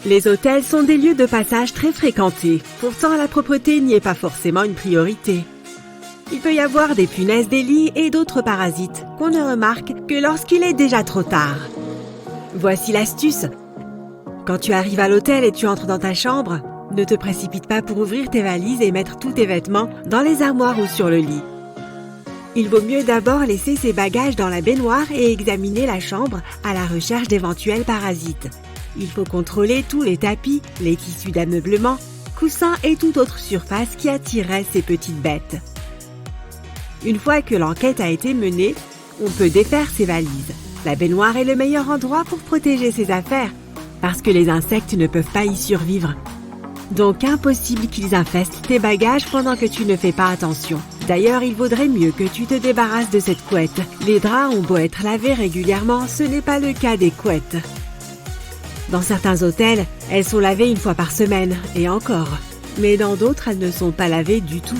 Les hôtels sont des lieux de passage très fréquentés. Pourtant, la propreté n'y est pas forcément une priorité. Il peut y avoir des punaises des lits et d'autres parasites qu'on ne remarque que lorsqu'il est déjà trop tard. Voici l'astuce. Quand tu arrives à l'hôtel et tu entres dans ta chambre, ne te précipite pas pour ouvrir tes valises et mettre tous tes vêtements dans les armoires ou sur le lit. Il vaut mieux d'abord laisser ses bagages dans la baignoire et examiner la chambre à la recherche d'éventuels parasites. Il faut contrôler tous les tapis, les tissus d'ameublement, coussins et toute autre surface qui attirerait ces petites bêtes. Une fois que l'enquête a été menée, on peut défaire ses valises. La baignoire est le meilleur endroit pour protéger ses affaires, parce que les insectes ne peuvent pas y survivre. Donc impossible qu'ils infestent tes bagages pendant que tu ne fais pas attention. D'ailleurs, il vaudrait mieux que tu te débarrasses de cette couette. Les draps ont beau être lavés régulièrement, ce n'est pas le cas des couettes. Dans certains hôtels, elles sont lavées une fois par semaine, et encore. Mais dans d'autres, elles ne sont pas lavées du tout.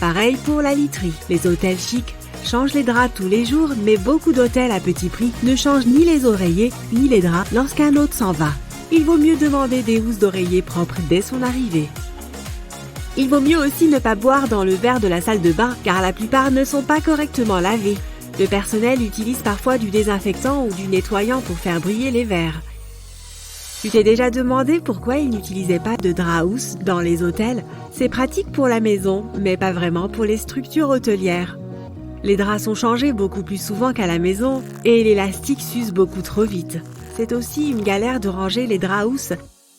Pareil pour la literie. Les hôtels chics changent les draps tous les jours, mais beaucoup d'hôtels à petit prix ne changent ni les oreillers, ni les draps lorsqu'un autre s'en va. Il vaut mieux demander des housses d'oreiller propres dès son arrivée. Il vaut mieux aussi ne pas boire dans le verre de la salle de bain, car la plupart ne sont pas correctement lavés. Le personnel utilise parfois du désinfectant ou du nettoyant pour faire briller les verres. Tu t'es déjà demandé pourquoi ils n'utilisaient pas de drap housse dans les hôtels? C'est pratique pour la maison, mais pas vraiment pour les structures hôtelières. Les draps sont changés beaucoup plus souvent qu'à la maison et l'élastique s'use beaucoup trop vite. C'est aussi une galère de ranger les draps housses.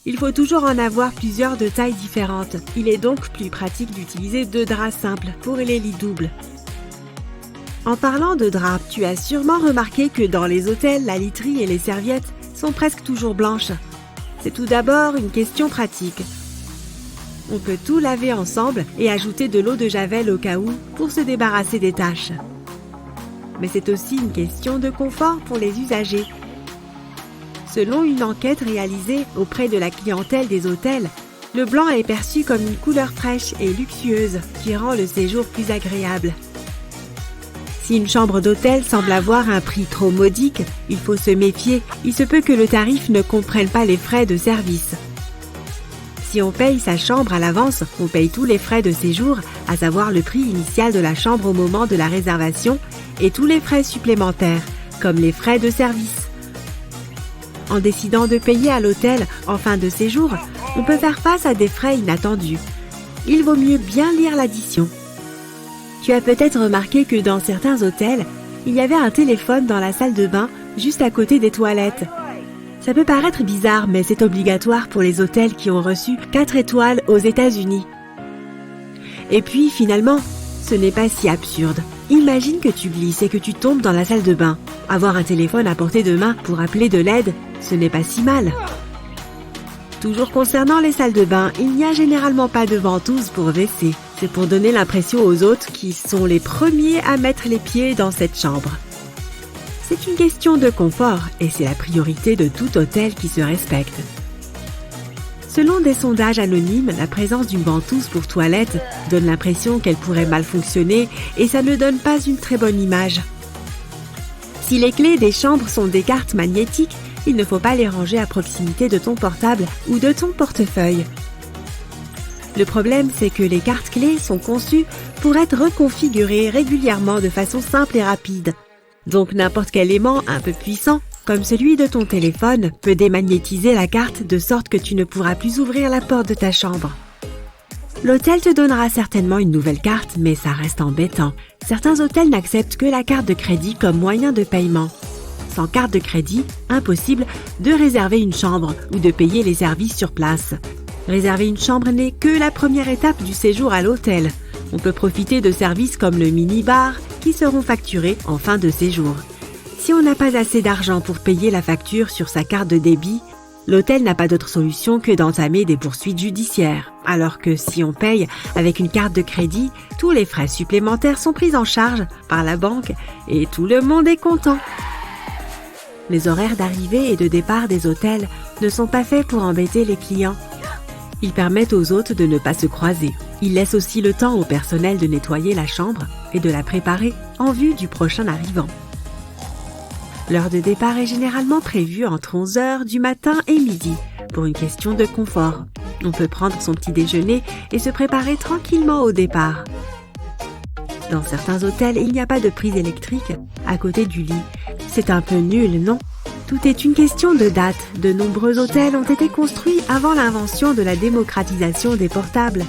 Il faut toujours en avoir plusieurs de tailles différentes. Il est donc plus pratique d'utiliser 2 draps simples pour les lits doubles. En parlant de draps, tu as sûrement remarqué que dans les hôtels, la literie et les serviettes sont presque toujours blanches. C'est tout d'abord une question pratique. On peut tout laver ensemble et ajouter de l'eau de javel au cas où pour se débarrasser des taches. Mais c'est aussi une question de confort pour les usagers. Selon une enquête réalisée auprès de la clientèle des hôtels, le blanc est perçu comme une couleur fraîche et luxueuse qui rend le séjour plus agréable. Si une chambre d'hôtel semble avoir un prix trop modique, il faut se méfier. Il se peut que le tarif ne comprenne pas les frais de service. Si on paye sa chambre à l'avance, on paye tous les frais de séjour, à savoir le prix initial de la chambre au moment de la réservation et tous les frais supplémentaires, comme les frais de service. En décidant de payer à l'hôtel en fin de séjour, on peut faire face à des frais inattendus. Il vaut mieux bien lire l'addition. Tu as peut-être remarqué que dans certains hôtels, il y avait un téléphone dans la salle de bain juste à côté des toilettes. Ça peut paraître bizarre, mais c'est obligatoire pour les hôtels qui ont reçu 4 étoiles aux États-Unis. Et puis finalement, ce n'est pas si absurde. Imagine que tu glisses et que tu tombes dans la salle de bain. Avoir un téléphone à portée de main pour appeler de l'aide, ce n'est pas si mal. Toujours concernant les salles de bain, il n'y a généralement pas de ventouse pour WC. C'est pour donner l'impression aux autres qu'ils sont les premiers à mettre les pieds dans cette chambre. C'est une question de confort et c'est la priorité de tout hôtel qui se respecte. Selon des sondages anonymes, la présence d'une ventouse pour toilette donne l'impression qu'elle pourrait mal fonctionner et ça ne donne pas une très bonne image. Si les clés des chambres sont des cartes magnétiques, il ne faut pas les ranger à proximité de ton portable ou de ton portefeuille. Le problème, c'est que les cartes clés sont conçues pour être reconfigurées régulièrement de façon simple et rapide. Donc n'importe quel aimant un peu puissant, comme celui de ton téléphone, peut démagnétiser la carte de sorte que tu ne pourras plus ouvrir la porte de ta chambre. L'hôtel te donnera certainement une nouvelle carte, mais ça reste embêtant. Certains hôtels n'acceptent que la carte de crédit comme moyen de paiement. Sans carte de crédit, impossible de réserver une chambre ou de payer les services sur place. Réserver une chambre n'est que la première étape du séjour à l'hôtel. On peut profiter de services comme le mini-bar qui seront facturés en fin de séjour. Si on n'a pas assez d'argent pour payer la facture sur sa carte de débit, l'hôtel n'a pas d'autre solution que d'entamer des poursuites judiciaires. Alors que si on paye avec une carte de crédit, tous les frais supplémentaires sont pris en charge par la banque et tout le monde est content. Les horaires d'arrivée et de départ des hôtels ne sont pas faits pour embêter les clients. Ils permettent aux hôtes de ne pas se croiser. Ils laissent aussi le temps au personnel de nettoyer la chambre et de la préparer en vue du prochain arrivant. L'heure de départ est généralement prévue entre 11h du matin et midi, pour une question de confort. On peut prendre son petit déjeuner et se préparer tranquillement au départ. Dans certains hôtels, il n'y a pas de prise électrique à côté du lit. C'est un peu nul, non ? Tout est une question de date. De nombreux hôtels ont été construits avant l'invention de la démocratisation des portables.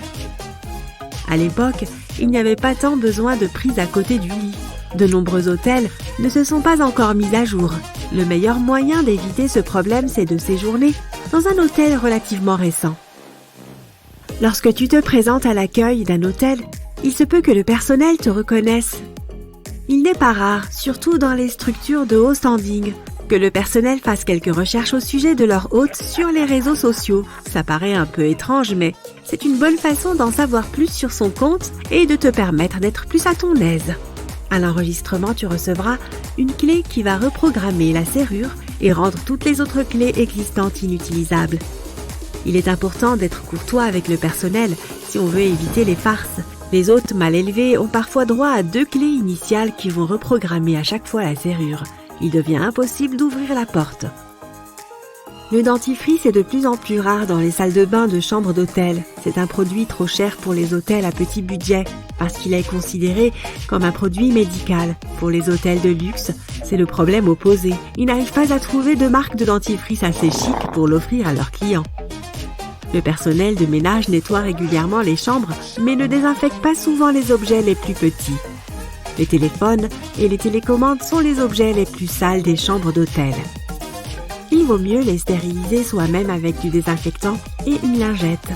À l'époque, il n'y avait pas tant besoin de prise à côté du lit. De nombreux hôtels ne se sont pas encore mis à jour. Le meilleur moyen d'éviter ce problème, c'est de séjourner dans un hôtel relativement récent. Lorsque tu te présentes à l'accueil d'un hôtel, il se peut que le personnel te reconnaisse. Il n'est pas rare, surtout dans les structures de haut standing, que le personnel fasse quelques recherches au sujet de leur hôte sur les réseaux sociaux. Ça paraît un peu étrange, mais c'est une bonne façon d'en savoir plus sur son compte et de te permettre d'être plus à ton aise. À l'enregistrement, tu recevras une clé qui va reprogrammer la serrure et rendre toutes les autres clés existantes inutilisables. Il est important d'être courtois avec le personnel si on veut éviter les farces. Les hôtes mal élevés ont parfois droit à 2 clés initiales qui vont reprogrammer à chaque fois la serrure. Il devient impossible d'ouvrir la porte. Le dentifrice est de plus en plus rare dans les salles de bain de chambres d'hôtel. C'est un produit trop cher pour les hôtels à petit budget, parce qu'il est considéré comme un produit médical. Pour les hôtels de luxe, c'est le problème opposé. Ils n'arrivent pas à trouver de marque de dentifrice assez chic pour l'offrir à leurs clients. Le personnel de ménage nettoie régulièrement les chambres, mais ne désinfecte pas souvent les objets les plus petits. Les téléphones et les télécommandes sont les objets les plus sales des chambres d'hôtel. Il vaut mieux les stériliser soi-même avec du désinfectant et une lingette.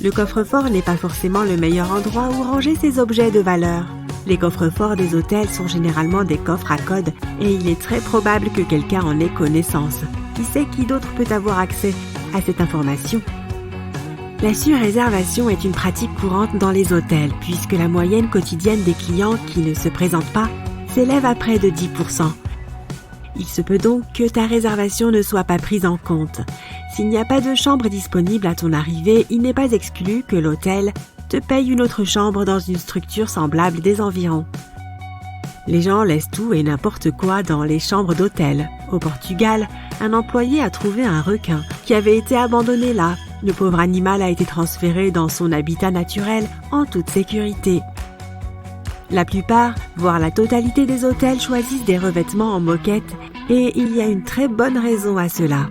Le coffre-fort n'est pas forcément le meilleur endroit où ranger ces objets de valeur. Les coffres-forts des hôtels sont généralement des coffres à code et il est très probable que quelqu'un en ait connaissance. Qui sait qui d'autre peut avoir accès à cette information? La surréservation est une pratique courante dans les hôtels puisque la moyenne quotidienne des clients qui ne se présentent pas s'élève à près de 10%. Il se peut donc que ta réservation ne soit pas prise en compte. S'il n'y a pas de chambre disponible à ton arrivée, il n'est pas exclu que l'hôtel te paye une autre chambre dans une structure semblable des environs. Les gens laissent tout et n'importe quoi dans les chambres d'hôtel. Au Portugal, un employé a trouvé un requin qui avait été abandonné là. Le pauvre animal a été transféré dans son habitat naturel en toute sécurité. La plupart, voire la totalité des hôtels choisissent des revêtements en moquette et il y a une très bonne raison à cela.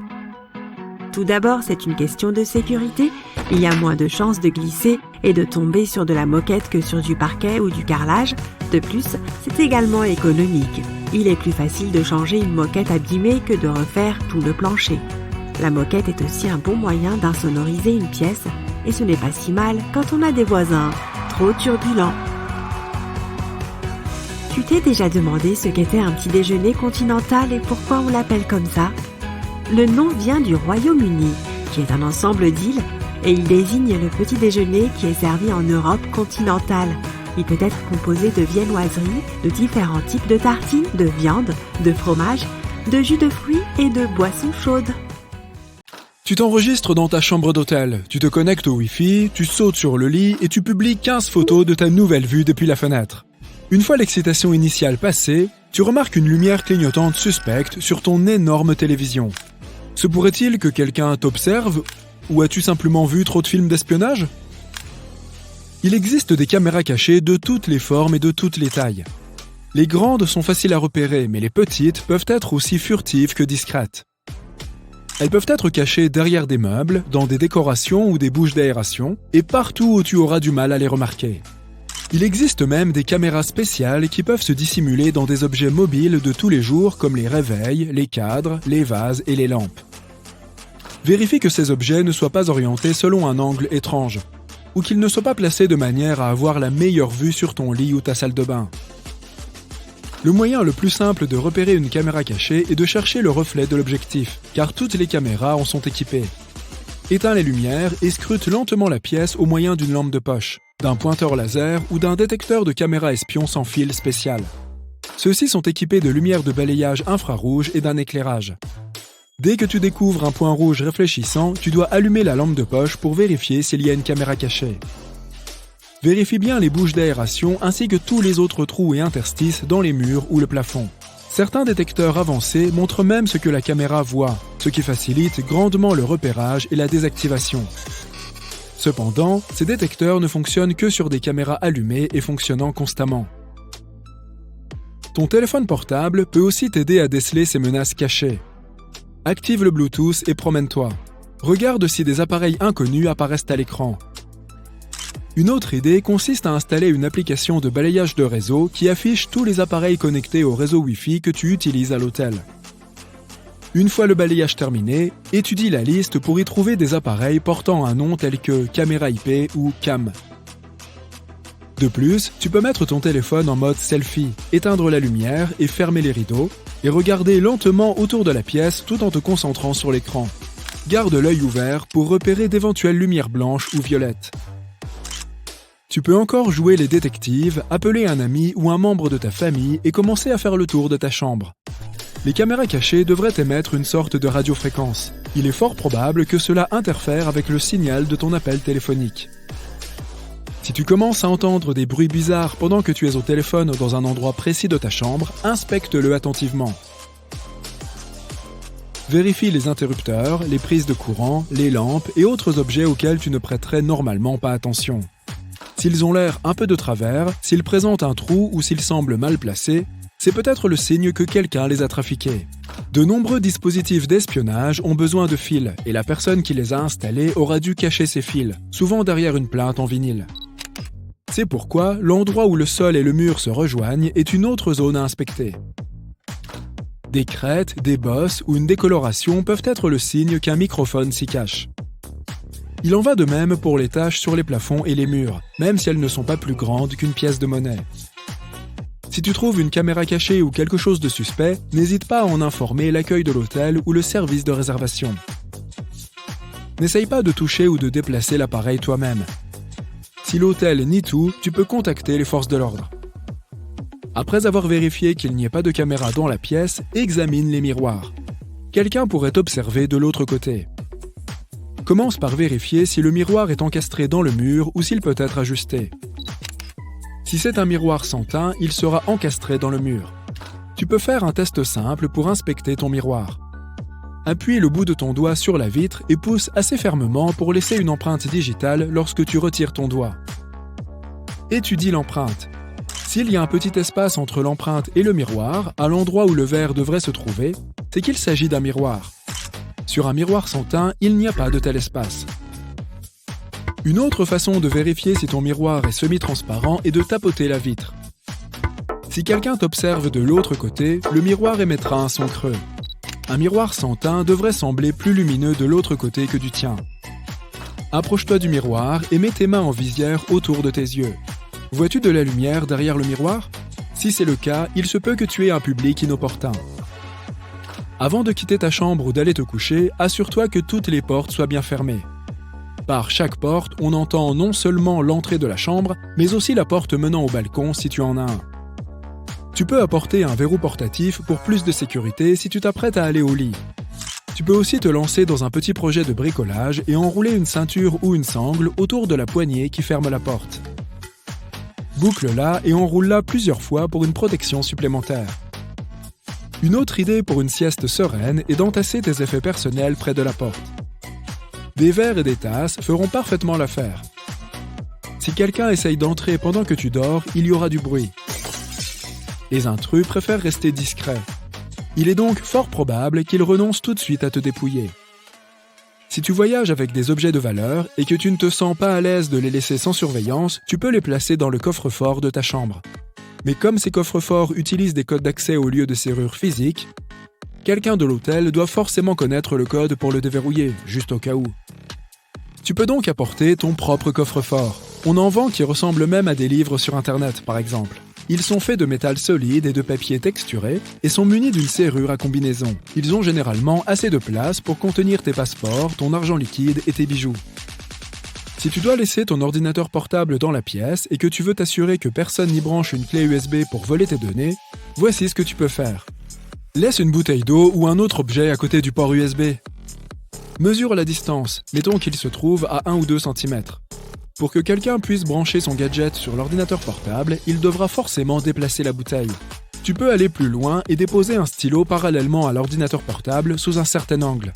Tout d'abord, c'est une question de sécurité. Il y a moins de chances de glisser et de tomber sur de la moquette que sur du parquet ou du carrelage. De plus, c'est également économique. Il est plus facile de changer une moquette abîmée que de refaire tout le plancher. La moquette est aussi un bon moyen d'insonoriser une pièce et ce n'est pas si mal quand on a des voisins trop turbulents. Tu t'es déjà demandé ce qu'était un petit déjeuner continental et pourquoi on l'appelle comme ça? Le nom vient du Royaume-Uni, qui est un ensemble d'îles, et il désigne le petit déjeuner qui est servi en Europe continentale. Il peut être composé de viennoiseries, de différents types de tartines, de viande, de fromage, de jus de fruits et de boissons chaudes. Tu t'enregistres dans ta chambre d'hôtel, tu te connectes au Wi-Fi, tu sautes sur le lit et tu publies 15 photos de ta nouvelle vue depuis la fenêtre. Une fois l'excitation initiale passée, tu remarques une lumière clignotante suspecte sur ton énorme télévision. Se pourrait-il que quelqu'un t'observe ou as-tu simplement vu trop de films d'espionnage? Il existe des caméras cachées de toutes les formes et de toutes les tailles. Les grandes sont faciles à repérer, mais les petites peuvent être aussi furtives que discrètes. Elles peuvent être cachées derrière des meubles, dans des décorations ou des bouches d'aération, et partout où tu auras du mal à les remarquer. Il existe même des caméras spéciales qui peuvent se dissimuler dans des objets mobiles de tous les jours comme les réveils, les cadres, les vases et les lampes. Vérifie que ces objets ne soient pas orientés selon un angle étrange, ou qu'ils ne soient pas placés de manière à avoir la meilleure vue sur ton lit ou ta salle de bain. Le moyen le plus simple de repérer une caméra cachée est de chercher le reflet de l'objectif, car toutes les caméras en sont équipées. Éteins les lumières et scrute lentement la pièce au moyen d'une lampe de poche, d'un pointeur laser ou d'un détecteur de caméra espion sans fil spécial. Ceux-ci sont équipés de lumières de balayage infrarouge et d'un éclairage. Dès que tu découvres un point rouge réfléchissant, tu dois allumer la lampe de poche pour vérifier s'il y a une caméra cachée. Vérifie bien les bouches d'aération ainsi que tous les autres trous et interstices dans les murs ou le plafond. Certains détecteurs avancés montrent même ce que la caméra voit, ce qui facilite grandement le repérage et la désactivation. Cependant, ces détecteurs ne fonctionnent que sur des caméras allumées et fonctionnant constamment. Ton téléphone portable peut aussi t'aider à déceler ces menaces cachées. Active le Bluetooth et promène-toi. Regarde si des appareils inconnus apparaissent à l'écran. Une autre idée consiste à installer une application de balayage de réseau qui affiche tous les appareils connectés au réseau Wi-Fi que tu utilises à l'hôtel. Une fois le balayage terminé, étudie la liste pour y trouver des appareils portant un nom tel que caméra IP ou cam. De plus, tu peux mettre ton téléphone en mode selfie, éteindre la lumière et fermer les rideaux, et regarder lentement autour de la pièce tout en te concentrant sur l'écran. Garde l'œil ouvert pour repérer d'éventuelles lumières blanches ou violettes. Tu peux encore jouer les détectives, appeler un ami ou un membre de ta famille et commencer à faire le tour de ta chambre. Les caméras cachées devraient émettre une sorte de radiofréquence. Il est fort probable que cela interfère avec le signal de ton appel téléphonique. Si tu commences à entendre des bruits bizarres pendant que tu es au téléphone dans un endroit précis de ta chambre, inspecte-le attentivement. Vérifie les interrupteurs, les prises de courant, les lampes et autres objets auxquels tu ne prêterais normalement pas attention. S'ils ont l'air un peu de travers, s'ils présentent un trou ou s'ils semblent mal placés, c'est peut-être le signe que quelqu'un les a trafiqués. De nombreux dispositifs d'espionnage ont besoin de fils et la personne qui les a installés aura dû cacher ces fils, souvent derrière une plainte en vinyle. C'est pourquoi l'endroit où le sol et le mur se rejoignent est une autre zone à inspecter. Des crêtes, des bosses ou une décoloration peuvent être le signe qu'un microphone s'y cache. Il en va de même pour les taches sur les plafonds et les murs, même si elles ne sont pas plus grandes qu'une pièce de monnaie. Si tu trouves une caméra cachée ou quelque chose de suspect, n'hésite pas à en informer l'accueil de l'hôtel ou le service de réservation. N'essaye pas de toucher ou de déplacer l'appareil toi-même. Si l'hôtel nie tout, tu peux contacter les forces de l'ordre. Après avoir vérifié qu'il n'y ait pas de caméra dans la pièce, examine les miroirs. Quelqu'un pourrait observer de l'autre côté. Commence par vérifier si le miroir est encastré dans le mur ou s'il peut être ajusté. Si c'est un miroir sans teint, il sera encastré dans le mur. Tu peux faire un test simple pour inspecter ton miroir. Appuie le bout de ton doigt sur la vitre et pousse assez fermement pour laisser une empreinte digitale lorsque tu retires ton doigt. Étudie l'empreinte. S'il y a un petit espace entre l'empreinte et le miroir, à l'endroit où le verre devrait se trouver, c'est qu'il s'agit d'un miroir. Sur un miroir sans teint, il n'y a pas de tel espace. Une autre façon de vérifier si ton miroir est semi-transparent est de tapoter la vitre. Si quelqu'un t'observe de l'autre côté, le miroir émettra un son creux. Un miroir sans teint devrait sembler plus lumineux de l'autre côté que du tien. Approche-toi du miroir et mets tes mains en visière autour de tes yeux. Vois-tu de la lumière derrière le miroir? Si c'est le cas, il se peut que tu aies un public inopportun. Avant de quitter ta chambre ou d'aller te coucher, assure-toi que toutes les portes soient bien fermées. Par chaque porte, on entend non seulement l'entrée de la chambre, mais aussi la porte menant au balcon si tu en as un. Tu peux apporter un verrou portatif pour plus de sécurité si tu t'apprêtes à aller au lit. Tu peux aussi te lancer dans un petit projet de bricolage et enrouler une ceinture ou une sangle autour de la poignée qui ferme la porte. Boucle-la et enroule-la plusieurs fois pour une protection supplémentaire. Une autre idée pour une sieste sereine est d'entasser tes effets personnels près de la porte. Des verres et des tasses feront parfaitement l'affaire. Si quelqu'un essaye d'entrer pendant que tu dors, il y aura du bruit. Les intrus préfèrent rester discrets. Il est donc fort probable qu'ils renoncent tout de suite à te dépouiller. Si tu voyages avec des objets de valeur et que tu ne te sens pas à l'aise de les laisser sans surveillance, tu peux les placer dans le coffre-fort de ta chambre. Mais comme ces coffres-forts utilisent des codes d'accès au lieu de serrure physique, quelqu'un de l'hôtel doit forcément connaître le code pour le déverrouiller, juste au cas où. Tu peux donc apporter ton propre coffre-fort. On en vend qui ressemblent même à des livres sur Internet, par exemple. Ils sont faits de métal solide et de papier texturé et sont munis d'une serrure à combinaison. Ils ont généralement assez de place pour contenir tes passeports, ton argent liquide et tes bijoux. Si tu dois laisser ton ordinateur portable dans la pièce et que tu veux t'assurer que personne n'y branche une clé USB pour voler tes données, voici ce que tu peux faire. Laisse une bouteille d'eau ou un autre objet à côté du port USB. Mesure la distance, mettons qu'il se trouve à 1 ou 2 cm. Pour que quelqu'un puisse brancher son gadget sur l'ordinateur portable, il devra forcément déplacer la bouteille. Tu peux aller plus loin et déposer un stylo parallèlement à l'ordinateur portable sous un certain angle.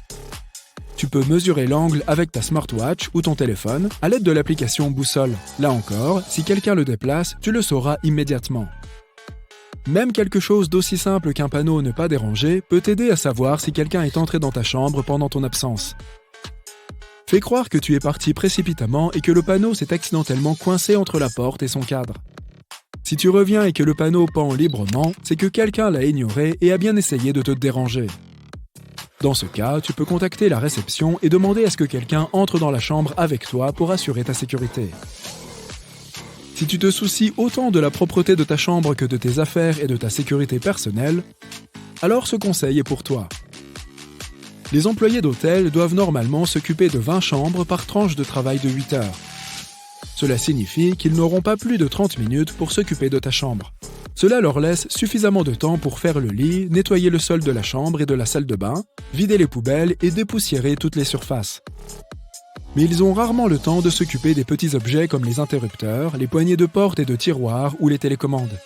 Tu peux mesurer l'angle avec ta smartwatch ou ton téléphone à l'aide de l'application Boussole. Là encore, si quelqu'un le déplace, tu le sauras immédiatement. Même quelque chose d'aussi simple qu'un panneau ne pas déranger peut t'aider à savoir si quelqu'un est entré dans ta chambre pendant ton absence. Fais croire que tu es parti précipitamment et que le panneau s'est accidentellement coincé entre la porte et son cadre. Si tu reviens et que le panneau pend librement, c'est que quelqu'un l'a ignoré et a bien essayé de te déranger. Dans ce cas, tu peux contacter la réception et demander à ce que quelqu'un entre dans la chambre avec toi pour assurer ta sécurité. Si tu te soucies autant de la propreté de ta chambre que de tes affaires et de ta sécurité personnelle, alors ce conseil est pour toi. Les employés d'hôtel doivent normalement s'occuper de 20 chambres par tranche de travail de 8 heures. Cela signifie qu'ils n'auront pas plus de 30 minutes pour s'occuper de ta chambre. Cela leur laisse suffisamment de temps pour faire le lit, nettoyer le sol de la chambre et de la salle de bain, vider les poubelles et dépoussiérer toutes les surfaces. Mais ils ont rarement le temps de s'occuper des petits objets comme les interrupteurs, les poignées de porte et de tiroirs ou les télécommandes.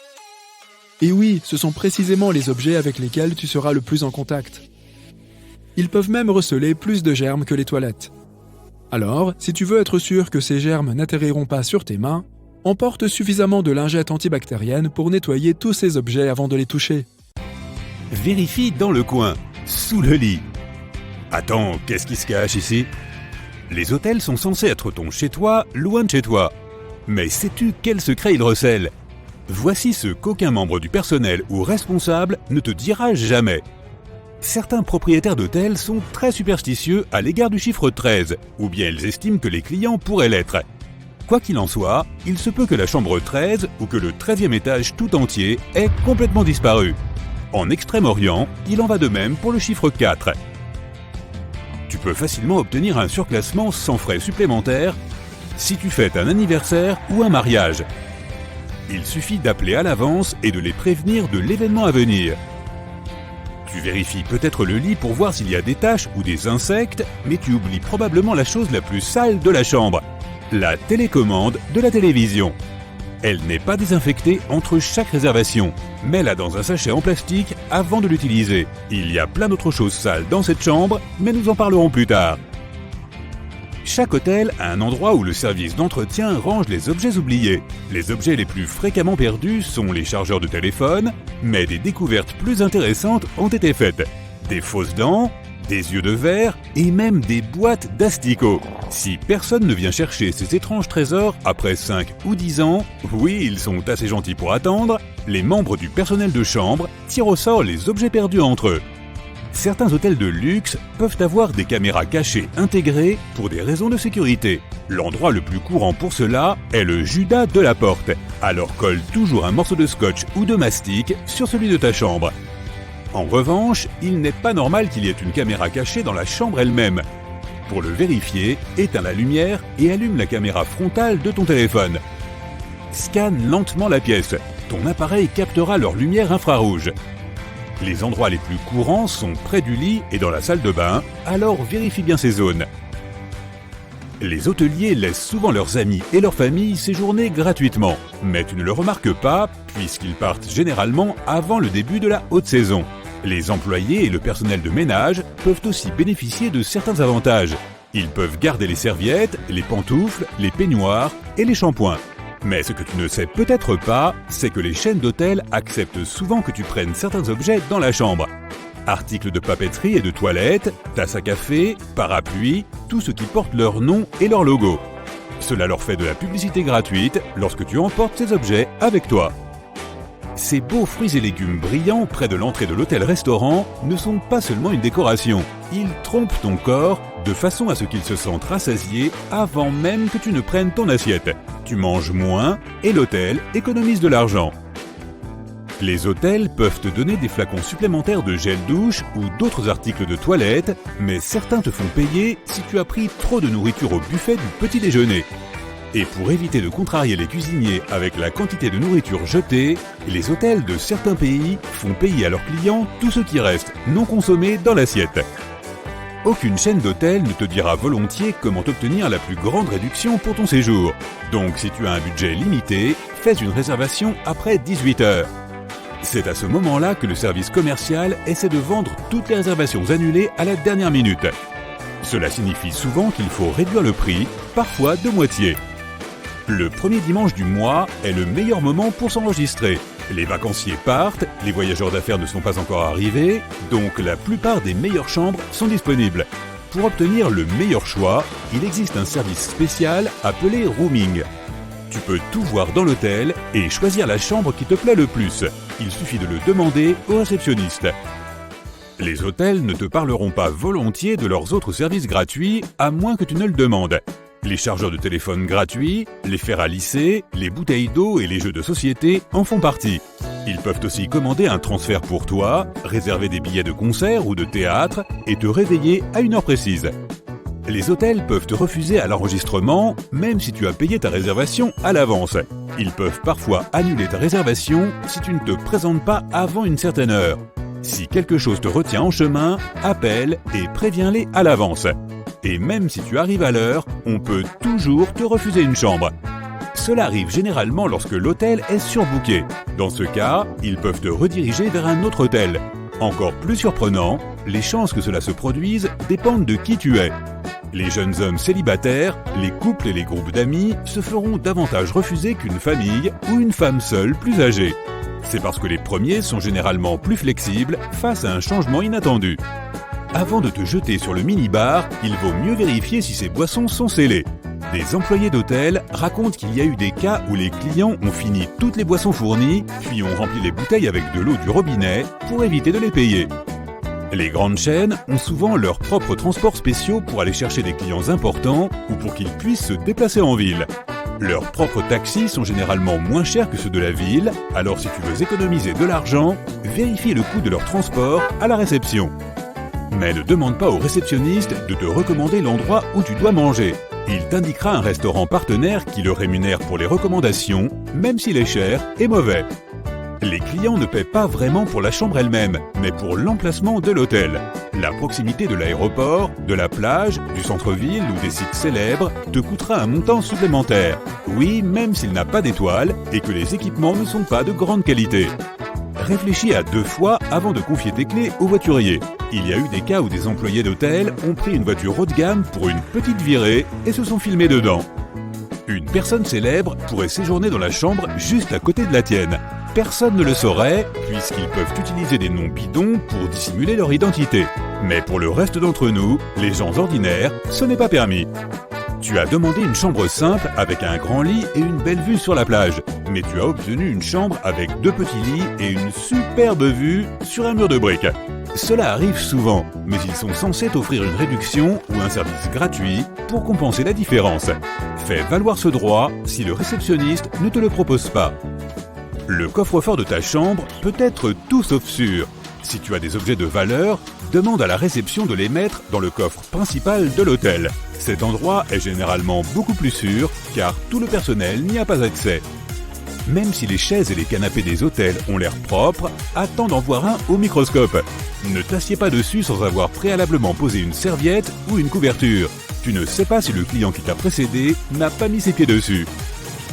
Et oui, ce sont précisément les objets avec lesquels tu seras le plus en contact. Ils peuvent même receler plus de germes que les toilettes. Alors, si tu veux être sûr que ces germes n'atterriront pas sur tes mains, emporte suffisamment de lingettes antibactériennes pour nettoyer tous ces objets avant de les toucher. Vérifie dans le coin, sous le lit. Attends, qu'est-ce qui se cache ici ? Les hôtels sont censés être ton chez-toi, loin de chez toi. Mais sais-tu quel secret ils recèlent ? Voici ce qu'aucun membre du personnel ou responsable ne te dira jamais. Certains propriétaires d'hôtels sont très superstitieux à l'égard du chiffre 13, ou bien ils estiment que les clients pourraient l'être. Quoi qu'il en soit, il se peut que la chambre 13 ou que le 13e étage tout entier ait complètement disparu. En Extrême-Orient, il en va de même pour le chiffre 4. Tu peux facilement obtenir un surclassement sans frais supplémentaires si tu fêtes un anniversaire ou un mariage. Il suffit d'appeler à l'avance et de les prévenir de l'événement à venir. Tu vérifies peut-être le lit pour voir s'il y a des taches ou des insectes, mais tu oublies probablement la chose la plus sale de la chambre, la télécommande de la télévision. Elle n'est pas désinfectée entre chaque réservation. Mets-la dans un sachet en plastique avant de l'utiliser. Il y a plein d'autres choses sales dans cette chambre, mais nous en parlerons plus tard. Chaque hôtel a un endroit où le service d'entretien range les objets oubliés. Les objets les plus fréquemment perdus sont les chargeurs de téléphone, mais des découvertes plus intéressantes ont été faites. Des fausses dents, des yeux de verre et même des boîtes d'asticots. Si personne ne vient chercher ces étranges trésors après 5 ou 10 ans, oui, ils sont assez gentils pour attendre, les membres du personnel de chambre tirent au sort les objets perdus entre eux. Certains hôtels de luxe peuvent avoir des caméras cachées intégrées pour des raisons de sécurité. L'endroit le plus courant pour cela est le judas de la porte. Alors colle toujours un morceau de scotch ou de mastic sur celui de ta chambre. En revanche, il n'est pas normal qu'il y ait une caméra cachée dans la chambre elle-même. Pour le vérifier, éteins la lumière et allume la caméra frontale de ton téléphone. Scanne lentement la pièce. Ton appareil captera leur lumière infrarouge. Les endroits les plus courants sont près du lit et dans la salle de bain, alors vérifie bien ces zones. Les hôteliers laissent souvent leurs amis et leur famille séjourner gratuitement, mais tu ne le remarques pas puisqu'ils partent généralement avant le début de la haute saison. Les employés et le personnel de ménage peuvent aussi bénéficier de certains avantages. Ils peuvent garder les serviettes, les pantoufles, les peignoirs et les shampoings. Mais ce que tu ne sais peut-être pas, c'est que les chaînes d'hôtels acceptent souvent que tu prennes certains objets dans la chambre. Articles de papeterie et de toilette, tasses à café, parapluies, tout ce qui porte leur nom et leur logo. Cela leur fait de la publicité gratuite lorsque tu emportes ces objets avec toi. Ces beaux fruits et légumes brillants près de l'entrée de l'hôtel-restaurant ne sont pas seulement une décoration. Ils trompent ton corps de façon à ce qu'il se sente rassasié avant même que tu ne prennes ton assiette. Tu manges moins et l'hôtel économise de l'argent. Les hôtels peuvent te donner des flacons supplémentaires de gel douche ou d'autres articles de toilette, mais certains te font payer si tu as pris trop de nourriture au buffet du petit déjeuner. Et pour éviter de contrarier les cuisiniers avec la quantité de nourriture jetée, les hôtels de certains pays font payer à leurs clients tout ce qui reste non consommé dans l'assiette. Aucune chaîne d'hôtels ne te dira volontiers comment obtenir la plus grande réduction pour ton séjour. Donc si tu as un budget limité, fais une réservation après 18 heures. C'est à ce moment-là que le service commercial essaie de vendre toutes les réservations annulées à la dernière minute. Cela signifie souvent qu'il faut réduire le prix, parfois de moitié. Le premier dimanche du mois est le meilleur moment pour s'enregistrer. Les vacanciers partent, les voyageurs d'affaires ne sont pas encore arrivés, donc la plupart des meilleures chambres sont disponibles. Pour obtenir le meilleur choix, il existe un service spécial appelé rooming. Tu peux tout voir dans l'hôtel et choisir la chambre qui te plaît le plus. Il suffit de le demander au réceptionniste. Les hôtels ne te parleront pas volontiers de leurs autres services gratuits, à moins que tu ne le demandes. Les chargeurs de téléphone gratuits, les fers à lisser, les bouteilles d'eau et les jeux de société en font partie. Ils peuvent aussi commander un transfert pour toi, réserver des billets de concert ou de théâtre et te réveiller à une heure précise. Les hôtels peuvent te refuser à l'enregistrement, même si tu as payé ta réservation à l'avance. Ils peuvent parfois annuler ta réservation si tu ne te présentes pas avant une certaine heure. Si quelque chose te retient en chemin, appelle et préviens-les à l'avance. Et même si tu arrives à l'heure, on peut toujours te refuser une chambre. Cela arrive généralement lorsque l'hôtel est surbooké. Dans ce cas, ils peuvent te rediriger vers un autre hôtel. Encore plus surprenant, les chances que cela se produise dépendent de qui tu es. Les jeunes hommes célibataires, les couples et les groupes d'amis se feront davantage refuser qu'une famille ou une femme seule plus âgée. C'est parce que les premiers sont généralement plus flexibles face à un changement inattendu. Avant de te jeter sur le minibar, il vaut mieux vérifier si ces boissons sont scellées. Des employés d'hôtel racontent qu'il y a eu des cas où les clients ont fini toutes les boissons fournies, puis ont rempli les bouteilles avec de l'eau du robinet pour éviter de les payer. Les grandes chaînes ont souvent leurs propres transports spéciaux pour aller chercher des clients importants ou pour qu'ils puissent se déplacer en ville. Leurs propres taxis sont généralement moins chers que ceux de la ville, alors si tu veux économiser de l'argent, vérifie le coût de leur transport à la réception. Mais ne demande pas au réceptionniste de te recommander l'endroit où tu dois manger. Il t'indiquera un restaurant partenaire qui le rémunère pour les recommandations, même s'il est cher et mauvais. Les clients ne paient pas vraiment pour la chambre elle-même, mais pour l'emplacement de l'hôtel. La proximité de l'aéroport, de la plage, du centre-ville ou des sites célèbres te coûtera un montant supplémentaire. Oui, même s'il n'a pas d'étoiles et que les équipements ne sont pas de grande qualité. Réfléchis à 2 fois avant de confier tes clés au voiturier. Il y a eu des cas où des employés d'hôtel ont pris une voiture haut de gamme pour une petite virée et se sont filmés dedans. Une personne célèbre pourrait séjourner dans la chambre juste à côté de la tienne. Personne ne le saurait, puisqu'ils peuvent utiliser des noms bidons pour dissimuler leur identité. Mais pour le reste d'entre nous, les gens ordinaires, ce n'est pas permis. Tu as demandé une chambre simple avec un grand lit et une belle vue sur la plage. Mais tu as obtenu une chambre avec 2 petits lits et une superbe vue sur un mur de briques. Cela arrive souvent, mais ils sont censés t'offrir une réduction ou un service gratuit pour compenser la différence. Fais valoir ce droit si le réceptionniste ne te le propose pas. Le coffre-fort de ta chambre peut être tout sauf sûr. Si tu as des objets de valeur, demande à la réception de les mettre dans le coffre principal de l'hôtel. Cet endroit est généralement beaucoup plus sûr car tout le personnel n'y a pas accès. Même si les chaises et les canapés des hôtels ont l'air propres, attends d'en voir un au microscope. Ne t'assieds pas dessus sans avoir préalablement posé une serviette ou une couverture. Tu ne sais pas si le client qui t'a précédé n'a pas mis ses pieds dessus.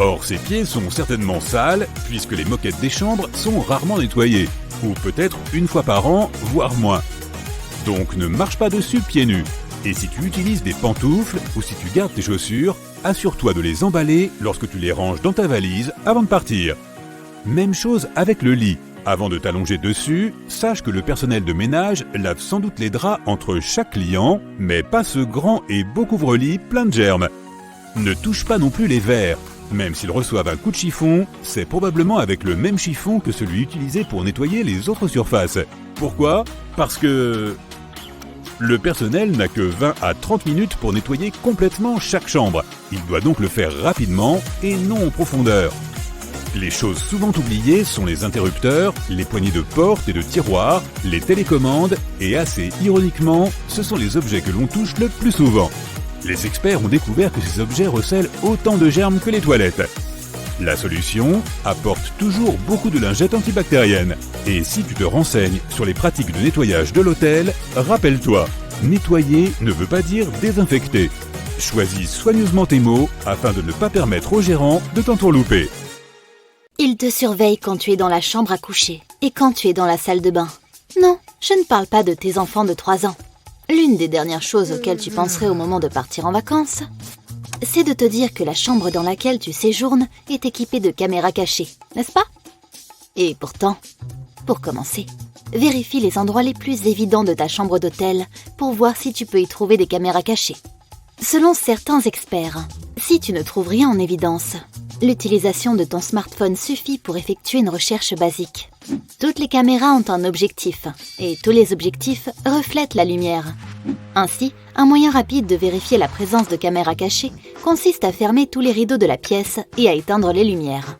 Or, ces pieds sont certainement sales puisque les moquettes des chambres sont rarement nettoyées, ou peut-être une fois par an, voire moins. Donc ne marche pas dessus pieds nus. Et si tu utilises des pantoufles ou si tu gardes tes chaussures, assure-toi de les emballer lorsque tu les ranges dans ta valise avant de partir. Même chose avec le lit. Avant de t'allonger dessus, sache que le personnel de ménage lave sans doute les draps entre chaque client, mais pas ce grand et beau couvre-lit plein de germes. Ne touche pas non plus les verres. Même s'ils reçoivent un coup de chiffon, c'est probablement avec le même chiffon que celui utilisé pour nettoyer les autres surfaces. Pourquoi ? Parce que le personnel n'a que 20 à 30 minutes pour nettoyer complètement chaque chambre. Il doit donc le faire rapidement et non en profondeur. Les choses souvent oubliées sont les interrupteurs, les poignées de porte et de tiroirs, les télécommandes et assez ironiquement, ce sont les objets que l'on touche le plus souvent. Les experts ont découvert que ces objets recèlent autant de germes que les toilettes. La solution apporte toujours beaucoup de lingettes antibactériennes. Et si tu te renseignes sur les pratiques de nettoyage de l'hôtel, rappelle-toi, nettoyer ne veut pas dire désinfecter. Choisis soigneusement tes mots afin de ne pas permettre au gérant de t'entourlouper. Il te surveille quand tu es dans la chambre à coucher. et quand tu es dans la salle de bain. Non, je ne parle pas de tes enfants de 3 ans. L'une des dernières choses auxquelles tu penserais au moment de partir en vacances, c'est de te dire que la chambre dans laquelle tu séjournes est équipée de caméras cachées, n'est-ce pas? Et pourtant, pour commencer, vérifie les endroits les plus évidents de ta chambre d'hôtel pour voir si tu peux y trouver des caméras cachées. Selon certains experts, si tu ne trouves rien en évidence, l'utilisation de ton smartphone suffit pour effectuer une recherche basique. Toutes les caméras ont un objectif, et tous les objectifs reflètent la lumière. Ainsi, un moyen rapide de vérifier la présence de caméras cachées consiste à fermer tous les rideaux de la pièce et à éteindre les lumières.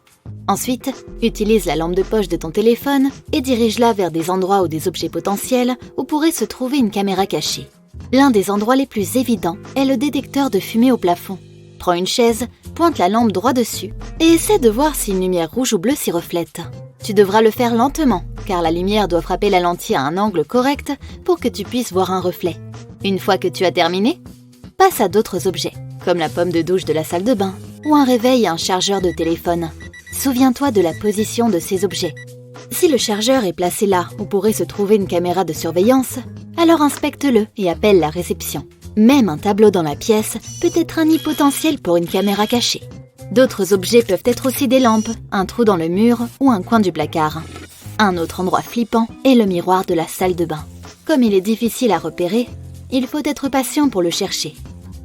Ensuite, utilise la lampe de poche de ton téléphone et dirige-la vers des endroits ou des objets potentiels où pourrait se trouver une caméra cachée. L'un des endroits les plus évidents est le détecteur de fumée au plafond. Prends une chaise, pointe la lampe droit dessus et essaie de voir si une lumière rouge ou bleue s'y reflète. Tu devras le faire lentement, car la lumière doit frapper la lentille à un angle correct pour que tu puisses voir un reflet. Une fois que tu as terminé, passe à d'autres objets, comme la pomme de douche de la salle de bain ou un réveil et un chargeur de téléphone. Souviens-toi de la position de ces objets. Si le chargeur est placé là où pourrait se trouver une caméra de surveillance, alors inspecte-le et appelle la réception. Même un tableau dans la pièce peut être un nid potentiel pour une caméra cachée. D'autres objets peuvent être aussi des lampes, un trou dans le mur ou un coin du placard. Un autre endroit flippant est le miroir de la salle de bain. Comme il est difficile à repérer, il faut être patient pour le chercher.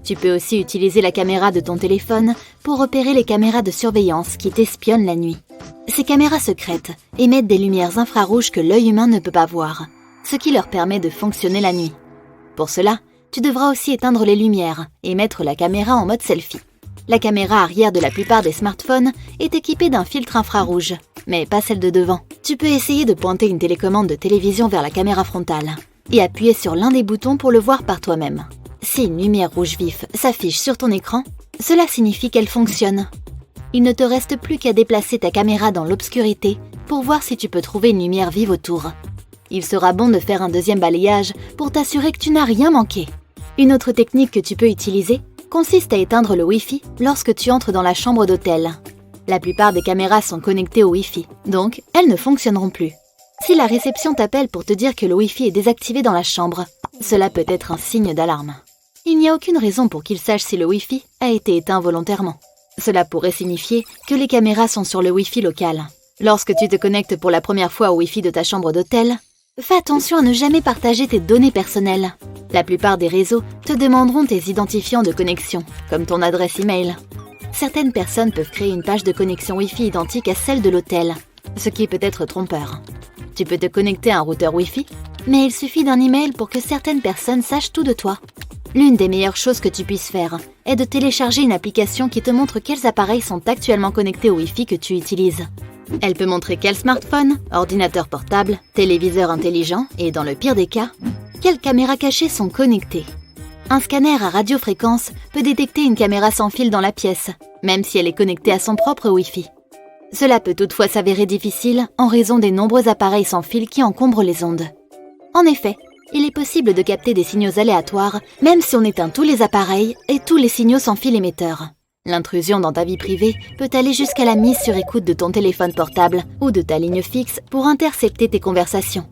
Tu peux aussi utiliser la caméra de ton téléphone pour repérer les caméras de surveillance qui t'espionnent la nuit. Ces caméras secrètes émettent des lumières infrarouges que l'œil humain ne peut pas voir, ce qui leur permet de fonctionner la nuit. Pour cela, tu devras aussi éteindre les lumières et mettre la caméra en mode selfie. La caméra arrière de la plupart des smartphones est équipée d'un filtre infrarouge, mais pas celle de devant. Tu peux essayer de pointer une télécommande de télévision vers la caméra frontale et appuyer sur l'un des boutons pour le voir par toi-même. Si une lumière rouge vif s'affiche sur ton écran, cela signifie qu'elle fonctionne. Il ne te reste plus qu'à déplacer ta caméra dans l'obscurité pour voir si tu peux trouver une lumière vive autour. Il sera bon de faire un deuxième balayage pour t'assurer que tu n'as rien manqué. Une autre technique que tu peux utiliser consiste à éteindre le Wi-Fi lorsque tu entres dans la chambre d'hôtel. La plupart des caméras sont connectées au Wi-Fi, donc elles ne fonctionneront plus. Si la réception t'appelle pour te dire que le Wi-Fi est désactivé dans la chambre, cela peut être un signe d'alarme. Il n'y a aucune raison pour qu'ils sachent si le Wi-Fi a été éteint volontairement. Cela pourrait signifier que les caméras sont sur le Wi-Fi local. Lorsque tu te connectes pour la première fois au Wi-Fi de ta chambre d'hôtel, fais attention à ne jamais partager tes données personnelles. La plupart des réseaux te demanderont tes identifiants de connexion, comme ton adresse email. Certaines personnes peuvent créer une page de connexion Wi-Fi identique à celle de l'hôtel, ce qui peut être trompeur. Tu peux te connecter à un routeur Wi-Fi, mais il suffit d'un email pour que certaines personnes sachent tout de toi. L'une des meilleures choses que tu puisses faire est de télécharger une application qui te montre quels appareils sont actuellement connectés au Wi-Fi que tu utilises. Elle peut montrer quel smartphone, ordinateur portable, téléviseur intelligent et, dans le pire des cas, quelles caméras cachées sont connectées. Un scanner à radiofréquence peut détecter une caméra sans fil dans la pièce, même si elle est connectée à son propre Wi-Fi. Cela peut toutefois s'avérer difficile en raison des nombreux appareils sans fil qui encombrent les ondes. En effet, il est possible de capter des signaux aléatoires même si on éteint tous les appareils et tous les signaux sans fil émetteurs. L'intrusion dans ta vie privée peut aller jusqu'à la mise sur écoute de ton téléphone portable ou de ta ligne fixe pour intercepter tes conversations.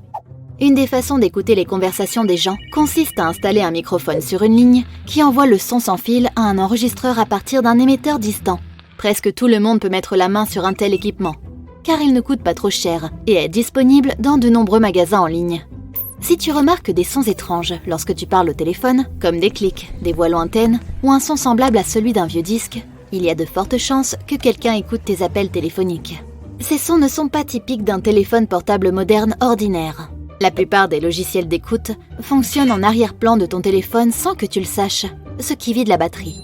Une des façons d'écouter les conversations des gens consiste à installer un microphone sur une ligne qui envoie le son sans fil à un enregistreur à partir d'un émetteur distant. Presque tout le monde peut mettre la main sur un tel équipement, car il ne coûte pas trop cher et est disponible dans de nombreux magasins en ligne. Si tu remarques des sons étranges lorsque tu parles au téléphone, comme des clics, des voix lointaines ou un son semblable à celui d'un vieux disque, il y a de fortes chances que quelqu'un écoute tes appels téléphoniques. Ces sons ne sont pas typiques d'un téléphone portable moderne ordinaire. La plupart des logiciels d'écoute fonctionnent en arrière-plan de ton téléphone sans que tu le saches, ce qui vide la batterie.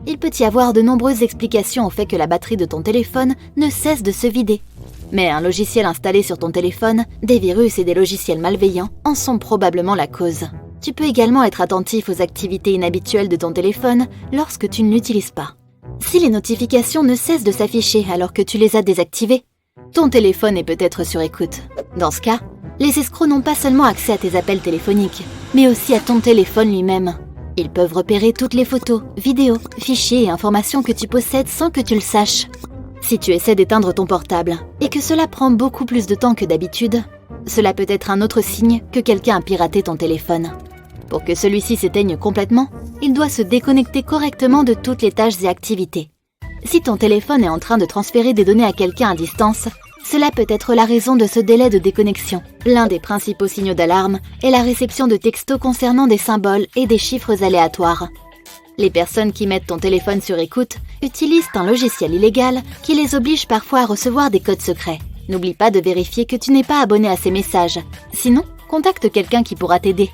Il peut y avoir de nombreuses explications au fait que la batterie de ton téléphone ne cesse de se vider. Mais un logiciel installé sur ton téléphone, des virus et des logiciels malveillants en sont probablement la cause. Tu peux également être attentif aux activités inhabituelles de ton téléphone lorsque tu ne l'utilises pas. Si les notifications ne cessent de s'afficher alors que tu les as désactivées, ton téléphone est peut-être sur écoute. Dans ce cas, les escrocs n'ont pas seulement accès à tes appels téléphoniques, mais aussi à ton téléphone lui-même. Ils peuvent repérer toutes les photos, vidéos, fichiers et informations que tu possèdes sans que tu le saches. Si tu essaies d'éteindre ton portable et que cela prend beaucoup plus de temps que d'habitude, cela peut être un autre signe que quelqu'un a piraté ton téléphone. Pour que celui-ci s'éteigne complètement, il doit se déconnecter correctement de toutes les tâches et activités. Si ton téléphone est en train de transférer des données à quelqu'un à distance, cela peut être la raison de ce délai de déconnexion. L'un des principaux signaux d'alarme est la réception de textos concernant des symboles et des chiffres aléatoires. Les personnes qui mettent ton téléphone sur écoute utilisent un logiciel illégal qui les oblige parfois à recevoir des codes secrets. N'oublie pas de vérifier que tu n'es pas abonné à ces messages. Sinon, contacte quelqu'un qui pourra t'aider.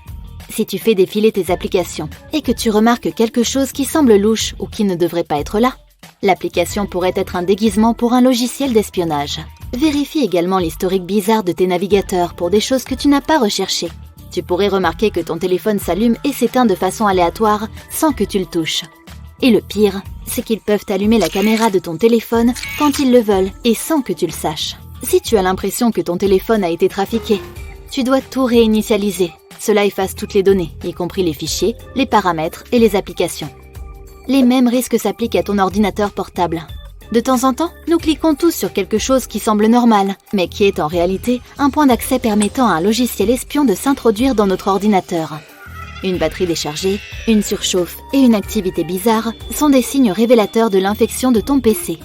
Si tu fais défiler tes applications et que tu remarques quelque chose qui semble louche ou qui ne devrait pas être là, l'application pourrait être un déguisement pour un logiciel d'espionnage. Vérifie également l'historique bizarre de tes navigateurs pour des choses que tu n'as pas recherchées. Tu pourrais remarquer que ton téléphone s'allume et s'éteint de façon aléatoire sans que tu le touches. Et le pire, c'est qu'ils peuvent allumer la caméra de ton téléphone quand ils le veulent et sans que tu le saches. Si tu as l'impression que ton téléphone a été trafiqué, tu dois tout réinitialiser. Cela efface toutes les données, y compris les fichiers, les paramètres et les applications. Les mêmes risques s'appliquent à ton ordinateur portable. De temps en temps, nous cliquons tous sur quelque chose qui semble normal, mais qui est en réalité un point d'accès permettant à un logiciel espion de s'introduire dans notre ordinateur. Une batterie déchargée, une surchauffe et une activité bizarre sont des signes révélateurs de l'infection de ton PC.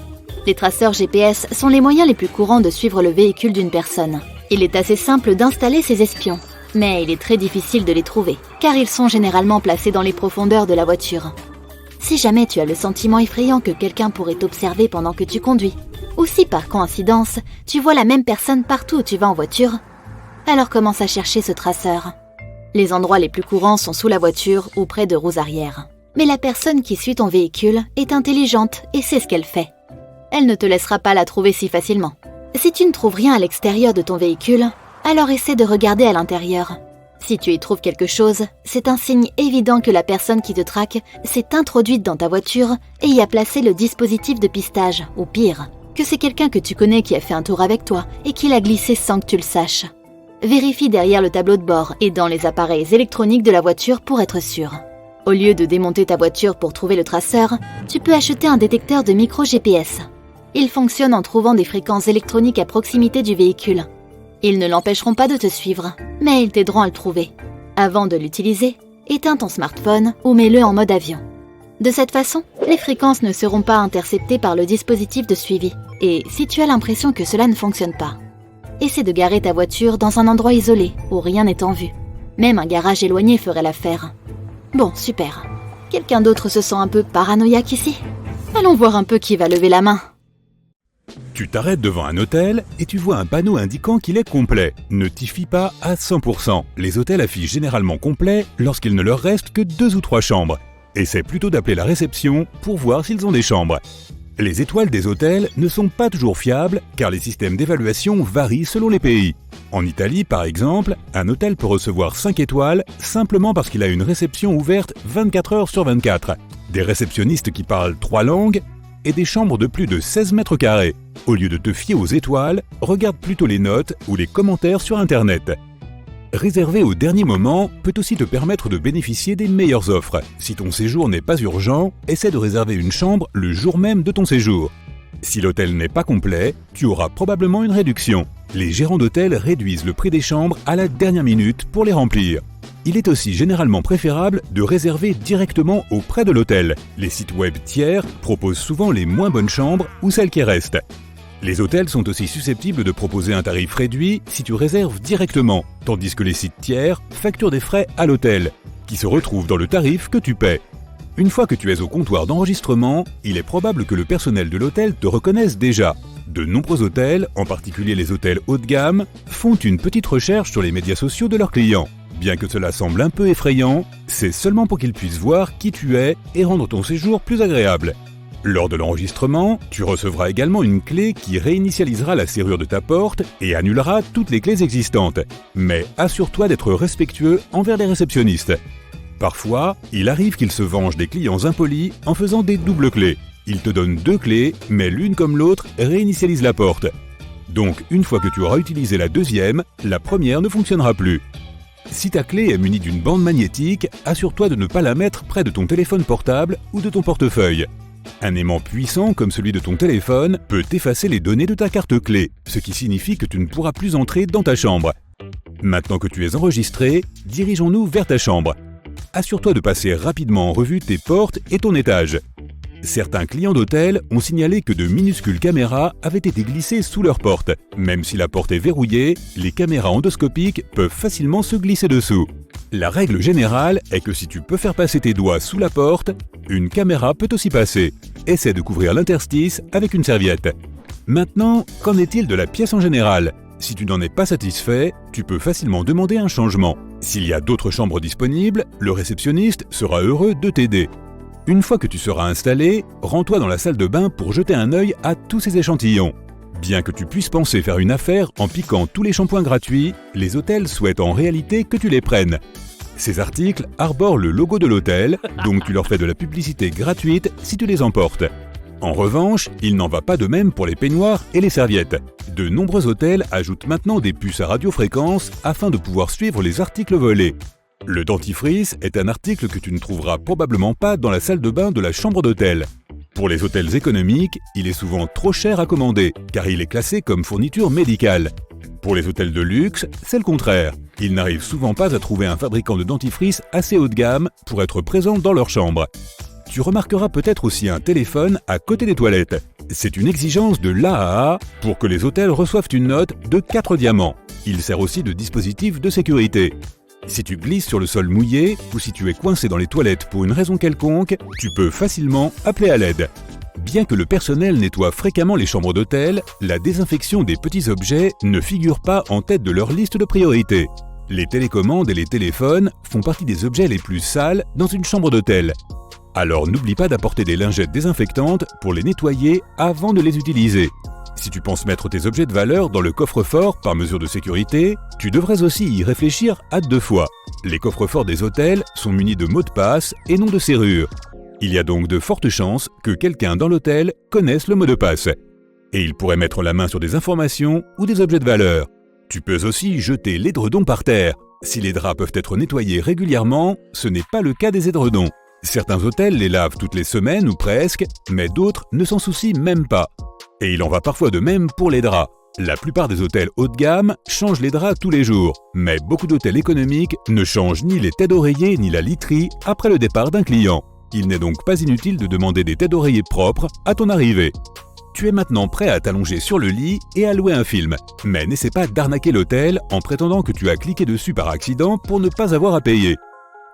Les traceurs GPS sont les moyens les plus courants de suivre le véhicule d'une personne. Il est assez simple d'installer ces espions, mais il est très difficile de les trouver, car ils sont généralement placés dans les profondeurs de la voiture. Si jamais tu as le sentiment effrayant que quelqu'un pourrait t'observer pendant que tu conduis, ou si par coïncidence, tu vois la même personne partout où tu vas en voiture, alors commence à chercher ce traceur. Les endroits les plus courants sont sous la voiture ou près de roues arrière. Mais la personne qui suit ton véhicule est intelligente et sait ce qu'elle fait. Elle ne te laissera pas la trouver si facilement. Si tu ne trouves rien à l'extérieur de ton véhicule, alors essaie de regarder à l'intérieur. Si tu y trouves quelque chose, c'est un signe évident que la personne qui te traque s'est introduite dans ta voiture et y a placé le dispositif de pistage, ou pire, que c'est quelqu'un que tu connais qui a fait un tour avec toi et qui l'a glissé sans que tu le saches. Vérifie derrière le tableau de bord et dans les appareils électroniques de la voiture pour être sûr. Au lieu de démonter ta voiture pour trouver le traceur, tu peux acheter un détecteur de micro-GPS. Il fonctionne en trouvant des fréquences électroniques à proximité du véhicule. Ils ne l'empêcheront pas de te suivre, mais ils t'aideront à le trouver. Avant de l'utiliser, éteins ton smartphone ou mets-le en mode avion. De cette façon, les fréquences ne seront pas interceptées par le dispositif de suivi. Et si tu as l'impression que cela ne fonctionne pas, essaie de garer ta voiture dans un endroit isolé où rien n'est en vue. Même un garage éloigné ferait l'affaire. Bon, super. Quelqu'un d'autre se sent un peu paranoïaque ici? Allons voir un peu qui va lever la main. Tu t'arrêtes devant un hôtel et tu vois un panneau indiquant qu'il est complet. Ne t'y fie pas à 100%. Les hôtels affichent généralement complet lorsqu'il ne leur reste que 2 ou 3 chambres. Essaie plutôt d'appeler la réception pour voir s'ils ont des chambres. Les étoiles des hôtels ne sont pas toujours fiables car les systèmes d'évaluation varient selon les pays. En Italie, par exemple, un hôtel peut recevoir 5 étoiles simplement parce qu'il a une réception ouverte 24 heures sur 24, des réceptionnistes qui parlent 3 langues et des chambres de plus de 16 mètres carrés. Au lieu de te fier aux étoiles, regarde plutôt les notes ou les commentaires sur Internet. Réserver au dernier moment peut aussi te permettre de bénéficier des meilleures offres. Si ton séjour n'est pas urgent, essaie de réserver une chambre le jour même de ton séjour. Si l'hôtel n'est pas complet, tu auras probablement une réduction. Les gérants d'hôtel réduisent le prix des chambres à la dernière minute pour les remplir. Il est aussi généralement préférable de réserver directement auprès de l'hôtel. Les sites web tiers proposent souvent les moins bonnes chambres ou celles qui restent. Les hôtels sont aussi susceptibles de proposer un tarif réduit si tu réserves directement, tandis que les sites tiers facturent des frais à l'hôtel, qui se retrouvent dans le tarif que tu paies. Une fois que tu es au comptoir d'enregistrement, il est probable que le personnel de l'hôtel te reconnaisse déjà. De nombreux hôtels, en particulier les hôtels haut de gamme, font une petite recherche sur les médias sociaux de leurs clients. Bien que cela semble un peu effrayant, c'est seulement pour qu'ils puissent voir qui tu es et rendre ton séjour plus agréable. Lors de l'enregistrement, tu recevras également une clé qui réinitialisera la serrure de ta porte et annulera toutes les clés existantes. Mais assure-toi d'être respectueux envers les réceptionnistes. Parfois, il arrive qu'ils se vengent des clients impolis en faisant des doubles clés. Ils te donnent 2 clés, mais l'une comme l'autre réinitialise la porte. Donc, une fois que tu auras utilisé la deuxième, la première ne fonctionnera plus. Si ta clé est munie d'une bande magnétique, assure-toi de ne pas la mettre près de ton téléphone portable ou de ton portefeuille. Un aimant puissant comme celui de ton téléphone peut effacer les données de ta carte clé, ce qui signifie que tu ne pourras plus entrer dans ta chambre. Maintenant que tu es enregistré, dirigeons-nous vers ta chambre. Assure-toi de passer rapidement en revue tes portes et ton étage. Certains clients d'hôtels ont signalé que de minuscules caméras avaient été glissées sous leur porte. Même si la porte est verrouillée, les caméras endoscopiques peuvent facilement se glisser dessous. La règle générale est que si tu peux faire passer tes doigts sous la porte, une caméra peut aussi passer. Essaie de couvrir l'interstice avec une serviette. Maintenant, qu'en est-il de la pièce en général ? Si tu n'en es pas satisfait, tu peux facilement demander un changement. S'il y a d'autres chambres disponibles, le réceptionniste sera heureux de t'aider. Une fois que tu seras installé, rends-toi dans la salle de bain pour jeter un œil à tous ces échantillons. Bien que tu puisses penser faire une affaire en piquant tous les shampoings gratuits, les hôtels souhaitent en réalité que tu les prennes. Ces articles arborent le logo de l'hôtel, donc tu leur fais de la publicité gratuite si tu les emportes. En revanche, il n'en va pas de même pour les peignoirs et les serviettes. De nombreux hôtels ajoutent maintenant des puces à radiofréquence afin de pouvoir suivre les articles volés. Le dentifrice est un article que tu ne trouveras probablement pas dans la salle de bain de la chambre d'hôtel. Pour les hôtels économiques, il est souvent trop cher à commander, car il est classé comme fourniture médicale. Pour les hôtels de luxe, c'est le contraire. Ils n'arrivent souvent pas à trouver un fabricant de dentifrice assez haut de gamme pour être présent dans leur chambre. Tu remarqueras peut-être aussi un téléphone à côté des toilettes. C'est une exigence de l'AAA pour que les hôtels reçoivent une note de 4 diamants. Il sert aussi de dispositif de sécurité. Si tu glisses sur le sol mouillé ou si tu es coincé dans les toilettes pour une raison quelconque, tu peux facilement appeler à l'aide. Bien que le personnel nettoie fréquemment les chambres d'hôtel, la désinfection des petits objets ne figure pas en tête de leur liste de priorités. Les télécommandes et les téléphones font partie des objets les plus sales dans une chambre d'hôtel. Alors n'oublie pas d'apporter des lingettes désinfectantes pour les nettoyer avant de les utiliser. Si tu penses mettre tes objets de valeur dans le coffre-fort par mesure de sécurité, tu devrais aussi y réfléchir à 2 fois. Les coffres-forts des hôtels sont munis de mots de passe et non de serrure. Il y a donc de fortes chances que quelqu'un dans l'hôtel connaisse le mot de passe. Et il pourrait mettre la main sur des informations ou des objets de valeur. Tu peux aussi jeter l'édredon par terre. Si les draps peuvent être nettoyés régulièrement, ce n'est pas le cas des édredons. Certains hôtels les lavent toutes les semaines ou presque, mais d'autres ne s'en soucient même pas. Et il en va parfois de même pour les draps. La plupart des hôtels haut de gamme changent les draps tous les jours, mais beaucoup d'hôtels économiques ne changent ni les têtes d'oreiller ni la literie après le départ d'un client. Il n'est donc pas inutile de demander des têtes d'oreiller propres à ton arrivée. Tu es maintenant prêt à t'allonger sur le lit et à louer un film, mais n'essaie pas d'arnaquer l'hôtel en prétendant que tu as cliqué dessus par accident pour ne pas avoir à payer.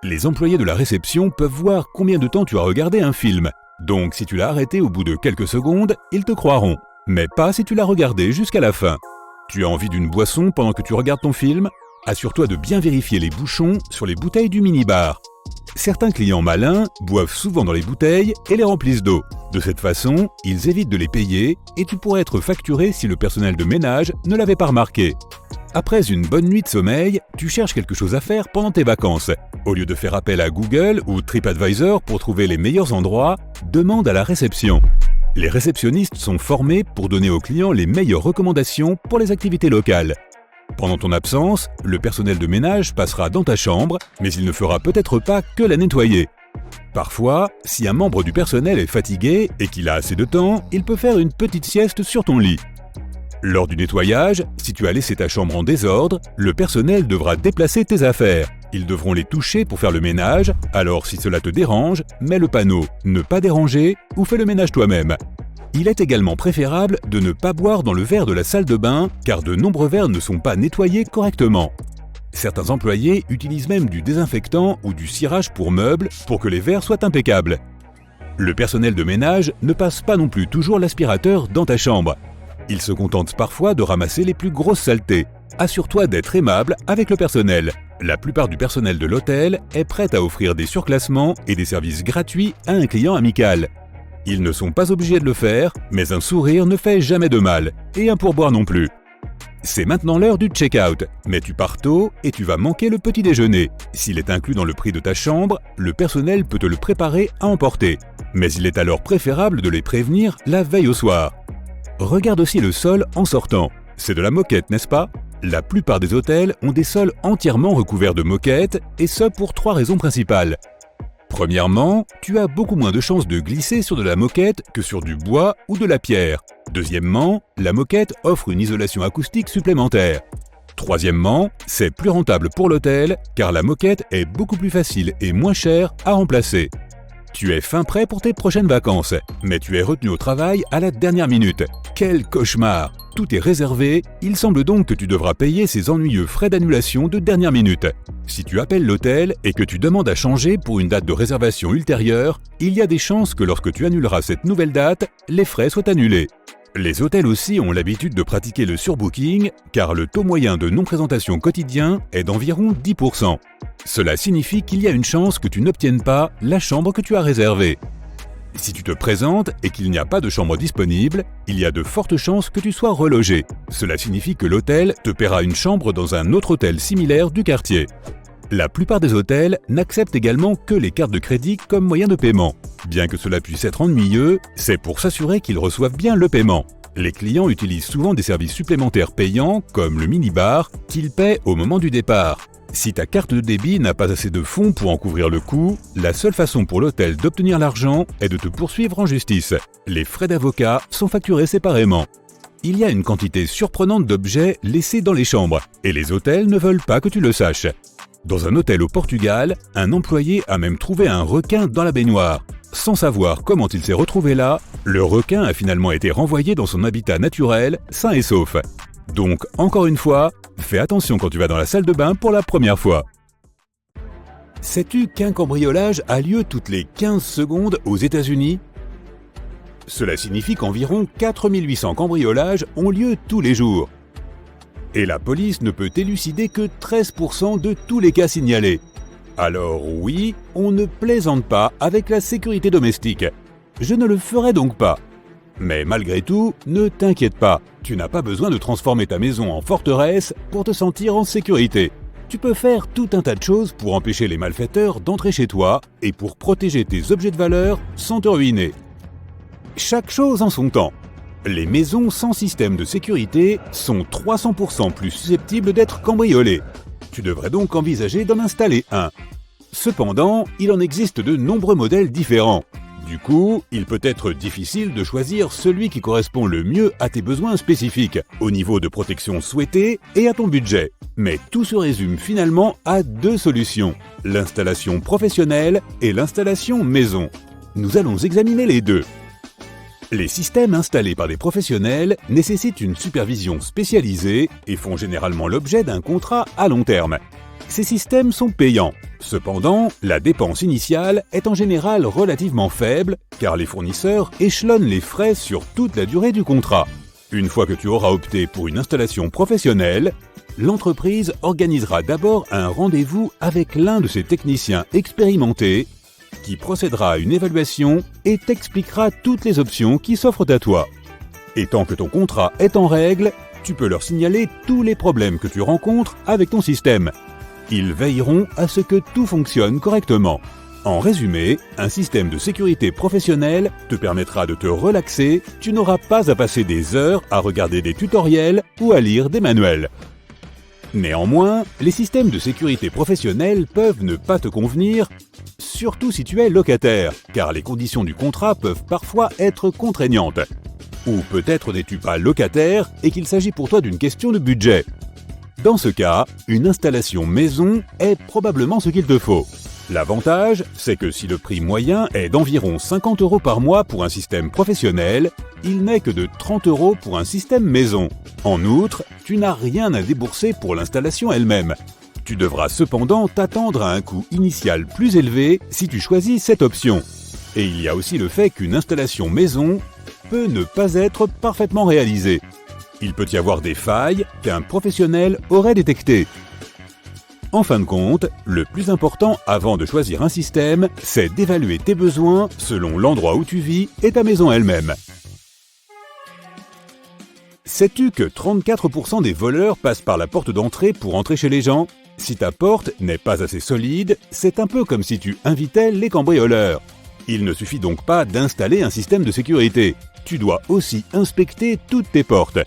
Les employés de la réception peuvent voir combien de temps tu as regardé un film. Donc si tu l'as arrêté au bout de quelques secondes, ils te croiront. Mais pas si tu l'as regardé jusqu'à la fin. Tu as envie d'une boisson pendant que tu regardes ton film ? Assure-toi de bien vérifier les bouchons sur les bouteilles du minibar. Certains clients malins boivent souvent dans les bouteilles et les remplissent d'eau. De cette façon, ils évitent de les payer et tu pourrais être facturé si le personnel de ménage ne l'avait pas remarqué. Après une bonne nuit de sommeil, tu cherches quelque chose à faire pendant tes vacances. Au lieu de faire appel à Google ou TripAdvisor pour trouver les meilleurs endroits, demande à la réception. Les réceptionnistes sont formés pour donner aux clients les meilleures recommandations pour les activités locales. Pendant ton absence, le personnel de ménage passera dans ta chambre, mais il ne fera peut-être pas que la nettoyer. Parfois, si un membre du personnel est fatigué et qu'il a assez de temps, il peut faire une petite sieste sur ton lit. Lors du nettoyage, si tu as laissé ta chambre en désordre, le personnel devra déplacer tes affaires. Ils devront les toucher pour faire le ménage, alors si cela te dérange, mets le panneau « Ne pas déranger » ou fais le ménage toi-même. Il est également préférable de ne pas boire dans le verre de la salle de bain, car de nombreux verres ne sont pas nettoyés correctement. Certains employés utilisent même du désinfectant ou du cirage pour meubles pour que les verres soient impeccables. Le personnel de ménage ne passe pas non plus toujours l'aspirateur dans ta chambre. Il se contente parfois de ramasser les plus grosses saletés. Assure-toi d'être aimable avec le personnel. La plupart du personnel de l'hôtel est prêt à offrir des surclassements et des services gratuits à un client amical. Ils ne sont pas obligés de le faire, mais un sourire ne fait jamais de mal, et un pourboire non plus. C'est maintenant l'heure du check-out, mais tu pars tôt et tu vas manquer le petit déjeuner. S'il est inclus dans le prix de ta chambre, le personnel peut te le préparer à emporter. Mais il est alors préférable de les prévenir la veille au soir. Regarde aussi le sol en sortant. C'est de la moquette, n'est-ce pas ? La plupart des hôtels ont des sols entièrement recouverts de moquette, et ce pour 3 raisons principales. Premièrement, tu as beaucoup moins de chances de glisser sur de la moquette que sur du bois ou de la pierre. Deuxièmement, la moquette offre une isolation acoustique supplémentaire. Troisièmement, c'est plus rentable pour l'hôtel car la moquette est beaucoup plus facile et moins chère à remplacer. Tu es fin prêt pour tes prochaines vacances, mais tu es retenu au travail à la dernière minute. Quel cauchemar! Tout est réservé, il semble donc que tu devras payer ces ennuyeux frais d'annulation de dernière minute. Si tu appelles l'hôtel et que tu demandes à changer pour une date de réservation ultérieure, il y a des chances que lorsque tu annuleras cette nouvelle date, les frais soient annulés. Les hôtels aussi ont l'habitude de pratiquer le surbooking, car le taux moyen de non-présentation quotidien est d'environ 10%. Cela signifie qu'il y a une chance que tu n'obtiennes pas la chambre que tu as réservée. Si tu te présentes et qu'il n'y a pas de chambre disponible, il y a de fortes chances que tu sois relogé. Cela signifie que l'hôtel te paiera une chambre dans un autre hôtel similaire du quartier. La plupart des hôtels n'acceptent également que les cartes de crédit comme moyen de paiement. Bien que cela puisse être ennuyeux, c'est pour s'assurer qu'ils reçoivent bien le paiement. Les clients utilisent souvent des services supplémentaires payants, comme le minibar, qu'ils paient au moment du départ. Si ta carte de débit n'a pas assez de fonds pour en couvrir le coût, la seule façon pour l'hôtel d'obtenir l'argent est de te poursuivre en justice. Les frais d'avocat sont facturés séparément. Il y a une quantité surprenante d'objets laissés dans les chambres, et les hôtels ne veulent pas que tu le saches. Dans un hôtel au Portugal, un employé a même trouvé un requin dans la baignoire. Sans savoir comment il s'est retrouvé là, le requin a finalement été renvoyé dans son habitat naturel, sain et sauf. Donc, encore une fois, fais attention quand tu vas dans la salle de bain pour la première fois. Sais-tu qu'un cambriolage a lieu toutes les 15 secondes aux États-Unis ? Cela signifie qu'environ 4800 cambriolages ont lieu tous les jours. Et la police ne peut élucider que 13% de tous les cas signalés. Alors oui, on ne plaisante pas avec la sécurité domestique. Je ne le ferai donc pas. Mais malgré tout, ne t'inquiète pas, tu n'as pas besoin de transformer ta maison en forteresse pour te sentir en sécurité. Tu peux faire tout un tas de choses pour empêcher les malfaiteurs d'entrer chez toi et pour protéger tes objets de valeur sans te ruiner. Chaque chose en son temps. Les maisons sans système de sécurité sont 300% plus susceptibles d'être cambriolées. Tu devrais donc envisager d'en installer un. Cependant, il en existe de nombreux modèles différents. Du coup, il peut être difficile de choisir celui qui correspond le mieux à tes besoins spécifiques, au niveau de protection souhaité et à ton budget. Mais tout se résume finalement à deux solutions, l'installation professionnelle et l'installation maison. Nous allons examiner les deux. Les systèmes installés par des professionnels nécessitent une supervision spécialisée et font généralement l'objet d'un contrat à long terme. Ces systèmes sont payants. Cependant, la dépense initiale est en général relativement faible car les fournisseurs échelonnent les frais sur toute la durée du contrat. Une fois que tu auras opté pour une installation professionnelle, l'entreprise organisera d'abord un rendez-vous avec l'un de ses techniciens expérimentés qui procédera à une évaluation et t'expliquera toutes les options qui s'offrent à toi. Et tant que ton contrat est en règle, tu peux leur signaler tous les problèmes que tu rencontres avec ton système. Ils veilleront à ce que tout fonctionne correctement. En résumé, un système de sécurité professionnelle te permettra de te relaxer, tu n'auras pas à passer des heures à regarder des tutoriels ou à lire des manuels. Néanmoins, les systèmes de sécurité professionnelle peuvent ne pas te convenir, surtout si tu es locataire, car les conditions du contrat peuvent parfois être contraignantes. Ou peut-être n'es-tu pas locataire et qu'il s'agit pour toi d'une question de budget. Dans ce cas, une installation maison est probablement ce qu'il te faut. L'avantage, c'est que si le prix moyen est d'environ 50 € par mois pour un système professionnel, il n'est que de 30 € pour un système maison. En outre, tu n'as rien à débourser pour l'installation elle-même. Tu devras cependant t'attendre à un coût initial plus élevé si tu choisis cette option. Et il y a aussi le fait qu'une installation maison peut ne pas être parfaitement réalisée. Il peut y avoir des failles qu'un professionnel aurait détectées. En fin de compte, le plus important avant de choisir un système, c'est d'évaluer tes besoins selon l'endroit où tu vis et ta maison elle-même. Sais-tu que 34% des voleurs passent par la porte d'entrée pour entrer chez les gens ? Si ta porte n'est pas assez solide, c'est un peu comme si tu invitais les cambrioleurs. Il ne suffit donc pas d'installer un système de sécurité. Tu dois aussi inspecter toutes tes portes.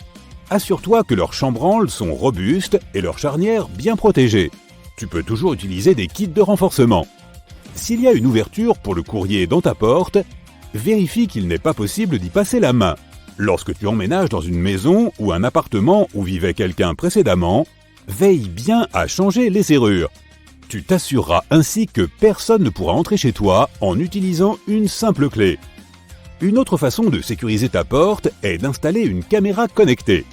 Assure-toi que leurs chambranles sont robustes et leurs charnières bien protégées. Tu peux toujours utiliser des kits de renforcement. S'il y a une ouverture pour le courrier dans ta porte, vérifie qu'il n'est pas possible d'y passer la main. Lorsque tu emménages dans une maison ou un appartement où vivait quelqu'un précédemment, veille bien à changer les serrures. Tu t'assureras ainsi que personne ne pourra entrer chez toi en utilisant une simple clé. Une autre façon de sécuriser ta porte est d'installer une caméra connectée.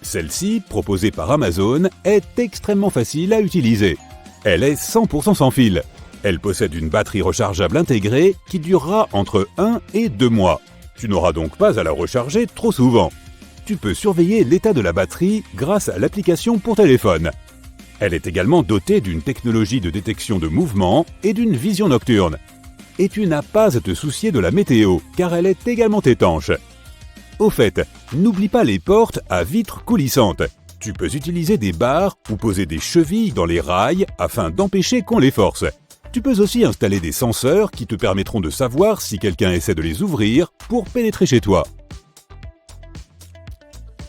Celle-ci, proposée par Amazon, est extrêmement facile à utiliser. Elle est 100% sans fil. Elle possède une batterie rechargeable intégrée qui durera entre 1 et 2 mois. Tu n'auras donc pas à la recharger trop souvent. Tu peux surveiller l'état de la batterie grâce à l'application pour téléphone. Elle est également dotée d'une technologie de détection de mouvement et d'une vision nocturne. Et tu n'as pas à te soucier de la météo, car elle est également étanche. Au fait, n'oublie pas les portes à vitres coulissantes. Tu peux utiliser des barres ou poser des chevilles dans les rails afin d'empêcher qu'on les force. Tu peux aussi installer des senseurs qui te permettront de savoir si quelqu'un essaie de les ouvrir pour pénétrer chez toi.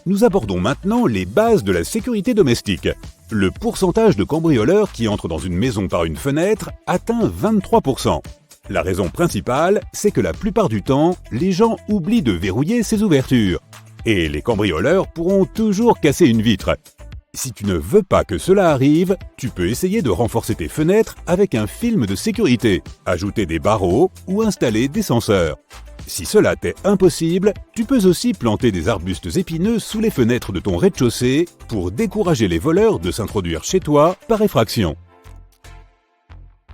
Nous abordons maintenant les bases de la sécurité domestique. Le pourcentage de cambrioleurs qui entrent dans une maison par une fenêtre atteint 23%. La raison principale, c'est que la plupart du temps, les gens oublient de verrouiller ces ouvertures. Et les cambrioleurs pourront toujours casser une vitre. Si tu ne veux pas que cela arrive, tu peux essayer de renforcer tes fenêtres avec un film de sécurité, ajouter des barreaux ou installer des senseurs. Si cela t'est impossible, tu peux aussi planter des arbustes épineux sous les fenêtres de ton rez-de-chaussée pour décourager les voleurs de s'introduire chez toi par effraction.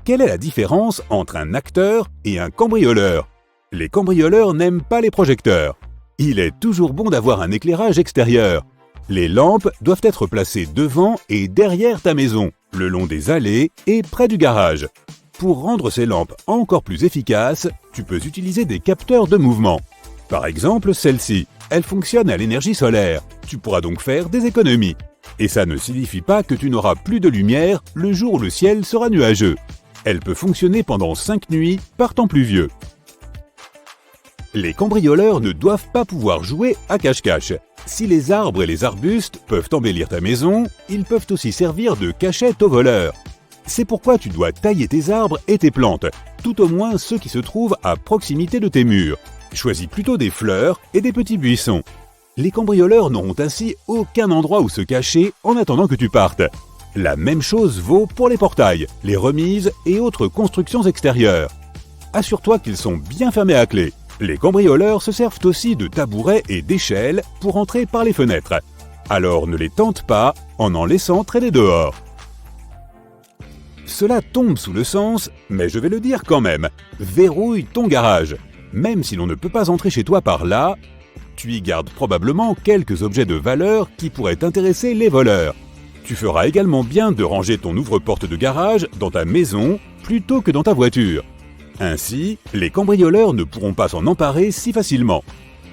Quelle est la différence entre un acteur et un cambrioleur? Les cambrioleurs n'aiment pas les projecteurs. Il est toujours bon d'avoir un éclairage extérieur. Les lampes doivent être placées devant et derrière ta maison, le long des allées et près du garage. Pour rendre ces lampes encore plus efficaces, tu peux utiliser des capteurs de mouvement. Par exemple, celle-ci, elle fonctionne à l'énergie solaire. Tu pourras donc faire des économies. Et ça ne signifie pas que tu n'auras plus de lumière le jour où le ciel sera nuageux. Elle peut fonctionner pendant 5 nuits par temps pluvieux. Les cambrioleurs ne doivent pas pouvoir jouer à cache-cache. Si les arbres et les arbustes peuvent embellir ta maison, ils peuvent aussi servir de cachette aux voleurs. C'est pourquoi tu dois tailler tes arbres et tes plantes, tout au moins ceux qui se trouvent à proximité de tes murs. Choisis plutôt des fleurs et des petits buissons. Les cambrioleurs n'auront ainsi aucun endroit où se cacher en attendant que tu partes. La même chose vaut pour les portails, les remises et autres constructions extérieures. Assure-toi qu'ils sont bien fermés à clé. Les cambrioleurs se servent aussi de tabourets et d'échelles pour entrer par les fenêtres. Alors ne les tente pas en laissant traîner dehors. Cela tombe sous le sens, mais je vais le dire quand même. Verrouille ton garage. Même si l'on ne peut pas entrer chez toi par là, tu y gardes probablement quelques objets de valeur qui pourraient intéresser les voleurs. Tu feras également bien de ranger ton ouvre-porte de garage dans ta maison plutôt que dans ta voiture. Ainsi, les cambrioleurs ne pourront pas s'en emparer si facilement.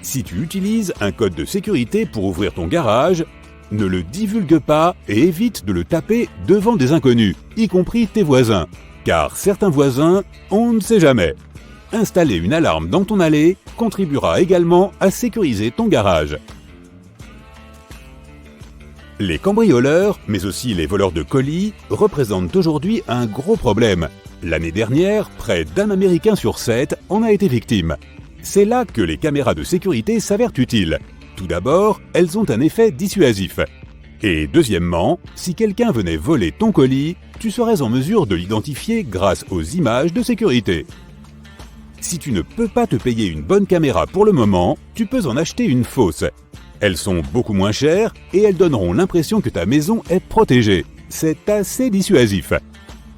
Si tu utilises un code de sécurité pour ouvrir ton garage, ne le divulgue pas et évite de le taper devant des inconnus, y compris tes voisins. Car certains voisins, on ne sait jamais. Installer une alarme dans ton allée contribuera également à sécuriser ton garage. Les cambrioleurs, mais aussi les voleurs de colis, représentent aujourd'hui un gros problème. L'année dernière, près d'1 Américain sur 7 en a été victime. C'est là que les caméras de sécurité s'avèrent utiles. Tout d'abord, elles ont un effet dissuasif. Et deuxièmement, si quelqu'un venait voler ton colis, tu serais en mesure de l'identifier grâce aux images de sécurité. Si tu ne peux pas te payer une bonne caméra pour le moment, tu peux en acheter une fausse. Elles sont beaucoup moins chères et elles donneront l'impression que ta maison est protégée. C'est assez dissuasif.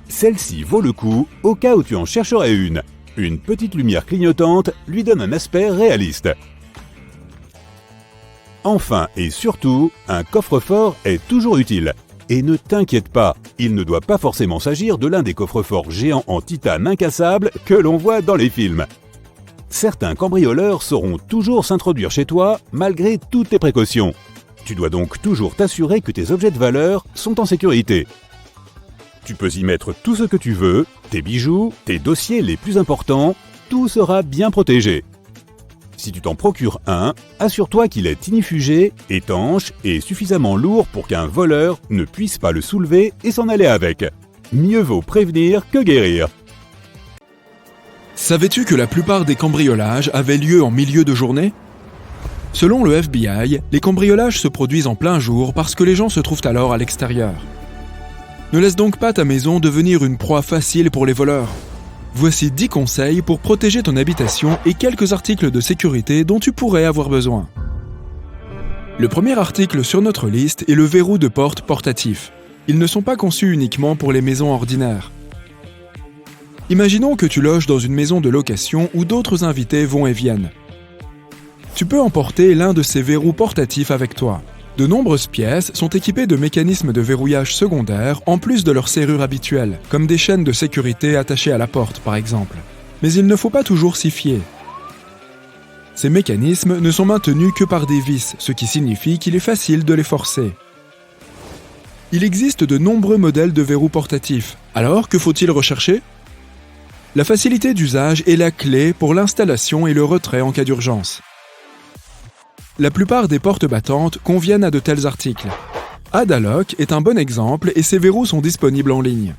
Celle-ci vaut le coup au cas où tu en chercherais une. Une petite lumière clignotante lui donne un aspect réaliste. Enfin et surtout, un coffre-fort est toujours utile. Et ne t'inquiète pas, il ne doit pas forcément s'agir de l'un des coffres-forts géants en titane incassable que l'on voit dans les films. Certains cambrioleurs sauront toujours s'introduire chez toi malgré toutes tes précautions. Tu dois donc toujours t'assurer que tes objets de valeur sont en sécurité. Tu peux y mettre tout ce que tu veux, tes bijoux, tes dossiers les plus importants, tout sera bien protégé. Si tu t'en procures un, assure-toi qu'il est ignifugé, étanche et suffisamment lourd pour qu'un voleur ne puisse pas le soulever et s'en aller avec. Mieux vaut prévenir que guérir. Savais-tu que la plupart des cambriolages avaient lieu en milieu de journée ? Selon le FBI, les cambriolages se produisent en plein jour parce que les gens se trouvent alors à l'extérieur. Ne laisse donc pas ta maison devenir une proie facile pour les voleurs. Voici 10 conseils pour protéger ton habitation et quelques articles de sécurité dont tu pourrais avoir besoin. Le premier article sur notre liste est le verrou de porte portatif. Ils ne sont pas conçus uniquement pour les maisons ordinaires. Imaginons que tu loges dans une maison de location où d'autres invités vont et viennent. Tu peux emporter l'un de ces verrous portatifs avec toi. De nombreuses pièces sont équipées de mécanismes de verrouillage secondaires en plus de leur serrure habituelle, comme des chaînes de sécurité attachées à la porte par exemple. Mais il ne faut pas toujours s'y fier. Ces mécanismes ne sont maintenus que par des vis, ce qui signifie qu'il est facile de les forcer. Il existe de nombreux modèles de verrous portatifs. Alors, que faut-il rechercher ? La facilité d'usage est la clé pour l'installation et le retrait en cas d'urgence. La plupart des portes battantes conviennent à de tels articles. Adalock est un bon exemple et ces verrous sont disponibles en ligne.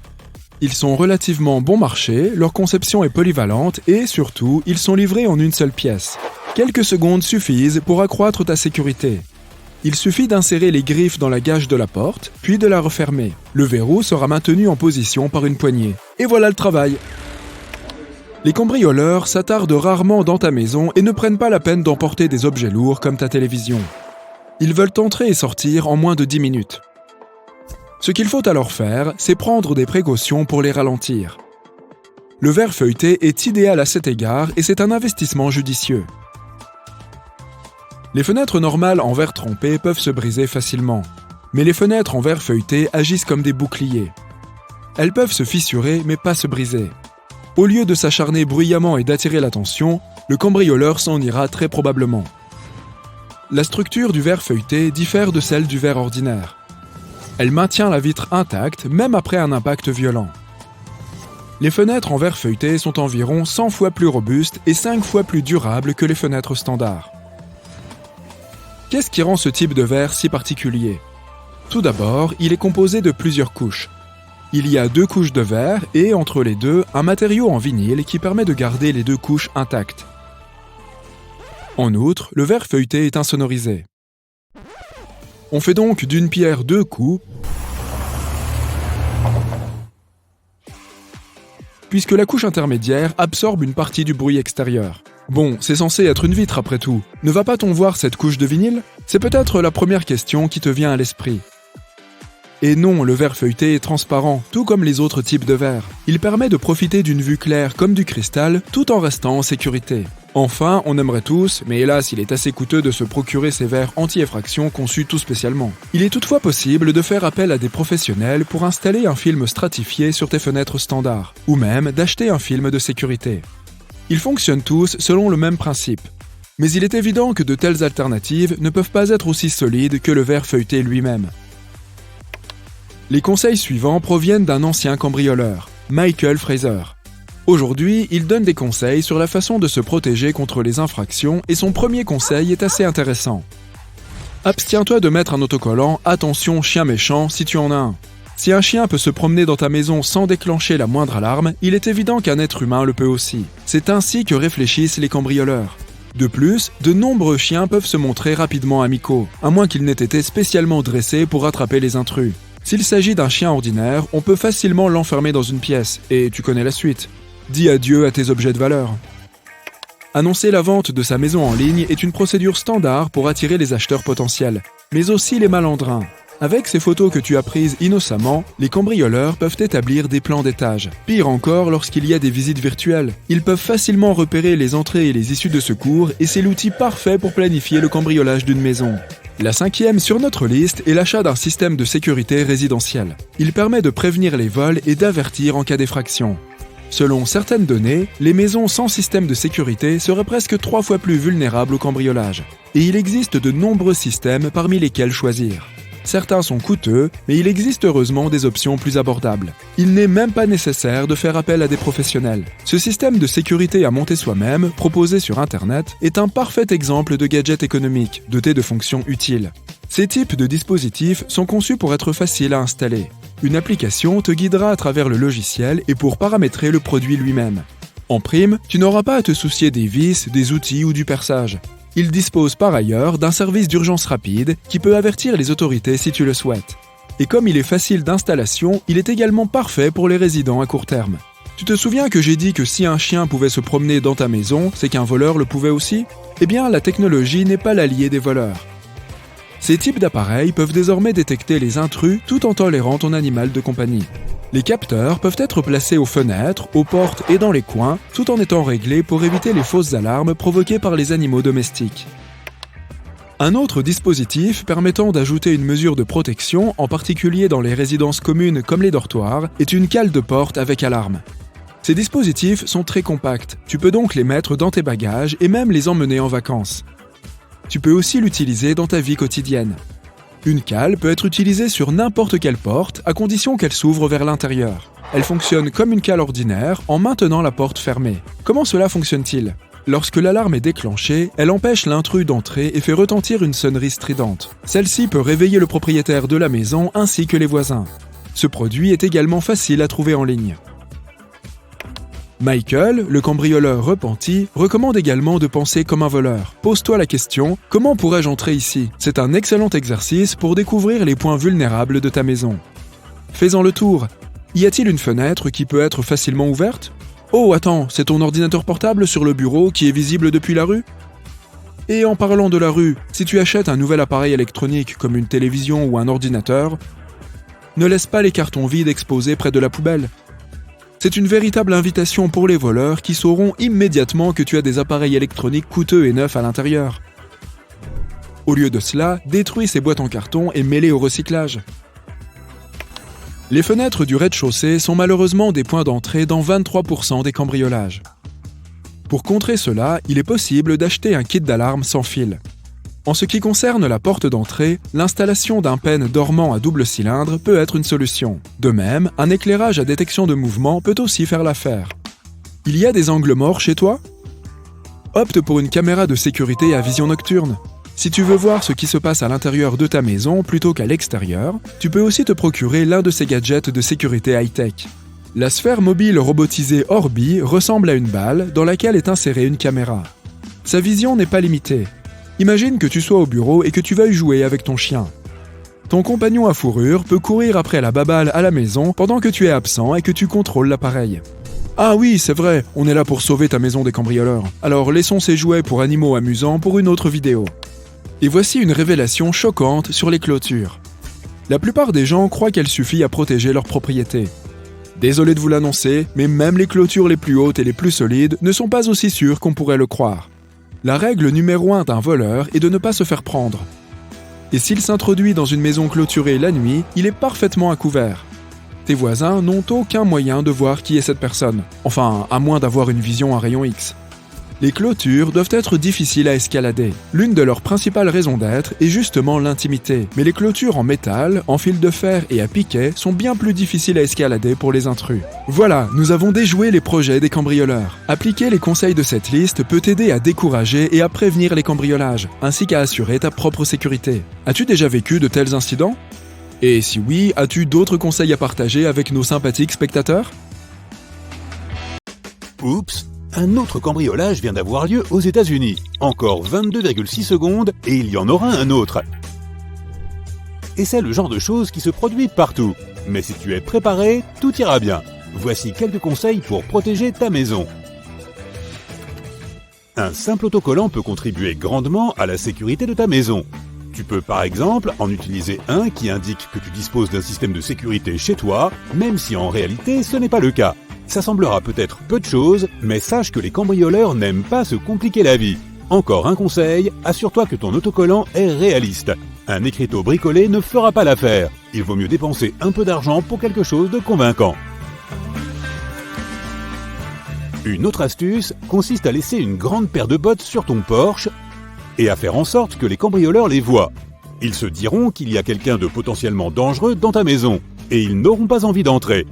Ils sont relativement bon marché, leur conception est polyvalente et surtout, ils sont livrés en une seule pièce. Quelques secondes suffisent pour accroître ta sécurité. Il suffit d'insérer les griffes dans la gage de la porte, puis de la refermer. Le verrou sera maintenu en position par une poignée. Et voilà le travail! Les cambrioleurs s'attardent rarement dans ta maison et ne prennent pas la peine d'emporter des objets lourds comme ta télévision. Ils veulent entrer et sortir en moins de 10 minutes. Ce qu'il faut alors faire, c'est prendre des précautions pour les ralentir. Le verre feuilleté est idéal à cet égard et c'est un investissement judicieux. Les fenêtres normales en verre trempé peuvent se briser facilement, mais les fenêtres en verre feuilleté agissent comme des boucliers. Elles peuvent se fissurer mais pas se briser. Au lieu de s'acharner bruyamment et d'attirer l'attention, le cambrioleur s'en ira très probablement. La structure du verre feuilleté diffère de celle du verre ordinaire. Elle maintient la vitre intacte même après un impact violent. Les fenêtres en verre feuilleté sont environ 100 fois plus robustes et 5 fois plus durables que les fenêtres standards. Qu'est-ce qui rend ce type de verre si particulier ? Tout d'abord, il est composé de plusieurs couches. Il y a 2 couches de verre et, entre les deux, un matériau en vinyle qui permet de garder les 2 couches intactes. En outre, le verre feuilleté est insonorisé. On fait donc d'une pierre 2 coups, puisque la couche intermédiaire absorbe une partie du bruit extérieur. Bon, c'est censé être une vitre après tout. Ne va pas-t-on voir cette couche de vinyle ? C'est peut-être la première question qui te vient à l'esprit. Et non, le verre feuilleté est transparent, tout comme les autres types de verre. Il permet de profiter d'une vue claire comme du cristal, tout en restant en sécurité. Enfin, on aimerait tous, mais hélas, il est assez coûteux de se procurer ces verres anti-effraction conçus tout spécialement. Il est toutefois possible de faire appel à des professionnels pour installer un film stratifié sur tes fenêtres standards, ou même d'acheter un film de sécurité. Ils fonctionnent tous selon le même principe. Mais il est évident que de telles alternatives ne peuvent pas être aussi solides que le verre feuilleté lui-même. Les conseils suivants proviennent d'un ancien cambrioleur, Michael Fraser. Aujourd'hui, il donne des conseils sur la façon de se protéger contre les infractions et son premier conseil est assez intéressant. Abstiens-toi de mettre un autocollant « Attention, chien méchant » si tu en as un. Si un chien peut se promener dans ta maison sans déclencher la moindre alarme, il est évident qu'un être humain le peut aussi. C'est ainsi que réfléchissent les cambrioleurs. De plus, de nombreux chiens peuvent se montrer rapidement amicaux, à moins qu'ils n'aient été spécialement dressés pour attraper les intrus. S'il s'agit d'un chien ordinaire, on peut facilement l'enfermer dans une pièce, et tu connais la suite. Dis adieu à tes objets de valeur. Annoncer la vente de sa maison en ligne est une procédure standard pour attirer les acheteurs potentiels, mais aussi les malandrins. Avec ces photos que tu as prises innocemment, les cambrioleurs peuvent établir des plans d'étage. Pire encore lorsqu'il y a des visites virtuelles. Ils peuvent facilement repérer les entrées et les issues de secours et c'est l'outil parfait pour planifier le cambriolage d'une maison. La 5e sur notre liste est l'achat d'un système de sécurité résidentiel. Il permet de prévenir les vols et d'avertir en cas d'effraction. Selon certaines données, les maisons sans système de sécurité seraient presque 3 fois plus vulnérables au cambriolage. Et il existe de nombreux systèmes parmi lesquels choisir. Certains sont coûteux, mais il existe heureusement des options plus abordables. Il n'est même pas nécessaire de faire appel à des professionnels. Ce système de sécurité à monter soi-même, proposé sur Internet, est un parfait exemple de gadget économique, doté de fonctions utiles. Ces types de dispositifs sont conçus pour être faciles à installer. Une application te guidera à travers le logiciel et pour paramétrer le produit lui-même. En prime, tu n'auras pas à te soucier des vis, des outils ou du perçage. Il dispose par ailleurs d'un service d'urgence rapide qui peut avertir les autorités si tu le souhaites. Et comme il est facile d'installation, il est également parfait pour les résidents à court terme. Tu te souviens que j'ai dit que si un chien pouvait se promener dans ta maison, c'est qu'un voleur le pouvait aussi ? Eh bien, la technologie n'est pas l'allié des voleurs. Ces types d'appareils peuvent désormais détecter les intrus tout en tolérant ton animal de compagnie. Les capteurs peuvent être placés aux fenêtres, aux portes et dans les coins, tout en étant réglés pour éviter les fausses alarmes provoquées par les animaux domestiques. Un autre dispositif permettant d'ajouter une mesure de protection, en particulier dans les résidences communes comme les dortoirs, est une cale de porte avec alarme. Ces dispositifs sont très compacts, tu peux donc les mettre dans tes bagages et même les emmener en vacances. Tu peux aussi l'utiliser dans ta vie quotidienne. Une cale peut être utilisée sur n'importe quelle porte, à condition qu'elle s'ouvre vers l'intérieur. Elle fonctionne comme une cale ordinaire en maintenant la porte fermée. Comment cela fonctionne-t-il ? Lorsque l'alarme est déclenchée, elle empêche l'intrus d'entrer et fait retentir une sonnerie stridente. Celle-ci peut réveiller le propriétaire de la maison ainsi que les voisins. Ce produit est également facile à trouver en ligne. Michael, le cambrioleur repenti, recommande également de penser comme un voleur. Pose-toi la question, comment pourrais-je entrer ici ? C'est un excellent exercice pour découvrir les points vulnérables de ta maison. Fais-en le tour. Y a-t-il une fenêtre qui peut être facilement ouverte ? Oh, attends, c'est ton ordinateur portable sur le bureau qui est visible depuis la rue ? Et en parlant de la rue, si tu achètes un nouvel appareil électronique comme une télévision ou un ordinateur, ne laisse pas les cartons vides exposés près de la poubelle. C'est une véritable invitation pour les voleurs qui sauront immédiatement que tu as des appareils électroniques coûteux et neufs à l'intérieur. Au lieu de cela, détruis ces boîtes en carton et mets-les au recyclage. Les fenêtres du rez-de-chaussée sont malheureusement des points d'entrée dans 23% des cambriolages. Pour contrer cela, il est possible d'acheter un kit d'alarme sans fil. En ce qui concerne la porte d'entrée, l'installation d'un pêne dormant à double cylindre peut être une solution. De même, un éclairage à détection de mouvement peut aussi faire l'affaire. Il y a des angles morts chez toi ? Opte pour une caméra de sécurité à vision nocturne. Si tu veux voir ce qui se passe à l'intérieur de ta maison plutôt qu'à l'extérieur, tu peux aussi te procurer l'un de ces gadgets de sécurité high-tech. La sphère mobile robotisée Orbi ressemble à une balle dans laquelle est insérée une caméra. Sa vision n'est pas limitée. Imagine que tu sois au bureau et que tu veuilles jouer avec ton chien. Ton compagnon à fourrure peut courir après la baballe à la maison pendant que tu es absent et que tu contrôles l'appareil. Ah oui, c'est vrai, on est là pour sauver ta maison des cambrioleurs. Alors laissons ces jouets pour animaux amusants pour une autre vidéo. Et voici une révélation choquante sur les clôtures. La plupart des gens croient qu'elle suffit à protéger leur propriété. Désolé de vous l'annoncer, mais même les clôtures les plus hautes et les plus solides ne sont pas aussi sûres qu'on pourrait le croire. La règle numéro 1 d'un voleur est de ne pas se faire prendre. Et s'il s'introduit dans une maison clôturée la nuit, il est parfaitement à couvert. Tes voisins n'ont aucun moyen de voir qui est cette personne. Enfin, à moins d'avoir une vision à rayon X. Les clôtures doivent être difficiles à escalader. L'une de leurs principales raisons d'être est justement l'intimité. Mais les clôtures en métal, en fil de fer et à piquet sont bien plus difficiles à escalader pour les intrus. Voilà, nous avons déjoué les projets des cambrioleurs. Appliquer les conseils de cette liste peut t'aider à décourager et à prévenir les cambriolages, ainsi qu'à assurer ta propre sécurité. As-tu déjà vécu de tels incidents ? Et si oui, as-tu d'autres conseils à partager avec nos sympathiques spectateurs ? Oups, un autre cambriolage vient d'avoir lieu aux États-Unis. Encore 22,6 secondes et il y en aura un autre. Et c'est le genre de choses qui se produit partout. Mais si tu es préparé, tout ira bien. Voici quelques conseils pour protéger ta maison. Un simple autocollant peut contribuer grandement à la sécurité de ta maison. Tu peux par exemple en utiliser un qui indique que tu disposes d'un système de sécurité chez toi, même si en réalité ce n'est pas le cas. Ça semblera peut-être peu de choses, mais sache que les cambrioleurs n'aiment pas se compliquer la vie. Encore un conseil, assure-toi que ton autocollant est réaliste. Un écriteau bricolé ne fera pas l'affaire. Il vaut mieux dépenser un peu d'argent pour quelque chose de convaincant. Une autre astuce consiste à laisser une grande paire de bottes sur ton Porsche et à faire en sorte que les cambrioleurs les voient. Ils se diront qu'il y a quelqu'un de potentiellement dangereux dans ta maison et ils n'auront pas envie d'entrer.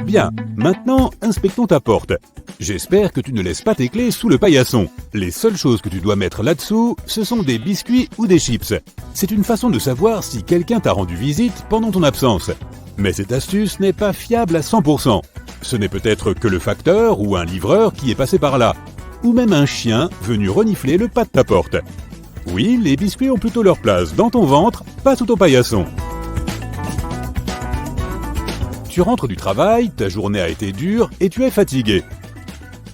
Bien, maintenant, inspectons ta porte. J'espère que tu ne laisses pas tes clés sous le paillasson. Les seules choses que tu dois mettre là-dessous, ce sont des biscuits ou des chips. C'est une façon de savoir si quelqu'un t'a rendu visite pendant ton absence. Mais cette astuce n'est pas fiable à 100%. Ce n'est peut-être que le facteur ou un livreur qui est passé par là. Ou même un chien venu renifler le pas de ta porte. Oui, les biscuits ont plutôt leur place dans ton ventre, pas sous ton paillasson. Tu rentres du travail, ta journée a été dure et tu es fatigué.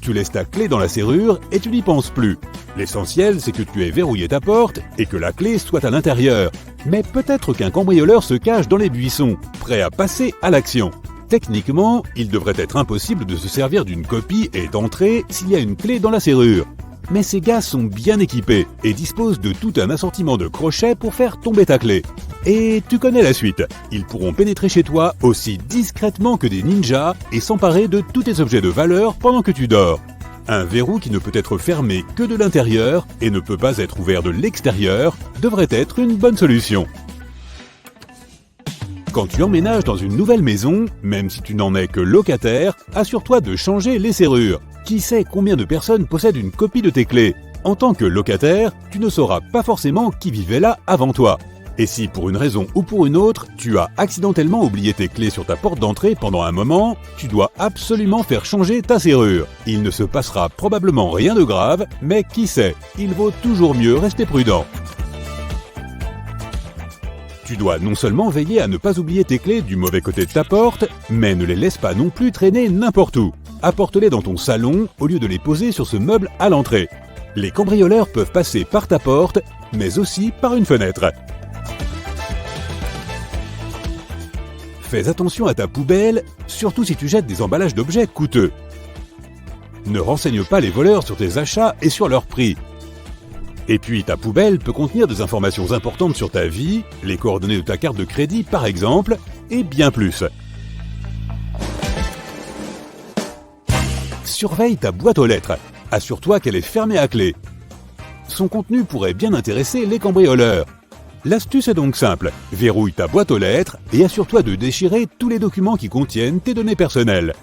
Tu laisses ta clé dans la serrure et tu n'y penses plus. L'essentiel, c'est que tu aies verrouillé ta porte et que la clé soit à l'intérieur. Mais peut-être qu'un cambrioleur se cache dans les buissons, prêt à passer à l'action. Techniquement, il devrait être impossible de se servir d'une copie et d'entrer s'il y a une clé dans la serrure. Mais ces gars sont bien équipés et disposent de tout un assortiment de crochets pour faire tomber ta clé. Et tu connais la suite. Ils pourront pénétrer chez toi aussi discrètement que des ninjas et s'emparer de tous tes objets de valeur pendant que tu dors. Un verrou qui ne peut être fermé que de l'intérieur et ne peut pas être ouvert de l'extérieur devrait être une bonne solution. Quand tu emménages dans une nouvelle maison, même si tu n'en es que locataire, assure-toi de changer les serrures. Qui sait combien de personnes possèdent une copie de tes clés? En tant que locataire, tu ne sauras pas forcément qui vivait là avant toi. Et si pour une raison ou pour une autre, tu as accidentellement oublié tes clés sur ta porte d'entrée pendant un moment, tu dois absolument faire changer ta serrure. Il ne se passera probablement rien de grave, mais qui sait, il vaut toujours mieux rester prudent. Tu dois non seulement veiller à ne pas oublier tes clés du mauvais côté de ta porte, mais ne les laisse pas non plus traîner n'importe où. Apporte-les dans ton salon au lieu de les poser sur ce meuble à l'entrée. Les cambrioleurs peuvent passer par ta porte, mais aussi par une fenêtre. Fais attention à ta poubelle, surtout si tu jettes des emballages d'objets coûteux. Ne renseigne pas les voleurs sur tes achats et sur leur prix. Et puis ta poubelle peut contenir des informations importantes sur ta vie, les coordonnées de ta carte de crédit par exemple, et bien plus. Surveille ta boîte aux lettres. Assure-toi qu'elle est fermée à clé. Son contenu pourrait bien intéresser les cambrioleurs. L'astuce est donc simple. Verrouille ta boîte aux lettres et assure-toi de déchirer tous les documents qui contiennent tes données personnelles.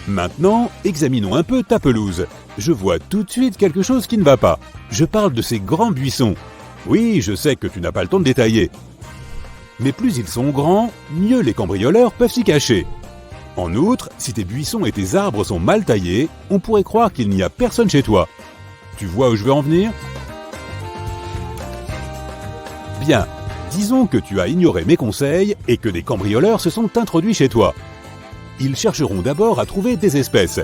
Maintenant, examinons un peu ta pelouse. Je vois tout de suite quelque chose qui ne va pas. Je parle de ces grands buissons. Oui, je sais que tu n'as pas le temps de détailler. Mais plus ils sont grands, mieux les cambrioleurs peuvent s'y cacher. En outre, si tes buissons et tes arbres sont mal taillés, on pourrait croire qu'il n'y a personne chez toi. Tu vois où je veux en venir ? Bien, disons que tu as ignoré mes conseils et que des cambrioleurs se sont introduits chez toi. Ils chercheront d'abord à trouver des espèces.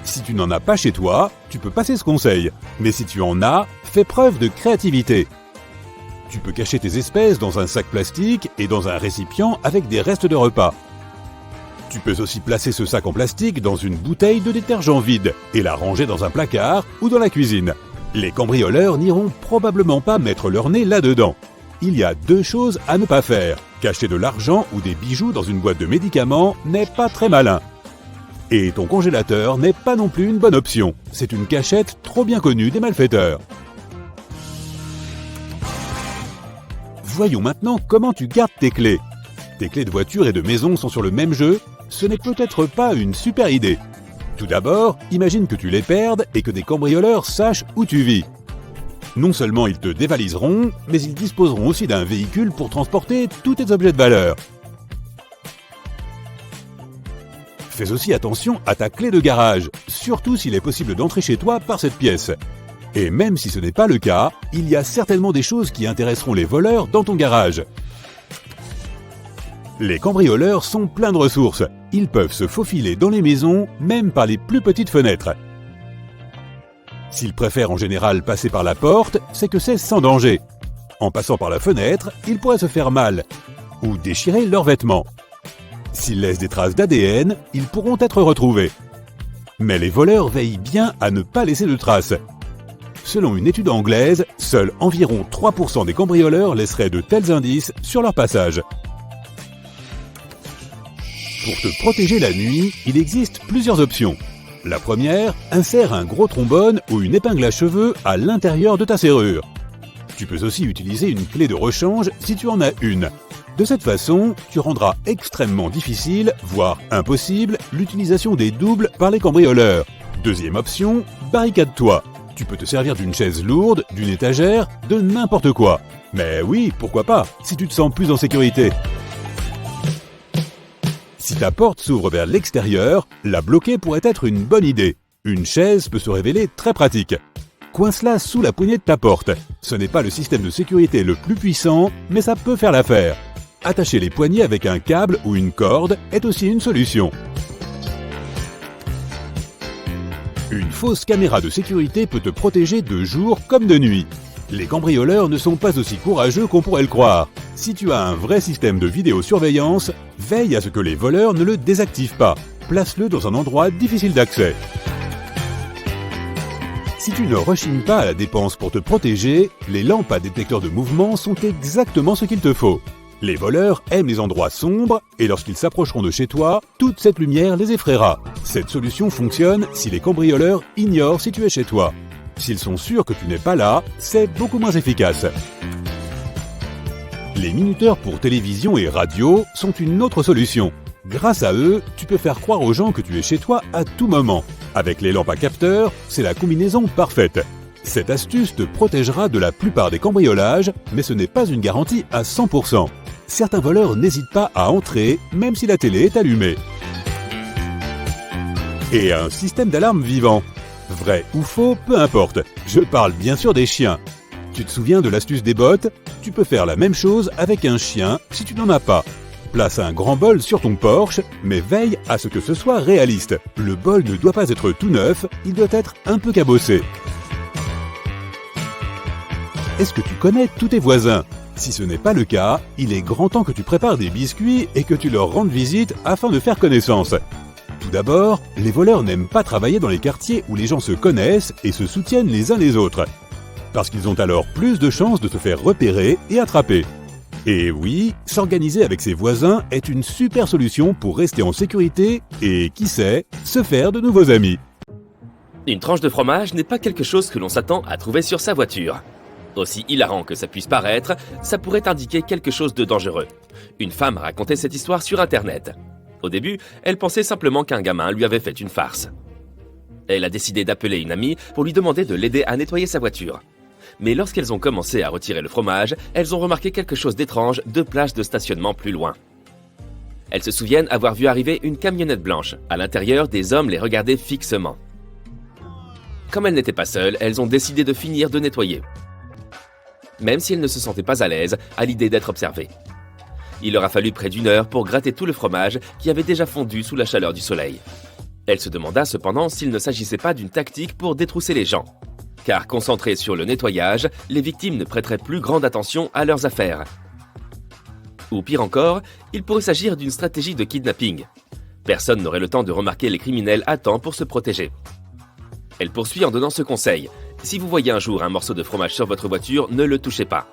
Si tu n'en as pas chez toi, tu peux passer ce conseil. Mais si tu en as, fais preuve de créativité. Tu peux cacher tes espèces dans un sac plastique et dans un récipient avec des restes de repas. Tu peux aussi placer ce sac en plastique dans une bouteille de détergent vide et la ranger dans un placard ou dans la cuisine. Les cambrioleurs n'iront probablement pas mettre leur nez là-dedans. Il y a deux choses à ne pas faire. Cacher de l'argent ou des bijoux dans une boîte de médicaments n'est pas très malin. Et ton congélateur n'est pas non plus une bonne option. C'est une cachette trop bien connue des malfaiteurs. Voyons maintenant comment tu gardes tes clés. Tes clés de voiture et de maison sont sur le même jeu. Ce n'est peut-être pas une super idée. Tout d'abord, imagine que tu les perdes et que des cambrioleurs sachent où tu vis. Non seulement ils te dévaliseront, mais ils disposeront aussi d'un véhicule pour transporter tous tes objets de valeur. Fais aussi attention à ta clé de garage, surtout s'il est possible d'entrer chez toi par cette pièce. Et même si ce n'est pas le cas, il y a certainement des choses qui intéresseront les voleurs dans ton garage. Les cambrioleurs sont pleins de ressources. Ils peuvent se faufiler dans les maisons, même par les plus petites fenêtres. S'ils préfèrent en général passer par la porte, c'est que c'est sans danger. En passant par la fenêtre, ils pourraient se faire mal ou déchirer leurs vêtements. S'ils laissent des traces d'ADN, ils pourront être retrouvés. Mais les voleurs veillent bien à ne pas laisser de traces. Selon une étude anglaise, seuls environ 3% des cambrioleurs laisseraient de tels indices sur leur passage. Pour te protéger la nuit, il existe plusieurs options. La première, insère un gros trombone ou une épingle à cheveux à l'intérieur de ta serrure. Tu peux aussi utiliser une clé de rechange si tu en as une. De cette façon, tu rendras extrêmement difficile, voire impossible, l'utilisation des doubles par les cambrioleurs. Deuxième option, barricade-toi. Tu peux te servir d'une chaise lourde, d'une étagère, de n'importe quoi. Mais oui, pourquoi pas, si tu te sens plus en sécurité. Si ta porte s'ouvre vers l'extérieur, la bloquer pourrait être une bonne idée. Une chaise peut se révéler très pratique. Coince-la sous la poignée de ta porte. Ce n'est pas le système de sécurité le plus puissant, mais ça peut faire l'affaire. Attacher les poignées avec un câble ou une corde est aussi une solution. Une fausse caméra de sécurité peut te protéger de jour comme de nuit. Les cambrioleurs ne sont pas aussi courageux qu'on pourrait le croire. Si tu as un vrai système de vidéosurveillance, veille à ce que les voleurs ne le désactivent pas. Place-le dans un endroit difficile d'accès. Si tu ne rechignes pas à la dépense pour te protéger, les lampes à détecteur de mouvement sont exactement ce qu'il te faut. Les voleurs aiment les endroits sombres et lorsqu'ils s'approcheront de chez toi, toute cette lumière les effraiera. Cette solution fonctionne si les cambrioleurs ignorent si tu es chez toi. S'ils sont sûrs que tu n'es pas là, c'est beaucoup moins efficace. Les minuteurs pour télévision et radio sont une autre solution. Grâce à eux, tu peux faire croire aux gens que tu es chez toi à tout moment. Avec les lampes à capteur, c'est la combinaison parfaite. Cette astuce te protégera de la plupart des cambriolages, mais ce n'est pas une garantie à 100%. Certains voleurs n'hésitent pas à entrer, même si la télé est allumée. Et un système d'alarme vivant. Vrai ou faux, peu importe. Je parle bien sûr des chiens. Tu te souviens de l'astuce des bottes ? Tu peux faire la même chose avec un chien si tu n'en as pas. Place un grand bol sur ton porche, mais veille à ce que ce soit réaliste. Le bol ne doit pas être tout neuf, il doit être un peu cabossé. Est-ce que tu connais tous tes voisins ? Si ce n'est pas le cas, il est grand temps que tu prépares des biscuits et que tu leur rendes visite afin de faire connaissance. Tout d'abord, les voleurs n'aiment pas travailler dans les quartiers où les gens se connaissent et se soutiennent les uns les autres. Parce qu'ils ont alors plus de chances de se faire repérer et attraper. Et oui, s'organiser avec ses voisins est une super solution pour rester en sécurité et, qui sait, se faire de nouveaux amis. Une tranche de fromage n'est pas quelque chose que l'on s'attend à trouver sur sa voiture. Aussi hilarant que ça puisse paraître, ça pourrait indiquer quelque chose de dangereux. Une femme racontait cette histoire sur Internet. Au début, elle pensait simplement qu'un gamin lui avait fait une farce. Elle a décidé d'appeler une amie pour lui demander de l'aider à nettoyer sa voiture. Mais lorsqu'elles ont commencé à retirer le fromage, elles ont remarqué quelque chose d'étrange 2 places de stationnement plus loin. Elles se souviennent avoir vu arriver une camionnette blanche. À l'intérieur, des hommes les regardaient fixement. Comme elles n'étaient pas seules, elles ont décidé de finir de nettoyer. Même si elles ne se sentaient pas à l'aise à l'idée d'être observées. Il leur a fallu près d'1 heure pour gratter tout le fromage qui avait déjà fondu sous la chaleur du soleil. Elle se demanda cependant s'il ne s'agissait pas d'une tactique pour détrousser les gens. Car concentrées sur le nettoyage, les victimes ne prêteraient plus grande attention à leurs affaires. Ou pire encore, il pourrait s'agir d'une stratégie de kidnapping. Personne n'aurait le temps de remarquer les criminels à temps pour se protéger. Elle poursuit en donnant ce conseil. Si vous voyez un jour un morceau de fromage sur votre voiture, ne le touchez pas.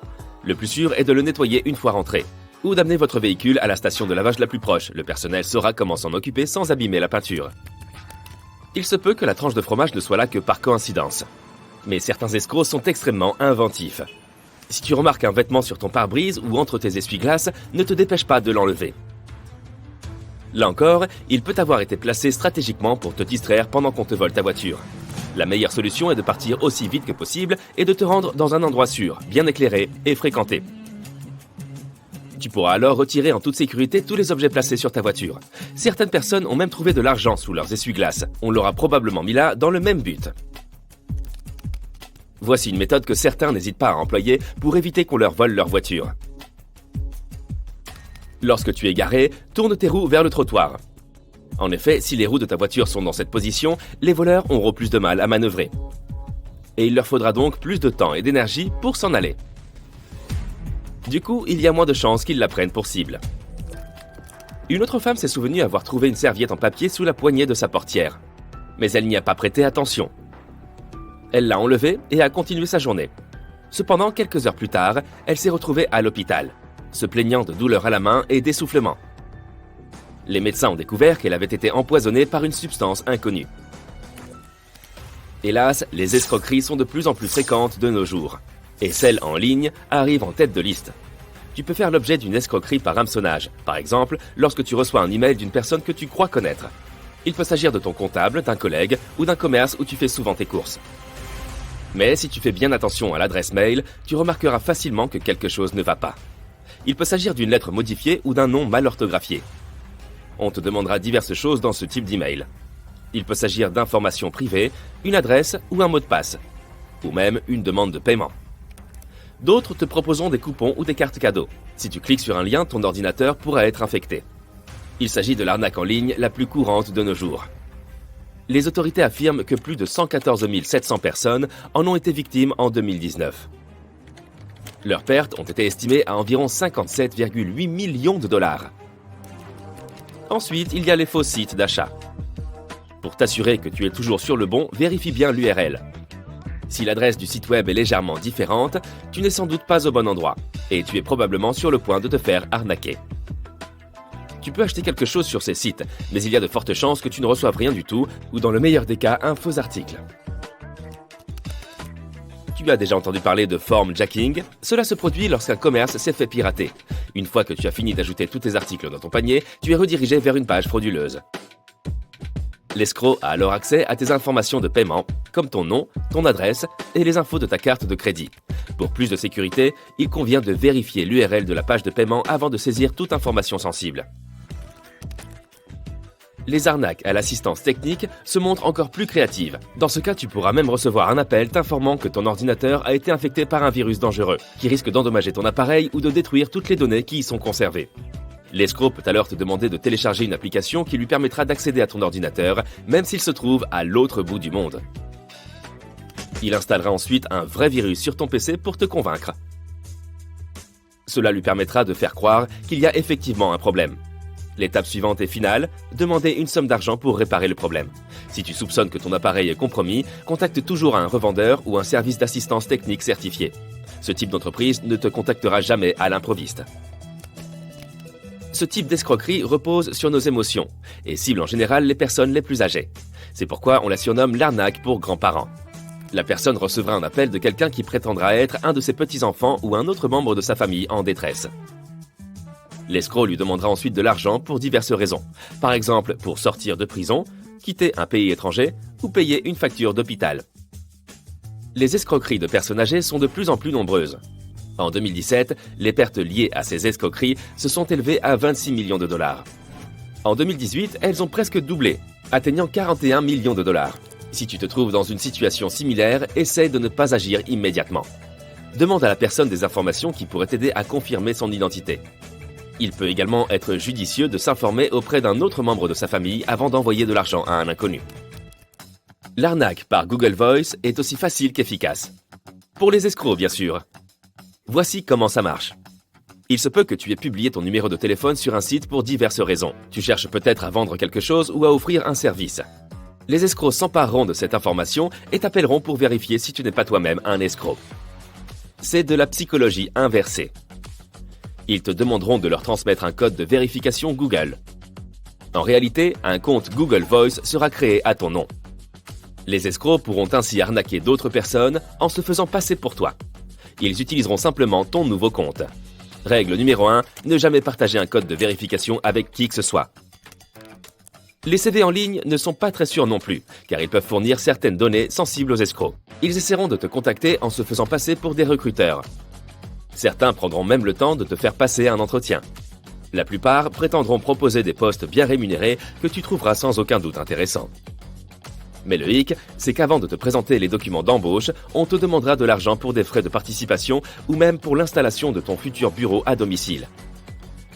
Le plus sûr est de le nettoyer une fois rentré. Ou d'amener votre véhicule à la station de lavage la plus proche. Le personnel saura comment s'en occuper sans abîmer la peinture. Il se peut que la tranche de fromage ne soit là que par coïncidence. Mais certains escrocs sont extrêmement inventifs. Si tu remarques un vêtement sur ton pare-brise ou entre tes essuie-glaces, ne te dépêche pas de l'enlever. Là encore, il peut avoir été placé stratégiquement pour te distraire pendant qu'on te vole ta voiture. La meilleure solution est de partir aussi vite que possible et de te rendre dans un endroit sûr, bien éclairé et fréquenté. Tu pourras alors retirer en toute sécurité tous les objets placés sur ta voiture. Certaines personnes ont même trouvé de l'argent sous leurs essuie-glaces. On l'aura probablement mis là dans le même but. Voici une méthode que certains n'hésitent pas à employer pour éviter qu'on leur vole leur voiture. Lorsque tu es garé, tourne tes roues vers le trottoir. En effet, si les roues de ta voiture sont dans cette position, les voleurs auront plus de mal à manœuvrer. Et il leur faudra donc plus de temps et d'énergie pour s'en aller. Du coup, il y a moins de chances qu'ils la prennent pour cible. Une autre femme s'est souvenue avoir trouvé une serviette en papier sous la poignée de sa portière. Mais elle n'y a pas prêté attention. Elle l'a enlevée et a continué sa journée. Cependant, quelques heures plus tard, elle s'est retrouvée à l'hôpital, se plaignant de douleurs à la main et d'essoufflement. Les médecins ont découvert qu'elle avait été empoisonnée par une substance inconnue. Hélas, les escroqueries sont de plus en plus fréquentes de nos jours. Et celles en ligne arrivent en tête de liste. Tu peux faire l'objet d'une escroquerie par hameçonnage, par exemple lorsque tu reçois un email d'une personne que tu crois connaître. Il peut s'agir de ton comptable, d'un collègue ou d'un commerce où tu fais souvent tes courses. Mais si tu fais bien attention à l'adresse mail, tu remarqueras facilement que quelque chose ne va pas. Il peut s'agir d'une lettre modifiée ou d'un nom mal orthographié. On te demandera diverses choses dans ce type d'email. Il peut s'agir d'informations privées, une adresse ou un mot de passe, ou même une demande de paiement. D'autres te proposeront des coupons ou des cartes cadeaux. Si tu cliques sur un lien, ton ordinateur pourra être infecté. Il s'agit de l'arnaque en ligne la plus courante de nos jours. Les autorités affirment que plus de 114 700 personnes en ont été victimes en 2019. Leurs pertes ont été estimées à environ 57,8 millions de dollars. Ensuite, il y a les faux sites d'achat. Pour t'assurer que tu es toujours sur le bon, vérifie bien l'URL. Si l'adresse du site web est légèrement différente, tu n'es sans doute pas au bon endroit et tu es probablement sur le point de te faire arnaquer. Tu peux acheter quelque chose sur ces sites, mais il y a de fortes chances que tu ne reçoives rien du tout ou dans le meilleur des cas, un faux article. Tu as déjà entendu parler de form jacking? Cela se produit lorsqu'un commerce s'est fait pirater. Une fois que tu as fini d'ajouter tous tes articles dans ton panier, tu es redirigé vers une page frauduleuse. L'escroc a alors accès à tes informations de paiement, comme ton nom, ton adresse et les infos de ta carte de crédit. Pour plus de sécurité, il convient de vérifier l'URL de la page de paiement avant de saisir toute information sensible. Les arnaques à l'assistance technique se montrent encore plus créatives. Dans ce cas, tu pourras même recevoir un appel t'informant que ton ordinateur a été infecté par un virus dangereux, qui risque d'endommager ton appareil ou de détruire toutes les données qui y sont conservées. L'escroc peut alors te demander de télécharger une application qui lui permettra d'accéder à ton ordinateur, même s'il se trouve à l'autre bout du monde. Il installera ensuite un vrai virus sur ton PC pour te convaincre. Cela lui permettra de faire croire qu'il y a effectivement un problème. L'étape suivante et finale, demander une somme d'argent pour réparer le problème. Si tu soupçonnes que ton appareil est compromis, contacte toujours un revendeur ou un service d'assistance technique certifié. Ce type d'entreprise ne te contactera jamais à l'improviste. Ce type d'escroquerie repose sur nos émotions et cible en général les personnes les plus âgées. C'est pourquoi on la surnomme l'arnaque pour grands-parents. La personne recevra un appel de quelqu'un qui prétendra être un de ses petits-enfants ou un autre membre de sa famille en détresse. L'escroc lui demandera ensuite de l'argent pour diverses raisons. Par exemple, pour sortir de prison, quitter un pays étranger ou payer une facture d'hôpital. Les escroqueries de personnes âgées sont de plus en plus nombreuses. En 2017, les pertes liées à ces escroqueries se sont élevées à 26 millions de dollars. En 2018, elles ont presque doublé, atteignant 41 millions de dollars. Si tu te trouves dans une situation similaire, essaie de ne pas agir immédiatement. Demande à la personne des informations qui pourraient t'aider à confirmer son identité. Il peut également être judicieux de s'informer auprès d'un autre membre de sa famille avant d'envoyer de l'argent à un inconnu. L'arnaque par Google Voice est aussi facile qu'efficace. Pour les escrocs, bien sûr. Voici comment ça marche. Il se peut que tu aies publié ton numéro de téléphone sur un site pour diverses raisons. Tu cherches peut-être à vendre quelque chose ou à offrir un service. Les escrocs s'empareront de cette information et t'appelleront pour vérifier si tu n'es pas toi-même un escroc. C'est de la psychologie inversée. Ils te demanderont de leur transmettre un code de vérification Google. En réalité, un compte Google Voice sera créé à ton nom. Les escrocs pourront ainsi arnaquer d'autres personnes en se faisant passer pour toi. Ils utiliseront simplement ton nouveau compte. Règle numéro 1, ne jamais partager un code de vérification avec qui que ce soit. Les CV en ligne ne sont pas très sûrs non plus, car ils peuvent fournir certaines données sensibles aux escrocs. Ils essaieront de te contacter en se faisant passer pour des recruteurs. Certains prendront même le temps de te faire passer un entretien. La plupart prétendront proposer des postes bien rémunérés que tu trouveras sans aucun doute intéressants. Mais le hic, c'est qu'avant de te présenter les documents d'embauche, on te demandera de l'argent pour des frais de participation ou même pour l'installation de ton futur bureau à domicile.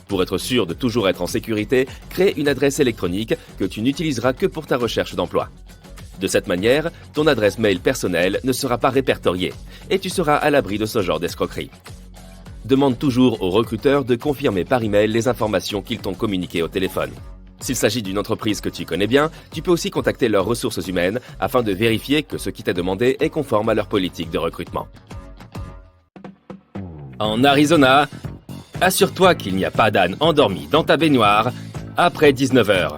Pour être sûr de toujours être en sécurité, crée une adresse électronique que tu n'utiliseras que pour ta recherche d'emploi. De cette manière, ton adresse mail personnelle ne sera pas répertoriée et tu seras à l'abri de ce genre d'escroquerie. Demande toujours aux recruteurs de confirmer par email les informations qu'ils t'ont communiquées au téléphone. S'il s'agit d'une entreprise que tu connais bien, tu peux aussi contacter leurs ressources humaines afin de vérifier que ce qui t'est demandé est conforme à leur politique de recrutement. En Arizona, assure-toi qu'il n'y a pas d'âne endormi dans ta baignoire après 19h.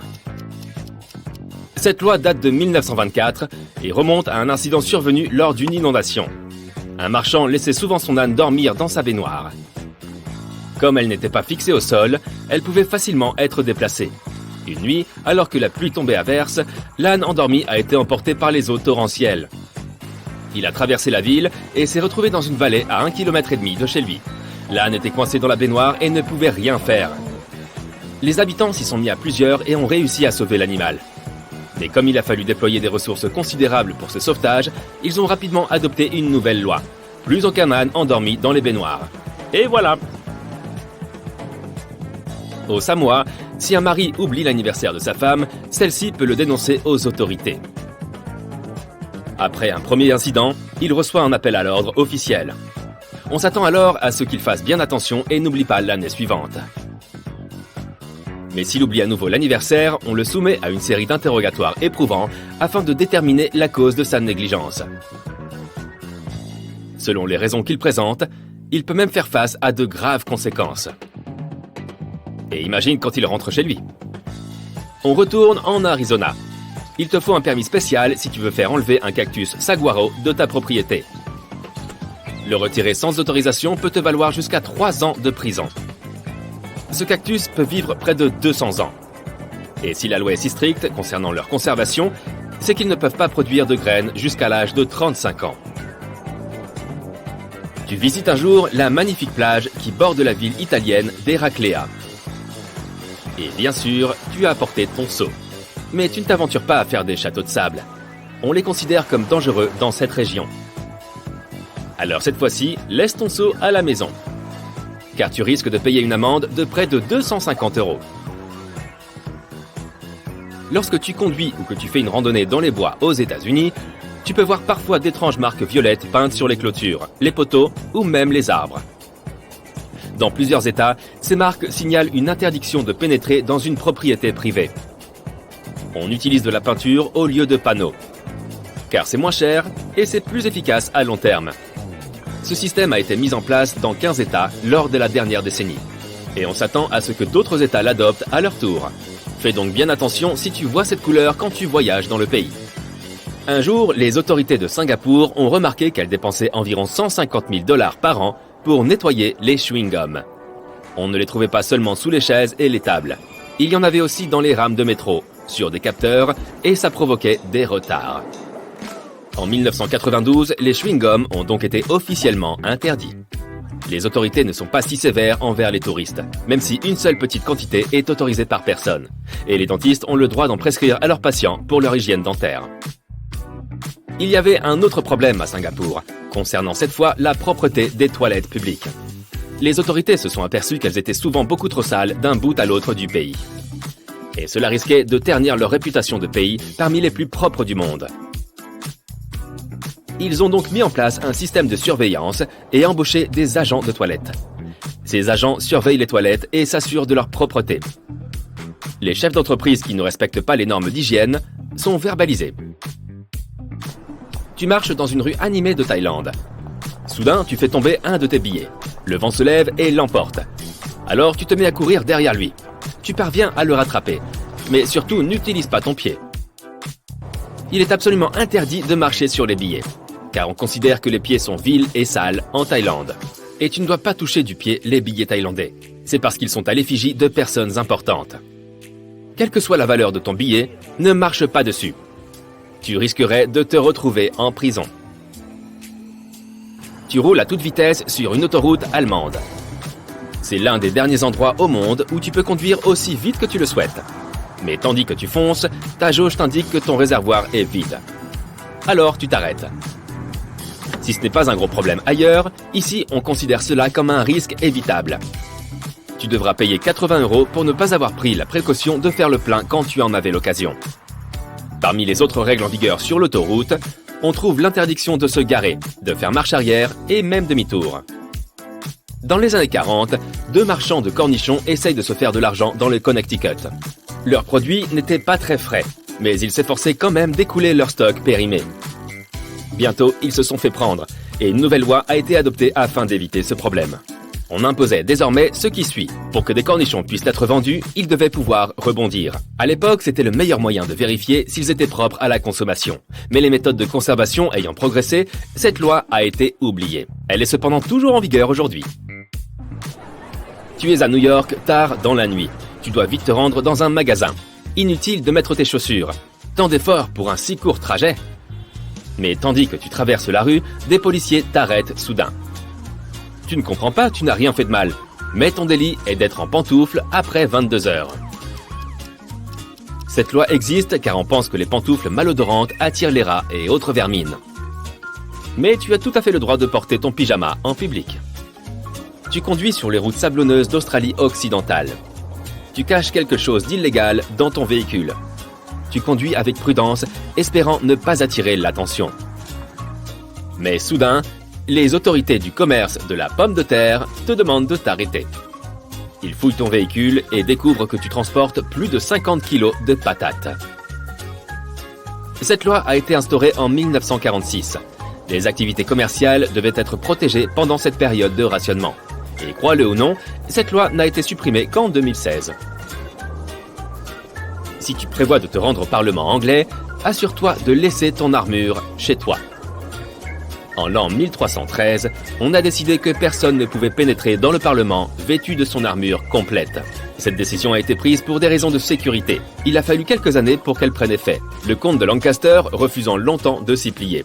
Cette loi date de 1924 et remonte à un incident survenu lors d'une inondation. Un marchand laissait souvent son âne dormir dans sa baignoire. Comme elle n'était pas fixée au sol, elle pouvait facilement être déplacée. Une nuit, alors que la pluie tombait à verse, l'âne endormi a été emporté par les eaux torrentielles. Il a traversé la ville et s'est retrouvé dans une vallée à 1,5 km de chez lui. L'âne était coincé dans la baignoire et ne pouvait rien faire. Les habitants s'y sont mis à plusieurs et ont réussi à sauver l'animal. Mais comme il a fallu déployer des ressources considérables pour ce sauvetage, ils ont rapidement adopté une nouvelle loi. Plus aucun âne endormi dans les baignoires. Et voilà! Au Samoa, si un mari oublie l'anniversaire de sa femme, celle-ci peut le dénoncer aux autorités. Après un premier incident, il reçoit un appel à l'ordre officiel. On s'attend alors à ce qu'il fasse bien attention et n'oublie pas l'année suivante. Mais s'il oublie à nouveau l'anniversaire, on le soumet à une série d'interrogatoires éprouvants afin de déterminer la cause de sa négligence. Selon les raisons qu'il présente, il peut même faire face à de graves conséquences. Et imagine quand il rentre chez lui. On retourne en Arizona. Il te faut un permis spécial si tu veux faire enlever un cactus saguaro de ta propriété. Le retirer sans autorisation peut te valoir jusqu'à 3 ans de prison. Ce cactus peut vivre près de 200 ans. Et si la loi est si stricte concernant leur conservation, c'est qu'ils ne peuvent pas produire de graines jusqu'à l'âge de 35 ans. Tu visites un jour la magnifique plage qui borde la ville italienne d'Eraclea. Et bien sûr, tu as apporté ton seau. Mais tu ne t'aventures pas à faire des châteaux de sable. On les considère comme dangereux dans cette région. Alors cette fois-ci, laisse ton seau à la maison. Car tu risques de payer une amende de près de 250 €. Lorsque tu conduis ou que tu fais une randonnée dans les bois aux États-Unis, tu peux voir parfois d'étranges marques violettes peintes sur les clôtures, les poteaux ou même les arbres. Dans plusieurs États, ces marques signalent une interdiction de pénétrer dans une propriété privée. On utilise de la peinture au lieu de panneaux. Car c'est moins cher et c'est plus efficace à long terme. Ce système a été mis en place dans 15 États lors de la dernière décennie. Et on s'attend à ce que d'autres États l'adoptent à leur tour. Fais donc bien attention si tu vois cette couleur quand tu voyages dans le pays. Un jour, les autorités de Singapour ont remarqué qu'elles dépensaient environ 150 000 $ par an pour nettoyer les chewing-gums. On ne les trouvait pas seulement sous les chaises et les tables. Il y en avait aussi dans les rames de métro, sur des capteurs, et ça provoquait des retards. En 1992, les chewing-gums ont donc été officiellement interdits. Les autorités ne sont pas si sévères envers les touristes, même si une seule petite quantité est autorisée par personne. Et les dentistes ont le droit d'en prescrire à leurs patients pour leur hygiène dentaire. Il y avait un autre problème à Singapour, concernant cette fois la propreté des toilettes publiques. Les autorités se sont aperçues qu'elles étaient souvent beaucoup trop sales d'un bout à l'autre du pays. Et cela risquait de ternir leur réputation de pays parmi les plus propres du monde. Ils ont donc mis en place un système de surveillance et embauché des agents de toilettes. Ces agents surveillent les toilettes et s'assurent de leur propreté. Les chefs d'entreprise qui ne respectent pas les normes d'hygiène sont verbalisés. Tu marches dans une rue animée de Thaïlande. Soudain, tu fais tomber un de tes billets. Le vent se lève et l'emporte. Alors tu te mets à courir derrière lui. Tu parviens à le rattraper. Mais surtout, n'utilise pas ton pied. Il est absolument interdit de marcher sur les billets, car on considère que les pieds sont vils et sales en Thaïlande. Et tu ne dois pas toucher du pied les billets thaïlandais. C'est parce qu'ils sont à l'effigie de personnes importantes. Quelle que soit la valeur de ton billet, ne marche pas dessus. Tu risquerais de te retrouver en prison. Tu roules à toute vitesse sur une autoroute allemande. C'est l'un des derniers endroits au monde où tu peux conduire aussi vite que tu le souhaites. Mais tandis que tu fonces, ta jauge t'indique que ton réservoir est vide. Alors tu t'arrêtes. Si ce n'est pas un gros problème ailleurs, ici on considère cela comme un risque évitable. Tu devras payer 80 € pour ne pas avoir pris la précaution de faire le plein quand tu en avais l'occasion. Parmi les autres règles en vigueur sur l'autoroute, on trouve l'interdiction de se garer, de faire marche arrière et même demi-tour. Dans les années 40, 2 marchands de cornichons essayent de se faire de l'argent dans le Connecticut. Leurs produits n'étaient pas très frais, mais ils s'efforçaient quand même d'écouler leur stock périmé. Bientôt, ils se sont fait prendre, et une nouvelle loi a été adoptée afin d'éviter ce problème. On imposait désormais ce qui suit. Pour que des cornichons puissent être vendus, ils devaient pouvoir rebondir. À l'époque, c'était le meilleur moyen de vérifier s'ils étaient propres à la consommation. Mais les méthodes de conservation ayant progressé, cette loi a été oubliée. Elle est cependant toujours en vigueur aujourd'hui. Tu es à New York tard dans la nuit. Tu dois vite te rendre dans un magasin. Inutile de mettre tes chaussures. Tant d'efforts pour un si court trajet. Mais tandis que tu traverses la rue, des policiers t'arrêtent soudain. Tu ne comprends pas, tu n'as rien fait de mal. Mais ton délit est d'être en pantoufles après 22 heures. Cette loi existe car on pense que les pantoufles malodorantes attirent les rats et autres vermines. Mais tu as tout à fait le droit de porter ton pyjama en public. Tu conduis sur les routes sablonneuses d'Australie occidentale. Tu caches quelque chose d'illégal dans ton véhicule. Tu conduis avec prudence, espérant ne pas attirer l'attention. Mais soudain, les autorités du commerce de la pomme de terre te demandent de t'arrêter. Ils fouillent ton véhicule et découvrent que tu transportes plus de 50 kilos de patates. Cette loi a été instaurée en 1946. Les activités commerciales devaient être protégées pendant cette période de rationnement. Et crois-le ou non, cette loi n'a été supprimée qu'en 2016. Si tu prévois de te rendre au Parlement anglais, assure-toi de laisser ton armure chez toi. En l'an 1313, on a décidé que personne ne pouvait pénétrer dans le Parlement vêtu de son armure complète. Cette décision a été prise pour des raisons de sécurité. Il a fallu quelques années pour qu'elle prenne effet, le comte de Lancaster refusant longtemps de s'y plier.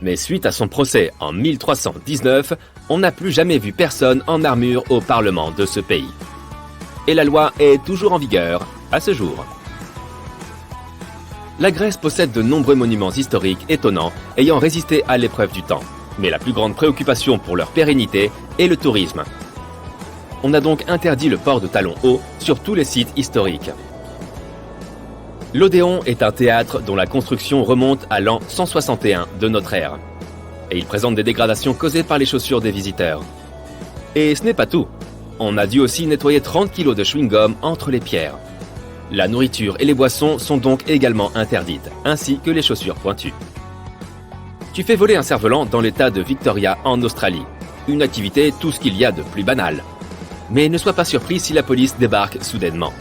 Mais suite à son procès en 1319, on n'a plus jamais vu personne en armure au Parlement de ce pays. Et la loi est toujours en vigueur à ce jour. La Grèce possède de nombreux monuments historiques étonnants ayant résisté à l'épreuve du temps. Mais la plus grande préoccupation pour leur pérennité est le tourisme. On a donc interdit le port de talons hauts sur tous les sites historiques. L'Odéon est un théâtre dont la construction remonte à l'an 161 de notre ère. Et il présente des dégradations causées par les chaussures des visiteurs. Et ce n'est pas tout. On a dû aussi nettoyer 30 kg de chewing-gum entre les pierres. La nourriture et les boissons sont donc également interdites, ainsi que les chaussures pointues. Tu fais voler un cerf-volant dans l'état de Victoria en Australie. Une activité tout ce qu'il y a de plus banal. Mais ne sois pas surpris si la police débarque soudainement.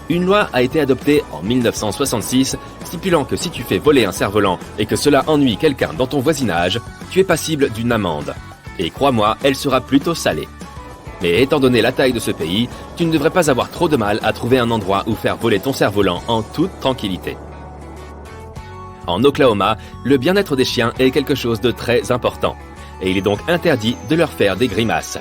Une loi a été adoptée en 1966 stipulant que si tu fais voler un cerf-volant et que cela ennuie quelqu'un dans ton voisinage, tu es passible d'une amende. Et crois-moi, elle sera plutôt salée. Mais étant donné la taille de ce pays, tu ne devrais pas avoir trop de mal à trouver un endroit où faire voler ton cerf-volant en toute tranquillité. En Oklahoma, le bien-être des chiens est quelque chose de très important, et il est donc interdit de leur faire des grimaces.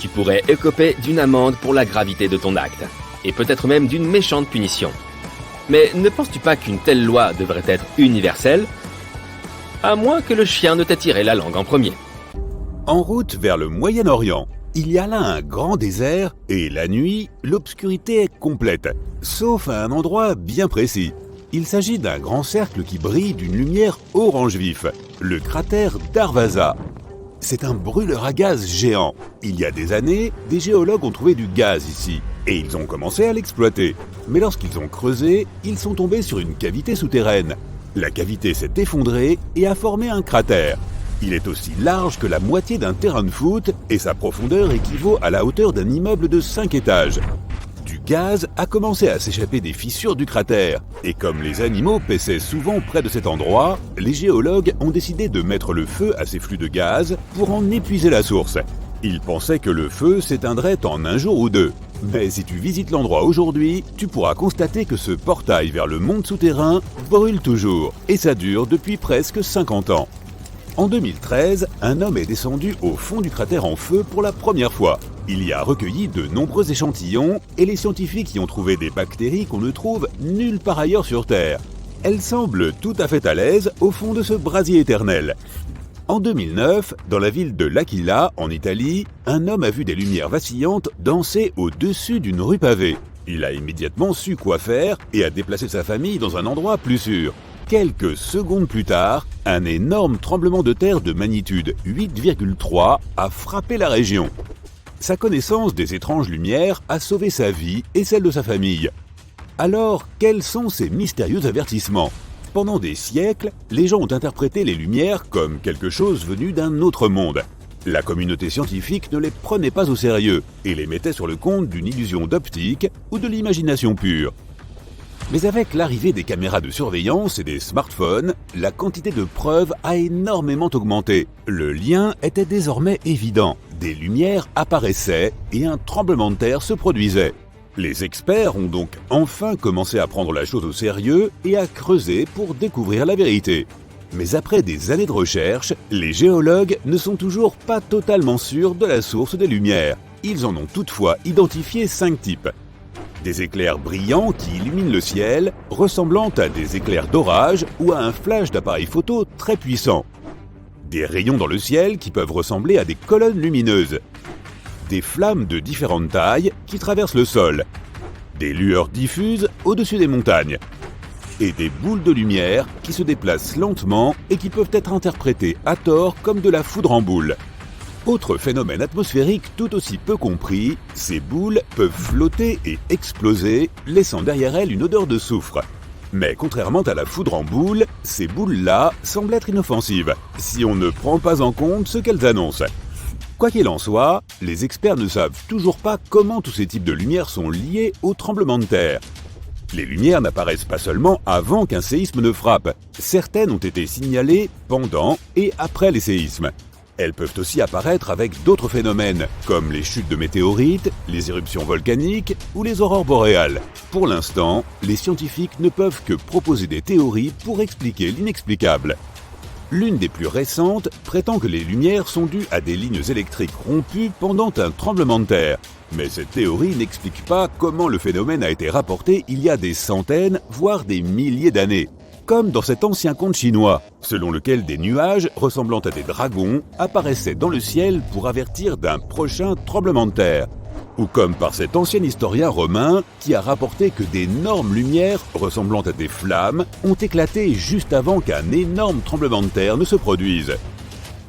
Tu pourrais écoper d'une amende pour la gravité de ton acte, et peut-être même d'une méchante punition. Mais ne penses-tu pas qu'une telle loi devrait être universelle? À moins que le chien ne t'ait tiré la langue en premier. En route vers le Moyen-Orient, il y a là un grand désert et la nuit, l'obscurité est complète, sauf à un endroit bien précis. Il s'agit d'un grand cercle qui brille d'une lumière orange vif, le cratère Darvaza. C'est un brûleur à gaz géant. Il y a des années, des géologues ont trouvé du gaz ici et ils ont commencé à l'exploiter. Mais lorsqu'ils ont creusé, ils sont tombés sur une cavité souterraine. La cavité s'est effondrée et a formé un cratère. Il est aussi large que la moitié d'un terrain de foot et sa profondeur équivaut à la hauteur d'un immeuble de 5 étages. Du gaz a commencé à s'échapper des fissures du cratère. Et comme les animaux paissaient souvent près de cet endroit, les géologues ont décidé de mettre le feu à ces flux de gaz pour en épuiser la source. Ils pensaient que le feu s'éteindrait en un jour ou deux. Mais si tu visites l'endroit aujourd'hui, tu pourras constater que ce portail vers le monde souterrain brûle toujours. Et ça dure depuis presque 50 ans. En 2013, un homme est descendu au fond du cratère en feu pour la première fois. Il y a recueilli de nombreux échantillons et les scientifiques y ont trouvé des bactéries qu'on ne trouve nulle part ailleurs sur Terre. Elles semblent tout à fait à l'aise au fond de ce brasier éternel. En 2009, dans la ville de L'Aquila, en Italie, un homme a vu des lumières vacillantes danser au-dessus d'une rue pavée. Il a immédiatement su quoi faire et a déplacé sa famille dans un endroit plus sûr. Quelques secondes plus tard, un énorme tremblement de terre de magnitude 8,3 a frappé la région. Sa connaissance des étranges lumières a sauvé sa vie et celle de sa famille. Alors, quels sont ces mystérieux avertissements? Pendant des siècles, les gens ont interprété les lumières comme quelque chose venu d'un autre monde. La communauté scientifique ne les prenait pas au sérieux et les mettait sur le compte d'une illusion d'optique ou de l'imagination pure. Mais avec l'arrivée des caméras de surveillance et des smartphones, la quantité de preuves a énormément augmenté. Le lien était désormais évident. des lumières apparaissaient et un tremblement de terre se produisait. Les experts ont donc enfin commencé à prendre la chose au sérieux et à creuser pour découvrir la vérité. Mais après des années de recherche, les géologues ne sont toujours pas totalement sûrs de la source des lumières. Ils en ont toutefois identifié 5 types. Des éclairs brillants qui illuminent le ciel, ressemblant à des éclairs d'orage ou à un flash d'appareil photo très puissant. Des rayons dans le ciel qui peuvent ressembler à des colonnes lumineuses. Des flammes de différentes tailles qui traversent le sol. Des lueurs diffuses au-dessus des montagnes. Et des boules de lumière qui se déplacent lentement et qui peuvent être interprétées à tort comme de la foudre en boule. Autre phénomène atmosphérique tout aussi peu compris, ces boules peuvent flotter et exploser, laissant derrière elles une odeur de soufre. Mais contrairement à la foudre en boule, ces boules-là semblent être inoffensives, si on ne prend pas en compte ce qu'elles annoncent. Quoi qu'il en soit, les experts ne savent toujours pas comment tous ces types de lumières sont liés au tremblement de terre. Les lumières n'apparaissent pas seulement avant qu'un séisme ne frappe. Certaines ont été signalées pendant et après les séismes. Elles peuvent aussi apparaître avec d'autres phénomènes, comme les chutes de météorites, les éruptions volcaniques ou les aurores boréales. Pour l'instant, les scientifiques ne peuvent que proposer des théories pour expliquer l'inexplicable. L'une des plus récentes prétend que les lumières sont dues à des lignes électriques rompues pendant un tremblement de terre. Mais cette théorie n'explique pas comment le phénomène a été rapporté il y a des centaines, voire des milliers d'années. Comme dans cet ancien conte chinois, selon lequel des nuages ressemblant à des dragons apparaissaient dans le ciel pour avertir d'un prochain tremblement de terre. Ou comme par cet ancien historien romain qui a rapporté que d'énormes lumières ressemblant à des flammes ont éclaté juste avant qu'un énorme tremblement de terre ne se produise.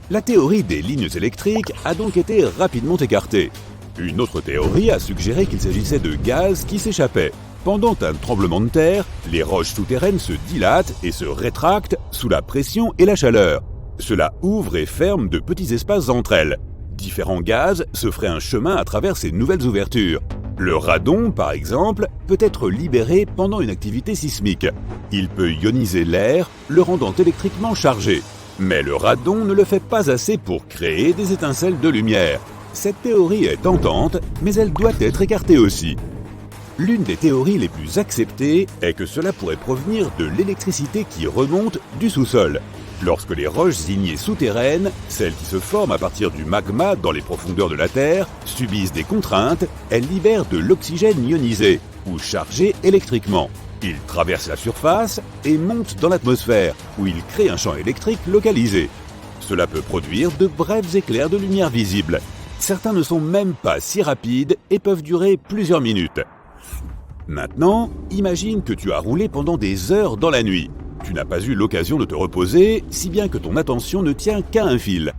La théorie des lignes électriques a donc été rapidement écartée. Une autre théorie a suggéré qu'il s'agissait de gaz qui s'échappaient. Pendant un tremblement de terre, les roches souterraines se dilatent et se rétractent sous la pression et la chaleur. Cela ouvre et ferme de petits espaces entre elles. Différents gaz se feraient un chemin à travers ces nouvelles ouvertures. Le radon, par exemple, peut être libéré pendant une activité sismique. Il peut ioniser l'air, le rendant électriquement chargé. Mais le radon ne le fait pas assez pour créer des étincelles de lumière. Cette théorie est tentante, mais elle doit être écartée aussi. L'une des théories les plus acceptées est que cela pourrait provenir de l'électricité qui remonte du sous-sol. Lorsque les roches ignées souterraines, celles qui se forment à partir du magma dans les profondeurs de la Terre, subissent des contraintes, elles libèrent de l'oxygène ionisé, ou chargé électriquement. Il traverse la surface et monte dans l'atmosphère, où il crée un champ électrique localisé. Cela peut produire de brefs éclairs de lumière visibles. Certains ne sont même pas si rapides et peuvent durer plusieurs minutes. Maintenant, imagine que tu as roulé pendant des heures dans la nuit. Tu n'as pas eu l'occasion de te reposer, si bien que ton attention ne tient qu'à un fil.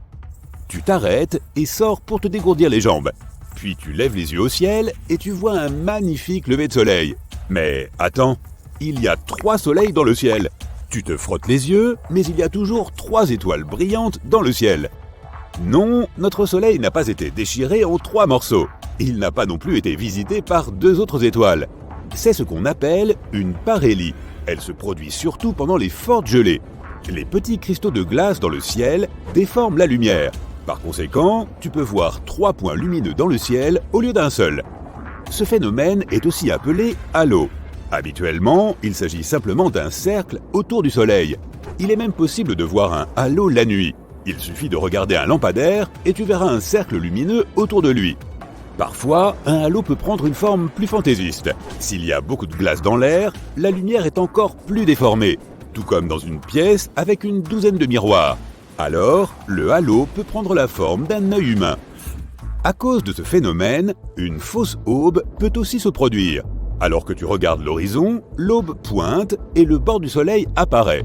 Tu t'arrêtes et sors pour te dégourdir les jambes. Puis tu lèves les yeux au ciel et tu vois un magnifique lever de soleil. Mais attends, il y a 3 soleils dans le ciel. Tu te frottes les yeux, mais il y a toujours 3 étoiles brillantes dans le ciel. Non, notre soleil n'a pas été déchiré en 3 morceaux. Il n'a pas non plus été visité par 2 autres étoiles. C'est ce qu'on appelle une parélie. Elle se produit surtout pendant les fortes gelées. Les petits cristaux de glace dans le ciel déforment la lumière. Par conséquent, tu peux voir 3 points lumineux dans le ciel au lieu d'un seul. Ce phénomène est aussi appelé halo. Habituellement, il s'agit simplement d'un cercle autour du soleil. Il est même possible de voir un halo la nuit. Il suffit de regarder un lampadaire et tu verras un cercle lumineux autour de lui. Parfois, un halo peut prendre une forme plus fantaisiste. S'il y a beaucoup de glace dans l'air, la lumière est encore plus déformée, tout comme dans une pièce avec une douzaine de miroirs. Alors, le halo peut prendre la forme d'un œil humain. À cause de ce phénomène, une fausse aube peut aussi se produire. Alors que tu regardes l'horizon, l'aube pointe et le bord du soleil apparaît.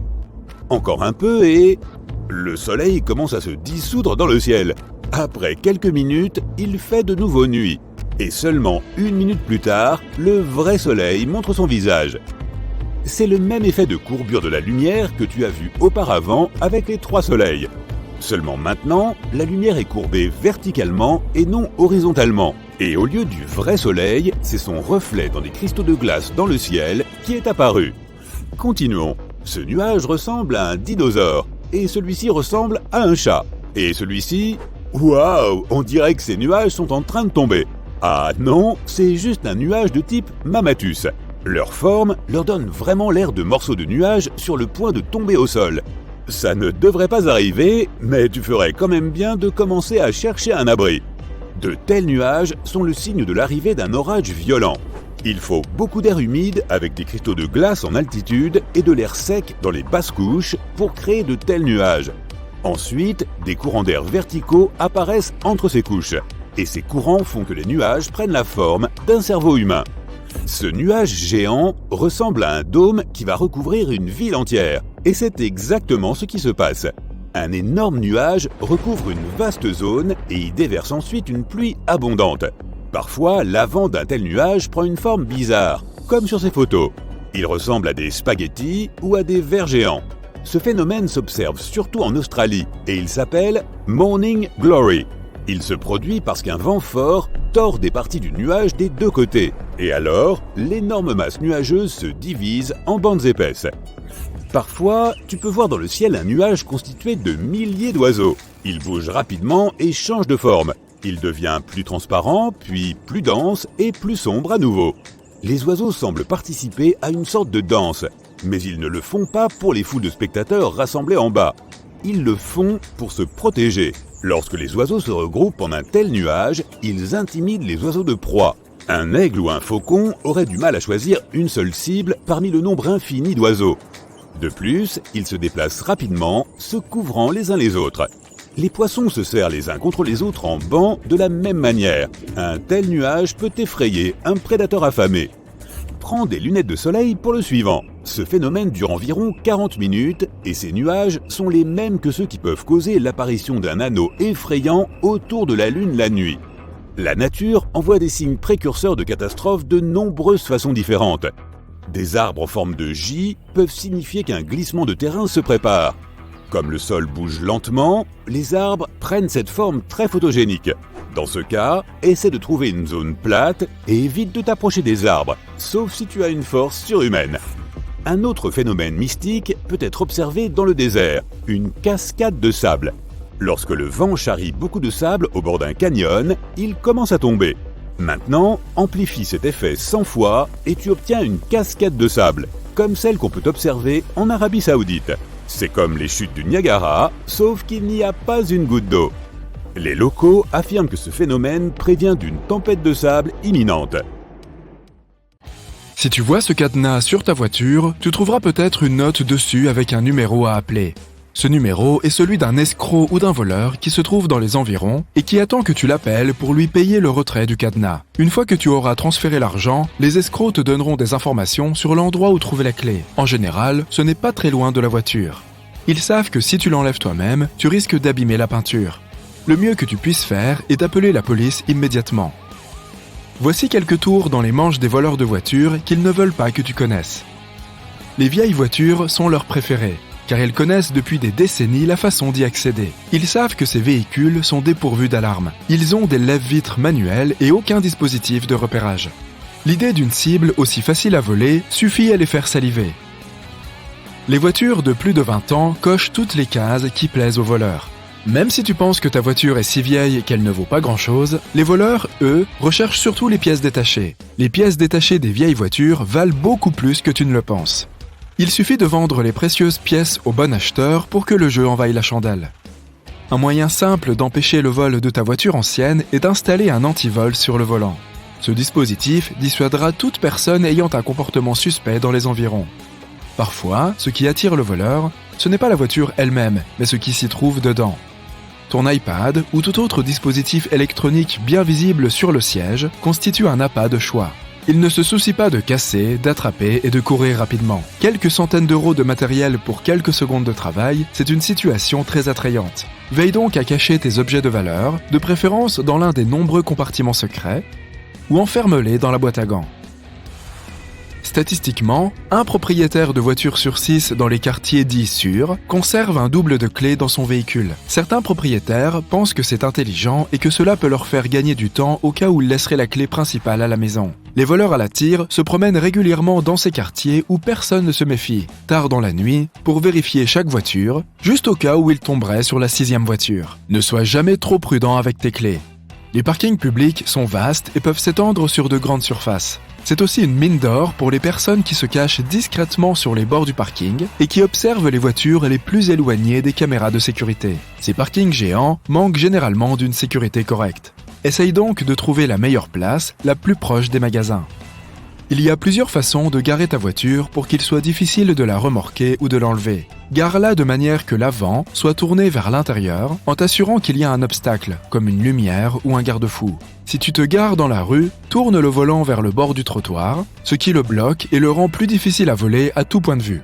Encore un peu et... le soleil commence à se dissoudre dans le ciel. Après quelques minutes, il fait de nouveau nuit. Et seulement 1 minute plus tard, le vrai soleil montre son visage. C'est le même effet de courbure de la lumière que tu as vu auparavant avec les 3 soleils. Seulement maintenant, la lumière est courbée verticalement et non horizontalement. Et au lieu du vrai soleil, c'est son reflet dans des cristaux de glace dans le ciel qui est apparu. Continuons. Ce nuage ressemble à un dinosaure. Et celui-ci ressemble à un chat. Et celui-ci, Waouh, on dirait que ces nuages sont en train de tomber. Ah non, c'est juste un nuage de type Mammatus. Leur forme leur donne vraiment l'air de morceaux de nuages sur le point de tomber au sol. Ça ne devrait pas arriver, mais tu ferais quand même bien de commencer à chercher un abri. De tels nuages sont le signe de l'arrivée d'un orage violent. Il faut beaucoup d'air humide avec des cristaux de glace en altitude et de l'air sec dans les basses couches pour créer de tels nuages. Ensuite, des courants d'air verticaux apparaissent entre ces couches. Et ces courants font que les nuages prennent la forme d'un cerveau humain. Ce nuage géant ressemble à un dôme qui va recouvrir une ville entière. Et c'est exactement ce qui se passe. Un énorme nuage recouvre une vaste zone et y déverse ensuite une pluie abondante. Parfois, l'avant d'un tel nuage prend une forme bizarre, comme sur ces photos. Il ressemble à des spaghettis ou à des vers géants. Ce phénomène s'observe surtout en Australie et il s'appelle Morning Glory. Il se produit parce qu'un vent fort tord des parties du nuage des deux côtés. Et alors, l'énorme masse nuageuse se divise en bandes épaisses. Parfois, tu peux voir dans le ciel un nuage constitué de milliers d'oiseaux. Il bouge rapidement et change de forme. Il devient plus transparent, puis plus dense et plus sombre à nouveau. Les oiseaux semblent participer à une sorte de danse, mais ils ne le font pas pour les foules de spectateurs rassemblés en bas. Ils le font pour se protéger. Lorsque les oiseaux se regroupent en un tel nuage, ils intimident les oiseaux de proie. Un aigle ou un faucon aurait du mal à choisir une seule cible parmi le nombre infini d'oiseaux. De plus, ils se déplacent rapidement, se couvrant les uns les autres. Les poissons se serrent les uns contre les autres en banc de la même manière. Un tel nuage peut effrayer un prédateur affamé. Prends des lunettes de soleil pour le suivant. Ce phénomène dure environ 40 minutes et ces nuages sont les mêmes que ceux qui peuvent causer l'apparition d'un anneau effrayant autour de la Lune la nuit. La nature envoie des signes précurseurs de catastrophes de nombreuses façons différentes. Des arbres en forme de J peuvent signifier qu'un glissement de terrain se prépare. Comme le sol bouge lentement, les arbres prennent cette forme très photogénique. Dans ce cas, essaie de trouver une zone plate et évite de t'approcher des arbres, sauf si tu as une force surhumaine. Un autre phénomène mystique peut être observé dans le désert, une cascade de sable. Lorsque le vent charrie beaucoup de sable au bord d'un canyon, il commence à tomber. Maintenant, amplifie cet effet 100 fois et tu obtiens une cascade de sable, comme celle qu'on peut observer en Arabie Saoudite. C'est comme les chutes du Niagara, sauf qu'il n'y a pas une goutte d'eau. Les locaux affirment que ce phénomène prévient d'une tempête de sable imminente. Si tu vois ce cadenas sur ta voiture, tu trouveras peut-être une note dessus avec un numéro à appeler. Ce numéro est celui d'un escroc ou d'un voleur qui se trouve dans les environs et qui attend que tu l'appelles pour lui payer le retrait du cadenas. Une fois que tu auras transféré l'argent, les escrocs te donneront des informations sur l'endroit où trouver la clé. En général, ce n'est pas très loin de la voiture. Ils savent que si tu l'enlèves toi-même, tu risques d'abîmer la peinture. Le mieux que tu puisses faire est d'appeler la police immédiatement. Voici quelques tours dans les manches des voleurs de voitures qu'ils ne veulent pas que tu connaisses. Les vieilles voitures sont leurs préférées, car ils connaissent depuis des décennies la façon d'y accéder. Ils savent que ces véhicules sont dépourvus d'alarme. Ils ont des lève-vitres manuels et aucun dispositif de repérage. L'idée d'une cible aussi facile à voler suffit à les faire saliver. Les voitures de plus de 20 ans cochent toutes les cases qui plaisent aux voleurs. Même si tu penses que ta voiture est si vieille qu'elle ne vaut pas grand-chose, les voleurs, eux, recherchent surtout les pièces détachées. Les pièces détachées des vieilles voitures valent beaucoup plus que tu ne le penses. Il suffit de vendre les précieuses pièces au bon acheteur pour que le jeu en vaille la chandelle. Un moyen simple d'empêcher le vol de ta voiture ancienne est d'installer un anti-vol sur le volant. Ce dispositif dissuadera toute personne ayant un comportement suspect dans les environs. Parfois, ce qui attire le voleur, ce n'est pas la voiture elle-même, mais ce qui s'y trouve dedans. Ton iPad ou tout autre dispositif électronique bien visible sur le siège constitue un appât de choix. Il ne se soucie pas de casser, d'attraper et de courir rapidement. Quelques centaines d'euros de matériel pour quelques secondes de travail, c'est une situation très attrayante. Veille donc à cacher tes objets de valeur, de préférence dans l'un des nombreux compartiments secrets, ou enferme-les dans la boîte à gants. Statistiquement, un propriétaire de voiture sur 6 dans les quartiers dits sûrs conserve un double de clés dans son véhicule. Certains propriétaires pensent que c'est intelligent et que cela peut leur faire gagner du temps au cas où ils laisseraient la clé principale à la maison. Les voleurs à la tire se promènent régulièrement dans ces quartiers où personne ne se méfie, tard dans la nuit, pour vérifier chaque voiture, juste au cas où ils tomberaient sur la 6e voiture. Ne sois jamais trop prudent avec tes clés. Les parkings publics sont vastes et peuvent s'étendre sur de grandes surfaces. C'est aussi une mine d'or pour les personnes qui se cachent discrètement sur les bords du parking et qui observent les voitures les plus éloignées des caméras de sécurité. Ces parkings géants manquent généralement d'une sécurité correcte. Essaye donc de trouver la meilleure place, la plus proche des magasins. Il y a plusieurs façons de garer ta voiture pour qu'il soit difficile de la remorquer ou de l'enlever. Gare-la de manière que l'avant soit tourné vers l'intérieur en t'assurant qu'il y a un obstacle, comme une lumière ou un garde-fou. Si tu te gares dans la rue, tourne le volant vers le bord du trottoir, ce qui le bloque et le rend plus difficile à voler à tout point de vue.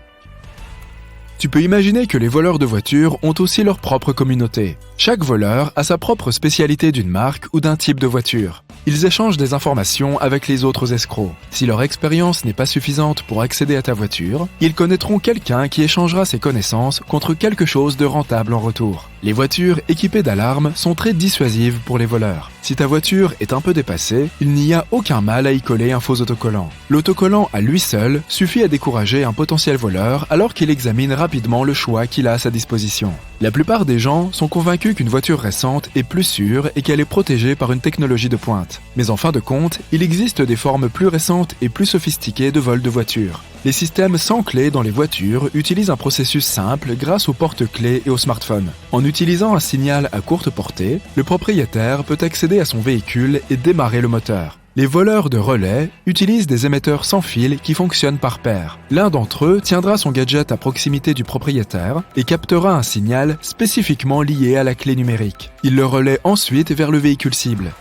Tu peux imaginer que les voleurs de voitures ont aussi leur propre communauté. Chaque voleur a sa propre spécialité d'une marque ou d'un type de voiture. Ils échangent des informations avec les autres escrocs. Si leur expérience n'est pas suffisante pour accéder à ta voiture, ils connaîtront quelqu'un qui échangera ses connaissances contre quelque chose de rentable en retour. Les voitures équipées d'alarmes sont très dissuasives pour les voleurs. Si ta voiture est un peu dépassée, il n'y a aucun mal à y coller un faux autocollant. L'autocollant à lui seul suffit à décourager un potentiel voleur alors qu'il examine rapidement le choix qu'il a à sa disposition. La plupart des gens sont convaincus qu'une voiture récente est plus sûre et qu'elle est protégée par une technologie de pointe. Mais en fin de compte, il existe des formes plus récentes et plus sophistiquées de vol de voiture. Les systèmes sans clé dans les voitures utilisent un processus simple grâce aux porte-clés et aux smartphones. En utilisant un signal à courte portée, le propriétaire peut accéder à son véhicule et démarrer le moteur. Les voleurs de relais utilisent des émetteurs sans fil qui fonctionnent par paire. L'un d'entre eux tiendra son gadget à proximité du propriétaire et captera un signal spécifiquement lié à la clé numérique. Il le relaie ensuite vers le véhicule cible.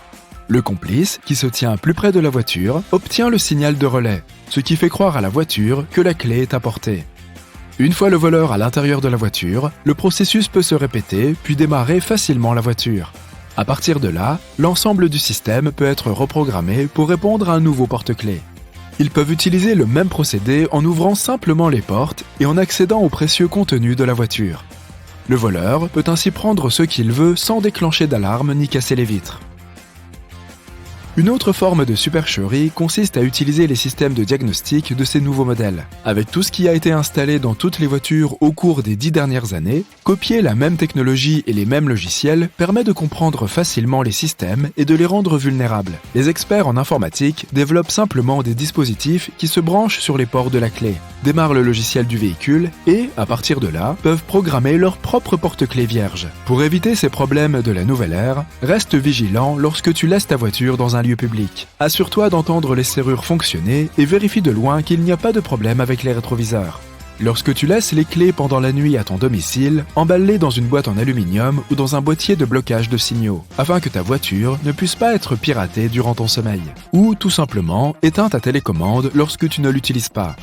Le complice, qui se tient plus près de la voiture, obtient le signal de relais, ce qui fait croire à la voiture que la clé est à portée. Une fois le voleur à l'intérieur de la voiture, le processus peut se répéter puis démarrer facilement la voiture. À partir de là, l'ensemble du système peut être reprogrammé pour répondre à un nouveau porte-clés. Ils peuvent utiliser le même procédé en ouvrant simplement les portes et en accédant au précieux contenu de la voiture. Le voleur peut ainsi prendre ce qu'il veut sans déclencher d'alarme ni casser les vitres. Une autre forme de supercherie consiste à utiliser les systèmes de diagnostic de ces nouveaux modèles. Avec tout ce qui a été installé dans toutes les voitures au cours des 10 dernières années, copier la même technologie et les mêmes logiciels permet de comprendre facilement les systèmes et de les rendre vulnérables. Les experts en informatique développent simplement des dispositifs qui se branchent sur les ports de la clé, démarrent le logiciel du véhicule et, à partir de là, peuvent programmer leur propre porte-clés vierge. Pour éviter ces problèmes de la nouvelle ère, reste vigilant lorsque tu laisses ta voiture dans un lieu public. Assure-toi d'entendre les serrures fonctionner et vérifie de loin qu'il n'y a pas de problème avec les rétroviseurs. Lorsque tu laisses les clés pendant la nuit à ton domicile, emballe-les dans une boîte en aluminium ou dans un boîtier de blocage de signaux, afin que ta voiture ne puisse pas être piratée durant ton sommeil. Ou, tout simplement, éteins ta télécommande lorsque tu ne l'utilises pas.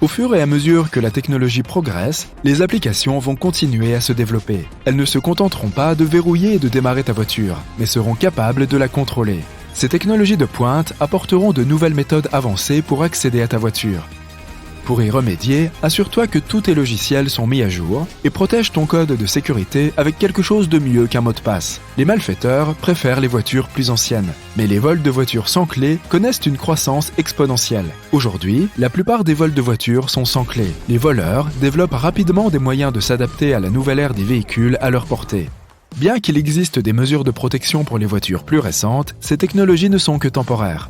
Au fur et à mesure que la technologie progresse, les applications vont continuer à se développer. Elles ne se contenteront pas de verrouiller et de démarrer ta voiture, mais seront capables de la contrôler. Ces technologies de pointe apporteront de nouvelles méthodes avancées pour accéder à ta voiture. Pour y remédier, assure-toi que tous tes logiciels sont mis à jour et protège ton code de sécurité avec quelque chose de mieux qu'un mot de passe. Les malfaiteurs préfèrent les voitures plus anciennes, mais les vols de voitures sans clé connaissent une croissance exponentielle. Aujourd'hui, la plupart des vols de voitures sont sans clé. Les voleurs développent rapidement des moyens de s'adapter à la nouvelle ère des véhicules à leur portée. Bien qu'il existe des mesures de protection pour les voitures plus récentes, ces technologies ne sont que temporaires.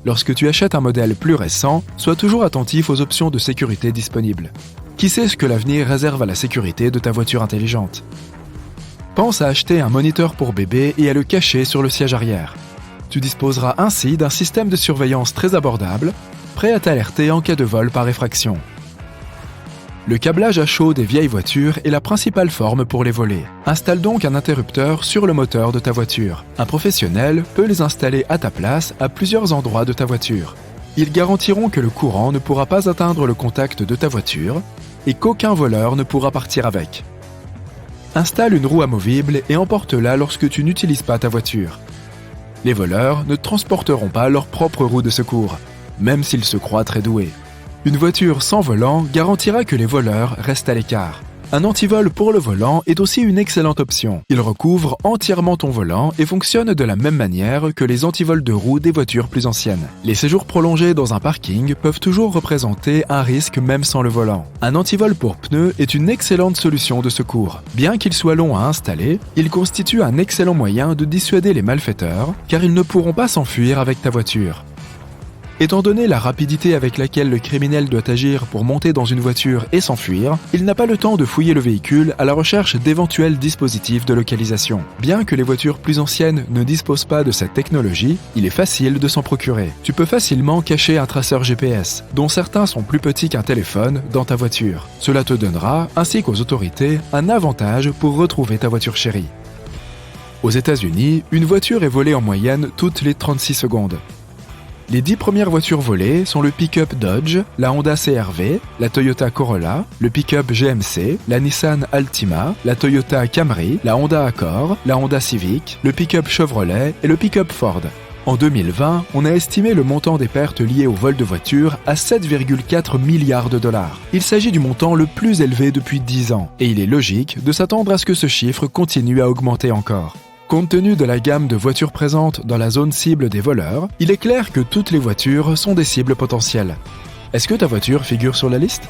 Lorsque tu achètes un modèle plus récent, sois toujours attentif aux options de sécurité disponibles. Qui sait ce que l'avenir réserve à la sécurité de ta voiture intelligente? Pense à acheter un moniteur pour bébé et à le cacher sur le siège arrière. Tu disposeras ainsi d'un système de surveillance très abordable, prêt à t'alerter en cas de vol par effraction. Le câblage à chaud des vieilles voitures est la principale forme pour les voler. Installe donc un interrupteur sur le moteur de ta voiture. Un professionnel peut les installer à ta place à plusieurs endroits de ta voiture. Ils garantiront que le courant ne pourra pas atteindre le contact de ta voiture et qu'aucun voleur ne pourra partir avec. Installe une roue amovible et emporte-la lorsque tu n'utilises pas ta voiture. Les voleurs ne transporteront pas leur propre roue de secours. même s'il se croit très doué. Une voiture sans volant garantira que les voleurs restent à l'écart. Un antivol pour le volant est aussi une excellente option. Il recouvre entièrement ton volant et fonctionne de la même manière que les antivols de roues des voitures plus anciennes. Les séjours prolongés dans un parking peuvent toujours représenter un risque même sans le volant. Un antivol pour pneus est une excellente solution de secours. Bien qu'il soit long à installer, il constitue un excellent moyen de dissuader les malfaiteurs, car ils ne pourront pas s'enfuir avec ta voiture. Étant donné la rapidité avec laquelle le criminel doit agir pour monter dans une voiture et s'enfuir, il n'a pas le temps de fouiller le véhicule à la recherche d'éventuels dispositifs de localisation. Bien que les voitures plus anciennes ne disposent pas de cette technologie, il est facile de s'en procurer. Tu peux facilement cacher un traceur GPS, dont certains sont plus petits qu'un téléphone, dans ta voiture. Cela te donnera, ainsi qu'aux autorités, un avantage pour retrouver ta voiture chérie. Aux États-Unis, une voiture est volée en moyenne toutes les 36 secondes. Les 10 premières voitures volées sont le pick-up Dodge, la Honda CR-V, la Toyota Corolla, le pick-up GMC, la Nissan Altima, la Toyota Camry, la Honda Accord, la Honda Civic, le pick-up Chevrolet et le pick-up Ford. En 2020, on a estimé le montant des pertes liées au vol de voitures à 7,4 milliards de dollars. Il s'agit du montant le plus élevé depuis 10 ans, et il est logique de s'attendre à ce que ce chiffre continue à augmenter encore. Compte tenu de la gamme de voitures présentes dans la zone cible des voleurs, il est clair que toutes les voitures sont des cibles potentielles. Est-ce que ta voiture figure sur la liste ?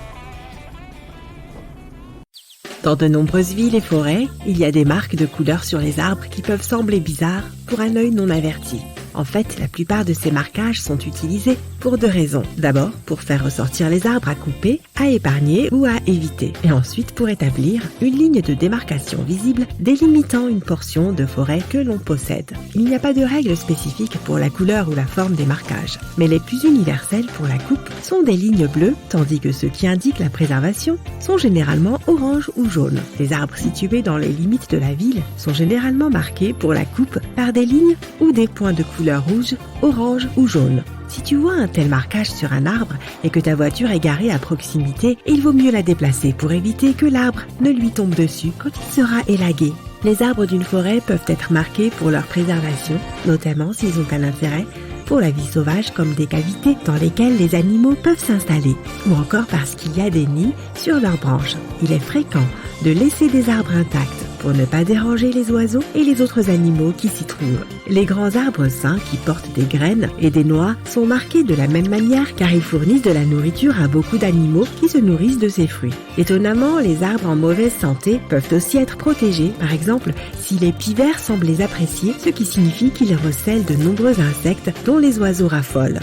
Dans de nombreuses villes et forêts, il y a des marques de couleurs sur les arbres qui peuvent sembler bizarres pour un œil non averti. En fait, la plupart de ces marquages sont utilisés pour 2 raisons. D'abord, pour faire ressortir les arbres à couper, à épargner ou à éviter. Et ensuite, pour établir une ligne de démarcation visible délimitant une portion de forêt que l'on possède. Il n'y a pas de règle spécifique pour la couleur ou la forme des marquages, mais les plus universels pour la coupe sont des lignes bleues, tandis que ceux qui indiquent la préservation sont généralement orange ou jaune. Les arbres situés dans les limites de la ville sont généralement marqués pour la coupe par des lignes ou des points de couleur rouge, orange ou jaune. Si tu vois un tel marquage sur un arbre et que ta voiture est garée à proximité, il vaut mieux la déplacer pour éviter que l'arbre ne lui tombe dessus quand il sera élagué. Les arbres d'une forêt peuvent être marqués pour leur préservation, notamment s'ils ont un intérêt pour la vie sauvage comme des cavités dans lesquelles les animaux peuvent s'installer, ou encore parce qu'il y a des nids sur leurs branches. Il est fréquent de laisser des arbres intacts pour ne pas déranger les oiseaux et les autres animaux qui s'y trouvent. Les grands arbres sains qui portent des graines et des noix sont marqués de la même manière car ils fournissent de la nourriture à beaucoup d'animaux qui se nourrissent de ces fruits. Étonnamment, les arbres en mauvaise santé peuvent aussi être protégés, par exemple si les pivers semblent les apprécier, ce qui signifie qu'ils recèlent de nombreux insectes dont les oiseaux raffolent.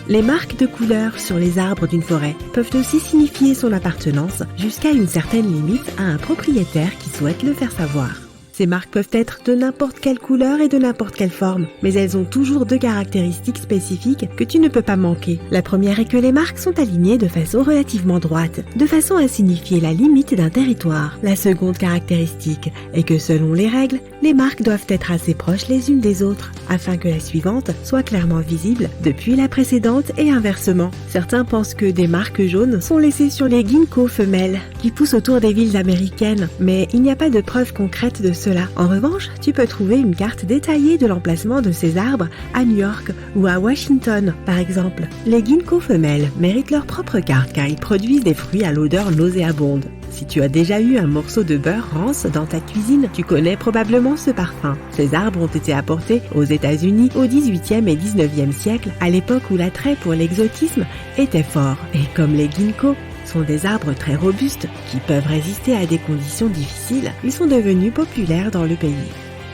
Les marques de couleur sur les arbres d'une forêt peuvent aussi signifier son appartenance jusqu'à une certaine limite à un propriétaire qui souhaite le faire savoir. Ces marques peuvent être de n'importe quelle couleur et de n'importe quelle forme, mais elles ont toujours 2 caractéristiques spécifiques que tu ne peux pas manquer. La première est que les marques sont alignées de façon relativement droite, de façon à signifier la limite d'un territoire. La seconde caractéristique est que selon les règles, les marques doivent être assez proches les unes des autres, afin que la suivante soit clairement visible depuis la précédente et inversement. Certains pensent que des marques jaunes sont laissées sur les ginkgos femelles, qui poussent autour des villes américaines, mais il n'y a pas de preuve concrète de cela. En revanche, tu peux trouver une carte détaillée de l'emplacement de ces arbres à New York ou à Washington, par exemple. Les ginkgos femelles méritent leur propre carte car ils produisent des fruits à l'odeur nauséabonde. Si tu as déjà eu un morceau de beurre rance dans ta cuisine, tu connais probablement ce parfum. Ces arbres ont été apportés aux États-Unis au XVIIIe et XIXe siècle, à l'époque où l'attrait pour l'exotisme était fort. Et comme les ginkgos sont des arbres très robustes qui peuvent résister à des conditions difficiles, ils sont devenus populaires dans le pays.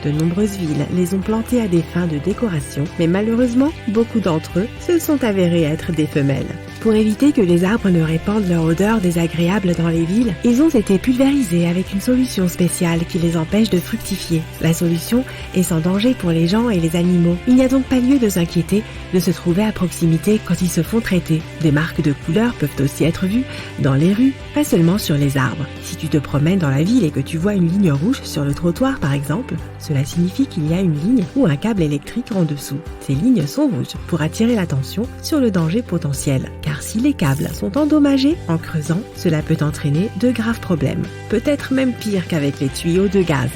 De nombreuses villes les ont plantés à des fins de décoration, mais malheureusement, beaucoup d'entre eux se sont avérés être des femelles. Pour éviter que les arbres ne répandent leur odeur désagréable dans les villes, ils ont été pulvérisés avec une solution spéciale qui les empêche de fructifier. La solution est sans danger pour les gens et les animaux. Il n'y a donc pas lieu de s'inquiéter de se trouver à proximité quand ils se font traiter. Des marques de couleurs peuvent aussi être vues dans les rues, pas seulement sur les arbres. Si tu te promènes dans la ville et que tu vois une ligne rouge sur le trottoir par exemple, cela signifie qu'il y a une ligne ou un câble électrique en dessous. Ces lignes sont rouges pour attirer l'attention sur le danger potentiel. Car si les câbles sont endommagés en creusant, cela peut entraîner de graves problèmes. Peut-être même pire qu'avec les tuyaux de gaz.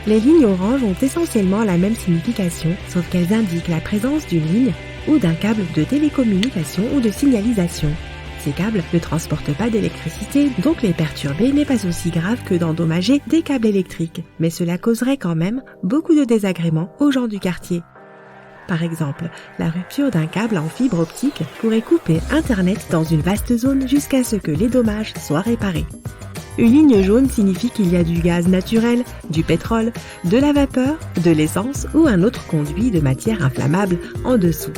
Les lignes oranges ont essentiellement la même signification, sauf qu'elles indiquent la présence d'une ligne ou d'un câble de télécommunication ou de signalisation. Ces câbles ne transportent pas d'électricité, donc les perturber n'est pas aussi grave que d'endommager des câbles électriques, mais cela causerait quand même beaucoup de désagréments aux gens du quartier. Par exemple, la rupture d'un câble en fibre optique pourrait couper Internet dans une vaste zone jusqu'à ce que les dommages soient réparés. Une ligne jaune signifie qu'il y a du gaz naturel, du pétrole, de la vapeur, de l'essence ou un autre conduit de matière inflammable en dessous.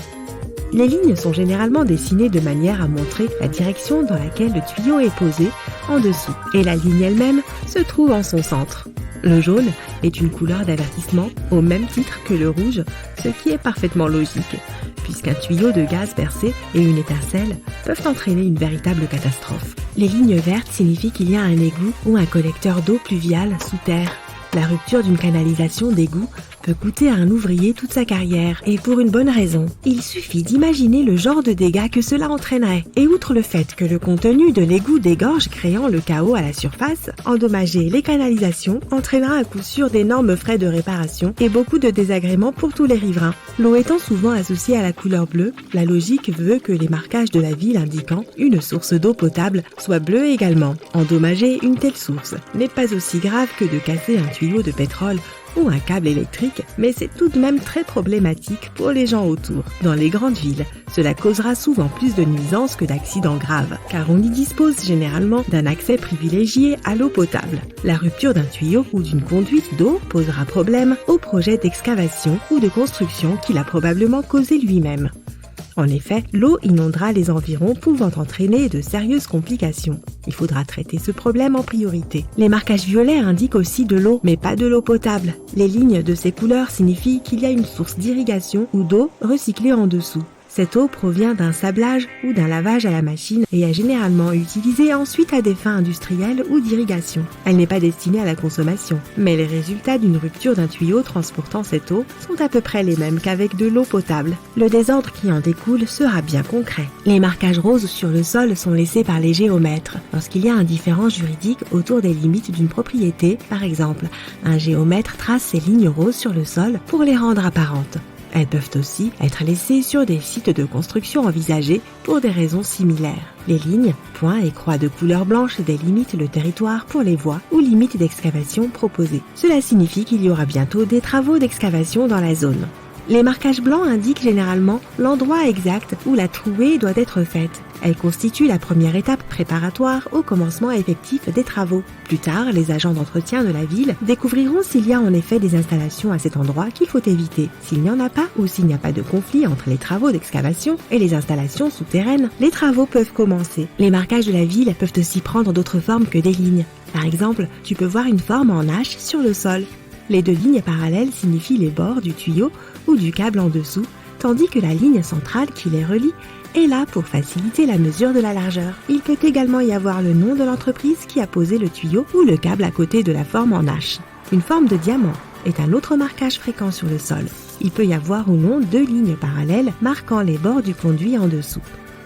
Les lignes sont généralement dessinées de manière à montrer la direction dans laquelle le tuyau est posé en dessous, et la ligne elle-même se trouve en son centre. Le jaune est une couleur d'avertissement au même titre que le rouge, ce qui est parfaitement logique, puisqu'un tuyau de gaz percé et une étincelle peuvent entraîner une véritable catastrophe. Les lignes vertes signifient qu'il y a un égout ou un collecteur d'eau pluviale sous terre. La rupture d'une canalisation d'égout peut coûter à un ouvrier toute sa carrière, et pour une bonne raison. Il suffit d'imaginer le genre de dégâts que cela entraînerait. Et outre le fait que le contenu de l'égout dégorge créant le chaos à la surface, endommager les canalisations entraînera à coup sûr d'énormes frais de réparation et beaucoup de désagréments pour tous les riverains. L'eau étant souvent associée à la couleur bleue, la logique veut que les marquages de la ville indiquant une source d'eau potable soient bleus également. Endommager une telle source n'est pas aussi grave que de casser un tuyau de pétrole ou un câble électrique, mais c'est tout de même très problématique pour les gens autour. Dans les grandes villes, cela causera souvent plus de nuisances que d'accidents graves, car on y dispose généralement d'un accès privilégié à l'eau potable. La rupture d'un tuyau ou d'une conduite d'eau posera problème au projet d'excavation ou de construction qu'il a probablement causé lui-même. En effet, l'eau inondera les environs, pouvant entraîner de sérieuses complications. Il faudra traiter ce problème en priorité. Les marquages violets indiquent aussi de l'eau, mais pas de l'eau potable. Les lignes de ces couleurs signifient qu'il y a une source d'irrigation ou d'eau recyclée en dessous. Cette eau provient d'un sablage ou d'un lavage à la machine et est généralement utilisée ensuite à des fins industrielles ou d'irrigation. Elle n'est pas destinée à la consommation, mais les résultats d'une rupture d'un tuyau transportant cette eau sont à peu près les mêmes qu'avec de l'eau potable. Le désordre qui en découle sera bien concret. Les marquages roses sur le sol sont laissés par les géomètres. Lorsqu'il y a un différend juridique autour des limites d'une propriété, par exemple, un géomètre trace ces lignes roses sur le sol pour les rendre apparentes. Elles peuvent aussi être laissées sur des sites de construction envisagés pour des raisons similaires. Les lignes, points et croix de couleur blanche délimitent le territoire pour les voies ou limites d'excavation proposées. Cela signifie qu'il y aura bientôt des travaux d'excavation dans la zone. Les marquages blancs indiquent généralement l'endroit exact où la trouée doit être faite. Elle constitue la première étape préparatoire au commencement effectif des travaux. Plus tard, les agents d'entretien de la ville découvriront s'il y a en effet des installations à cet endroit qu'il faut éviter. S'il n'y en a pas ou s'il n'y a pas de conflit entre les travaux d'excavation et les installations souterraines, les travaux peuvent commencer. Les marquages de la ville peuvent aussi prendre d'autres formes que des lignes. Par exemple, tu peux voir une forme en H sur le sol. Les deux lignes parallèles signifient les bords du tuyau ou du câble en dessous, tandis que la ligne centrale qui les relie est là pour faciliter la mesure de la largeur. Il peut également y avoir le nom de l'entreprise qui a posé le tuyau ou le câble à côté de la forme en H. Une forme de diamant est un autre marquage fréquent sur le sol. Il peut y avoir ou non deux lignes parallèles marquant les bords du conduit en dessous,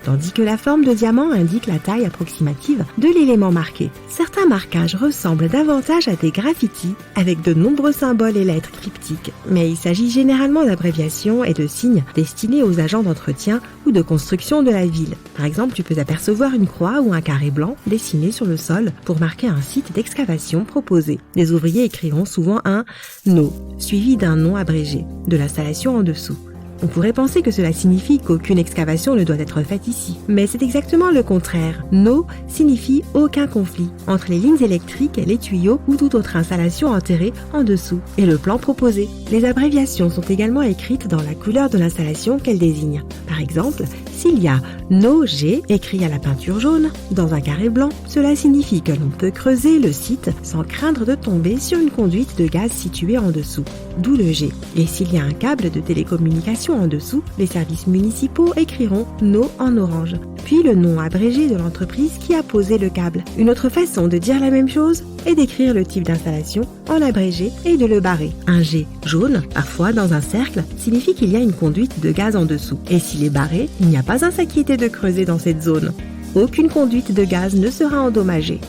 tandis que la forme de diamant indique la taille approximative de l'élément marqué. Certains marquages ressemblent davantage à des graffitis avec de nombreux symboles et lettres cryptiques, mais il s'agit généralement d'abréviations et de signes destinés aux agents d'entretien ou de construction de la ville. Par exemple, tu peux apercevoir une croix ou un carré blanc dessiné sur le sol pour marquer un site d'excavation proposé. Les ouvriers écriront souvent un « No » suivi d'un nom abrégé de l'installation en dessous. On pourrait penser que cela signifie qu'aucune excavation ne doit être faite ici, mais c'est exactement le contraire. No signifie aucun conflit entre les lignes électriques, les tuyaux ou toute autre installation enterrée en dessous et le plan proposé. Les abréviations sont également écrites dans la couleur de l'installation qu'elles désignent. Par exemple, s'il y a No G écrit à la peinture jaune dans un carré blanc, cela signifie que l'on peut creuser le site sans craindre de tomber sur une conduite de gaz située en dessous, d'où le G. Et s'il y a un câble de télécommunication en dessous, les services municipaux écriront No en orange, puis le nom abrégé de l'entreprise qui a posé le câble. Une autre façon de dire la même chose est d'écrire le type d'installation en abrégé et de le barrer. Un G jaune, parfois dans un cercle, signifie qu'il y a une conduite de gaz en dessous. Et s'il est barré, il n'y a pas à s'inquiéter de creuser dans cette zone. Aucune conduite de gaz ne sera endommagée.